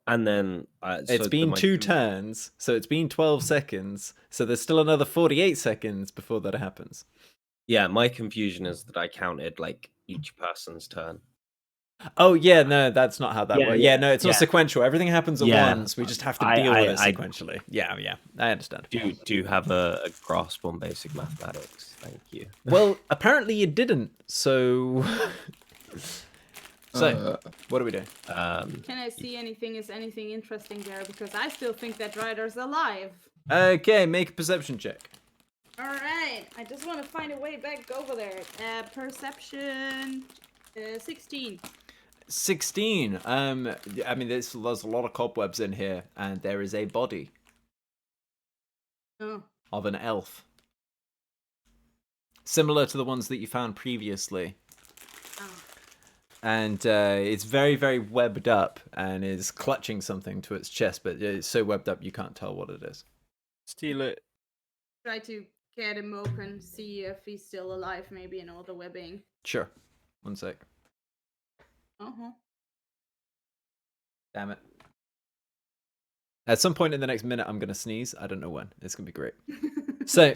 And then It's been 2 turns, so it's been 12 seconds. So there's still another 48 seconds before that happens. Yeah, my confusion is that I counted like each person's turn. Oh yeah, no, that's not how that Yeah, works. yeah, Yeah, no, it's not yeah. sequential. Everything happens at Yeah. once. We just have to I- deal with it I- sequentially. Yeah, I understand. Do you have a grasp on basic mathematics? Thank you. Well, apparently you didn't. So, what do we do? Can I see anything? Is anything interesting there? Because I still think that Ryder's alive. Okay, make a perception check. All right, I just want to find a way back over there. Perception, 16. 16. I mean, there's a lot of cobwebs in here, and there is a body Oh, of an elf, similar to the ones that you found previously. oh. And it's very, very webbed up and is clutching something to its chest, but it's so webbed up you can't tell what it is. Steal it. Try to get him open, see if he's still alive, maybe in all the webbing. Sure. One sec. Uh-huh. Damn it. At some point in the next minute, I'm going to sneeze. I don't know when. It's going to be great. So,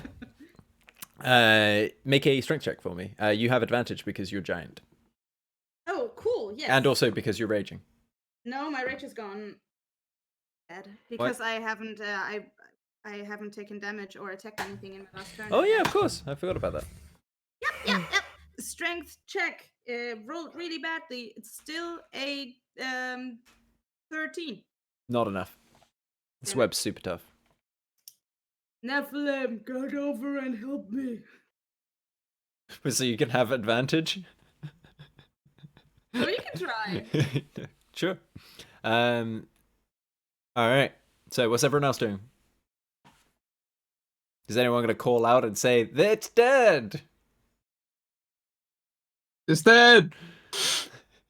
make a strength check for me. You have advantage because you're giant. Oh, cool, yes. And also because you're raging. No, my rage is gone. Bad. Because I haven't I haven't taken damage or attacked anything in my last turn. Oh, yeah, of course. I forgot about that. Yep. Strength check. Rolled really badly. It's still a 13. Not enough. This Damn it. web's super tough. Nephilim, get over and help me. So you can have advantage? Oh, you can try. Sure. Alright. So what's everyone else doing? Is anyone going to call out and say, it's dead? It's dead.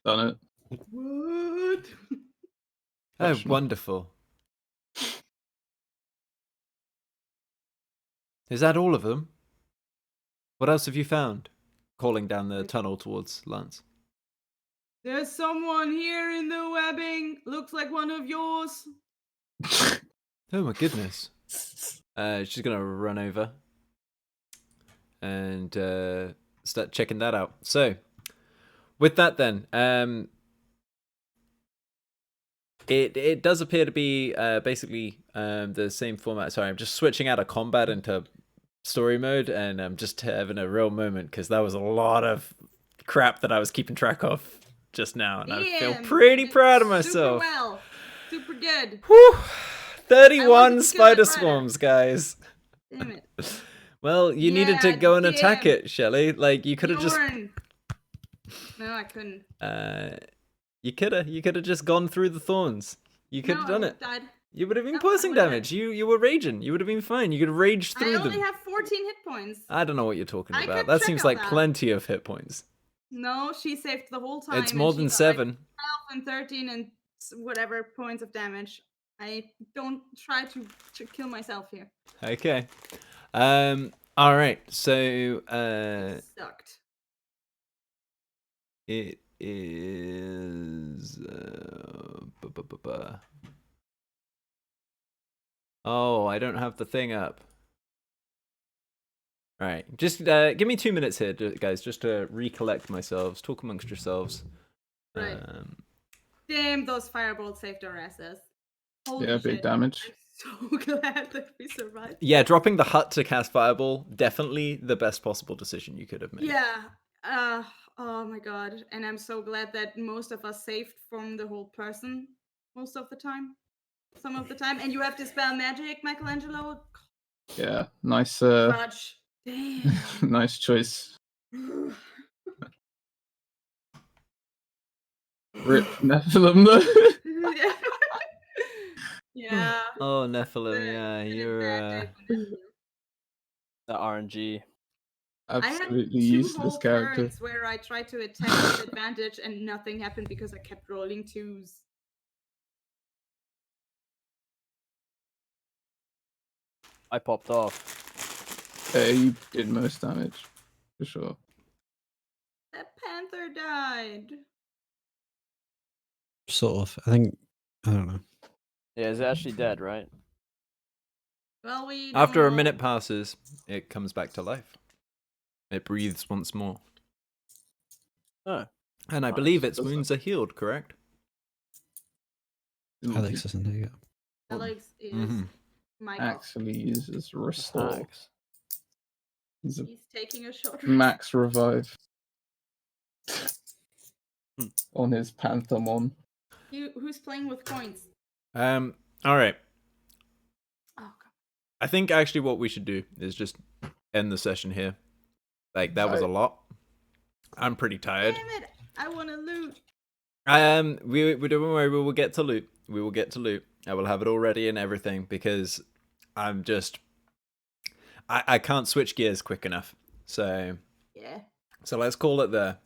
Done it. What? Oh, That's not- wonderful. Is that all of them? What else have you found? Calling down the tunnel towards Lance. There's someone here in the webbing. Looks like one of yours. Oh my goodness. She's gonna run over and start checking that out. So, with that then, it does appear to be basically the same format. Sorry, I'm just switching out of combat into story mode, and I'm just having a real moment because that was a lot of crap that I was keeping track of just now, and I feel Damn, pretty you did proud of myself. Super well. Super good. Whew. I wanted 31 to spider kill it right. swarms, guys. Damn it. Well, you needed to Yeah, go and attack damn. it, Shelly. Like you could have just Bjorn. No, I couldn't. you could have just gone through the thorns. You could have done it. Died. You would have been No, I piercing would've damage. You were raging. You would have been fine. You could have raged I through only them. have 14 hit points. I don't know what you're talking I about. kept That track seems of like that. plenty of hit points. No, she saved the whole time. It's and more she than got, like, 7. 12 and 13 and whatever points of damage. I don't try to kill myself here. Okay. All right. So Sucked. it is Oh, I don't have the thing up. All right, just give me 2 minutes here, guys, just to recollect myself, talk amongst yourselves. Right. Damn, those firebolts saved our asses. Holy Yeah, shit. big damage. I'm so glad that we survived. Yeah, dropping the hut to cast Fireball, definitely the best possible decision you could have made. Yeah. Oh my god. And I'm so glad that most of us saved from the whole person most of the time. Some of the time. And you have to spell magic, Michelangelo. Yeah, nice. Fudge. Damn. Nice choice. Rip Nephilim though. Yeah. Yeah. Oh, Nephilim, The- yeah, the you're. bad day for Nephilim. The RNG. Absolutely I had two useless whole character. turns where I tried to attack with advantage and nothing happened because I kept rolling twos. I popped off. Yeah, you did most damage for sure. That panther died. Sort of. I think. I don't know. Yeah, is it actually dead, right? Well, we After a don't know. minute passes, it comes back to life. It breathes once more. Oh. And I Nice. believe its Does that- wounds are healed, correct? Alex isn't there yet. Alex is Mhm. Michael. Actually uses restore. Thanks. He's a He's taking a short rest. max revive on his Panthermon. Who's playing with coins? All right. Oh, God. I think actually what we should do is just end the session here. Like, that was a Alright. lot. I'm pretty tired. Damn it! I want to loot. We don't worry, we will get to loot. We will get to loot. I will have it all ready and everything because I'm just I can't switch gears quick enough. So Yeah. let's call it there.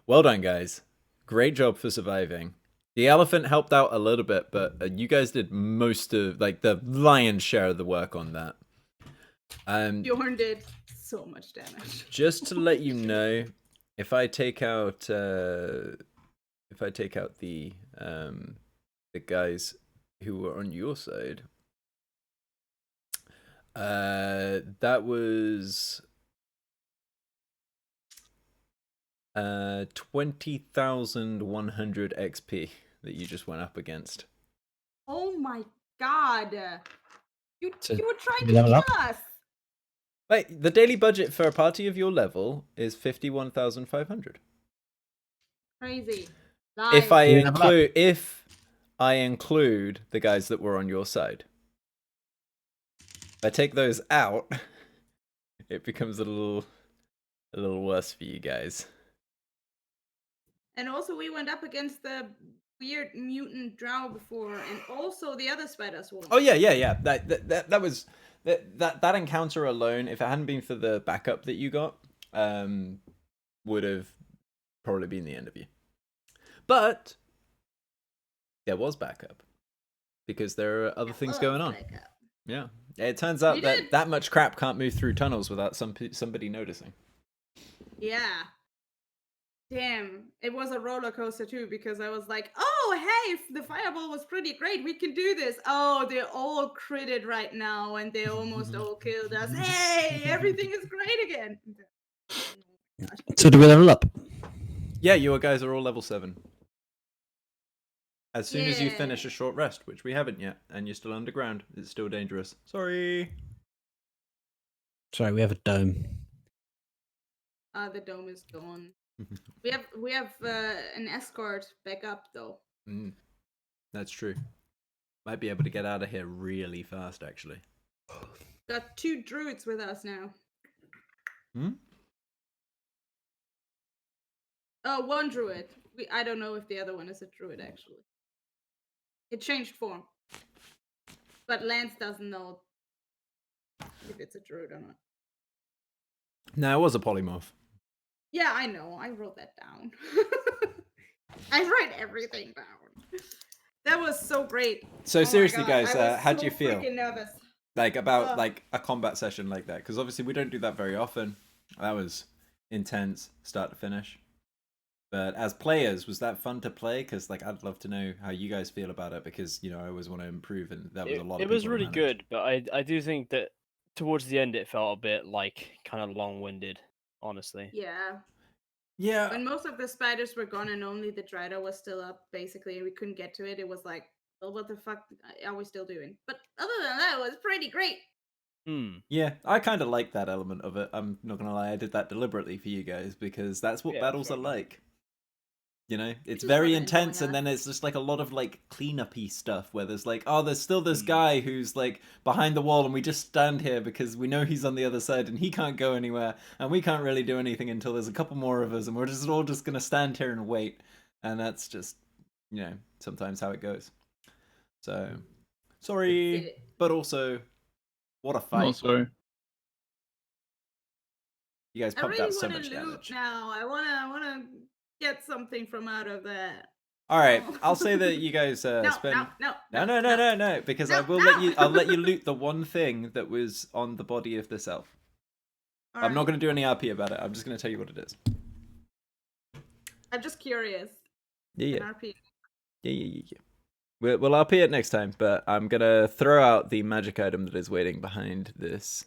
Well done, guys. Great job for surviving. The elephant helped out a little bit, but you guys did most of like the lion's share of the work on that. Bjorn did so much damage. Just to let you know, if I take out the guys who were on your side, that was 20,100 XP that you just went up against. Oh my god! You So, were trying you to level kill up? us. Wait, the daily budget for a party of your level is 51,500. Crazy. If I You level up. include the guys that were on your side. If I take those out, it becomes a little worse for you guys. And also, we went up against the weird mutant drow before, and also the other spiders won. Oh yeah. That was that encounter alone. If it hadn't been for the backup that you got, would have probably been the end of you. But there was backup because there are other things going on. Yeah, it turns out We that did. that much crap can't move through tunnels without somebody noticing. Yeah. Damn, it was a roller coaster too because I was like, "Oh, hey, the fireball was pretty great. We can do this." Oh, they're all critted right now, and they almost all killed us. Hey, everything is great again. So do we level up? Yeah, you guys are all level 7. As soon as you Yeah. finish a short rest, which we haven't yet, and you're still underground, it's still dangerous. Sorry. Sorry, we have a dome. The dome is gone. We have an escort back up though. That's true. Might be able to get out of here really fast, actually. Got 2 druids with us now. Oh, 1 druid. I don't know if the other one is a druid actually. It changed form. But Lance doesn't know if it's a druid or not. No, it was a polymorph. Yeah, I know. I wrote that down. I write everything down. That was so great. So Oh my seriously, God, guys, I was how do so you feel? freaking nervous. Like about Ugh. like a combat session like that? Because obviously we don't do that very often. That was intense, start to finish. But as players, was that fun to play? Because like I'd love to know how you guys feel about it. Because I always want to improve, and that was a lot. It of was people to really manage. good, but I do think that towards the end, it felt a bit like kind of long-winded, honestly. Yeah. Yeah. When most of the spiders were gone and only the Drider was still up, basically, and we couldn't get to it, it was like, well, what the fuck are we still doing? But other than that, it was pretty great. Yeah, I kind of like that element of it. I'm not gonna lie, I did that deliberately for you guys because that's what Yeah, battles fair are enough. like. You know, it's just very wanna enjoy intense, and that. then it's just like a lot of like cleanup-y stuff where there's like, oh, there's still this Hmm. guy who's like behind the wall, and we just stand here because we know he's on the other side, and he can't go anywhere, and we can't really do anything until there's a couple more of us, and we're just all just gonna stand here and wait, and that's just, you know, sometimes how it goes. So, sorry, That's it. but also, what a Not fight! sorry. You guys I pumped really out so want much to loot damage. now. I wanna get something from out of that. All right, Oh. I'll say that you guys No, spend. no, Because No, I will no. let you. I'll let you loot the one thing that was on the body of this elf. I'm not going to do any RP about it. I'm just going to tell you what it is. I'm just curious. Yeah, An yeah, RP. yeah. We'll RP it next time, but I'm gonna throw out the magic item that is waiting behind this.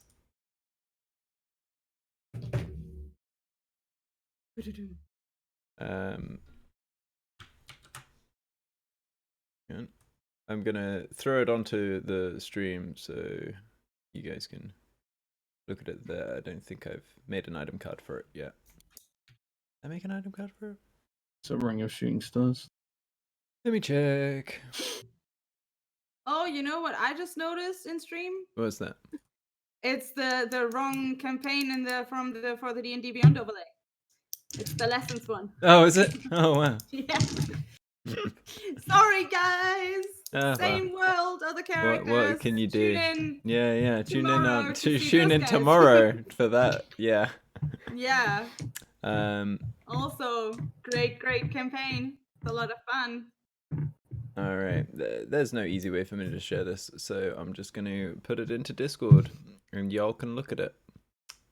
Yeah. I'm gonna throw it onto the stream so you guys can look at it there. I don't think I've made an item card for it yet. Did I make an item card for it? Somewhere in your shooting stars. Let me check. Oh, you know what I just noticed in stream? What was that? It's the wrong campaign in the for the D&D Beyond overlay. It's the lessons one. Oh, is it? Oh, wow. Yeah. Sorry, guys. Ah, Same world, other characters. What can you do? Tune in. Yeah. Tune in tomorrow on to see tune those in guys. tomorrow for that. Yeah. Yeah. Also, great campaign. It's a lot of fun. All right. There's no easy way for me to share this, so I'm just going to put it into Discord, and y'all can look at it.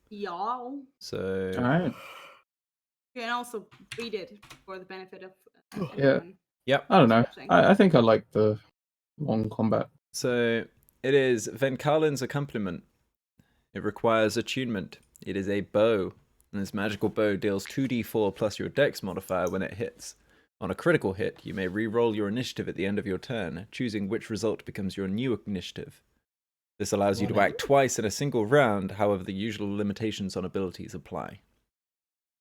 Y'all. So. All right. You can also read it for the benefit of Yeah. everyone. Yep. I don't know. Watching. I think I like the long combat. So it is Venkalin's accompaniment. It requires attunement. It is a bow, and this magical bow deals 2d4 plus your dex modifier when it hits. On a critical hit, you may re-roll your initiative at the end of your turn, choosing which result becomes your new initiative. This allows you to act twice in a single round, however the usual limitations on abilities apply.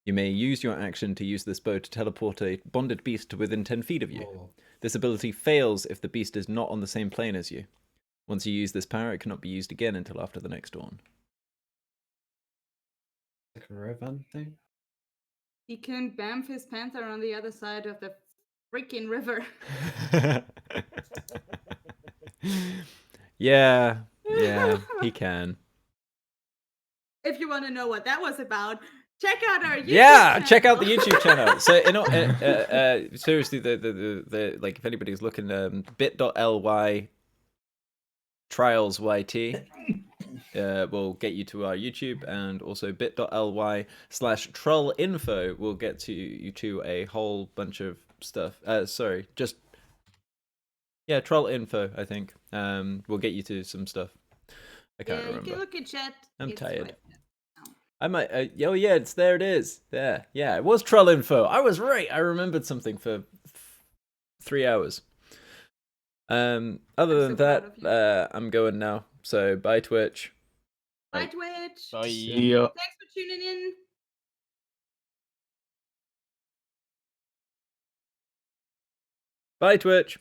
You may use your action to use this bow to teleport a bonded beast to within 10 feet of you. This ability fails if the beast is not on the same plane as you. Once you use this power, it cannot be used again until after the next dawn. Like a Rovan thing? He can bamf his panther on the other side of the freaking river. Yeah, he can. If you want to know what that was about, check out our YouTube channel. Check out the YouTube channel. So, seriously, the like, if anybody's looking, bit.ly trials YT will get you to our YouTube, and also bit.ly/trollinfo will get you to a whole bunch of stuff. Troll info, I think. Will get you to some stuff. I can't remember. You can look at chat. I'm It's tired. right there. I might. Oh yeah, it is. There. Yeah, it was troll info. I was right. I remembered something for 3 hours. Other than so proud of that, I'm going now. So bye Twitch. Bye, Twitch. Bye. See ya. Thanks for tuning in. Bye Twitch.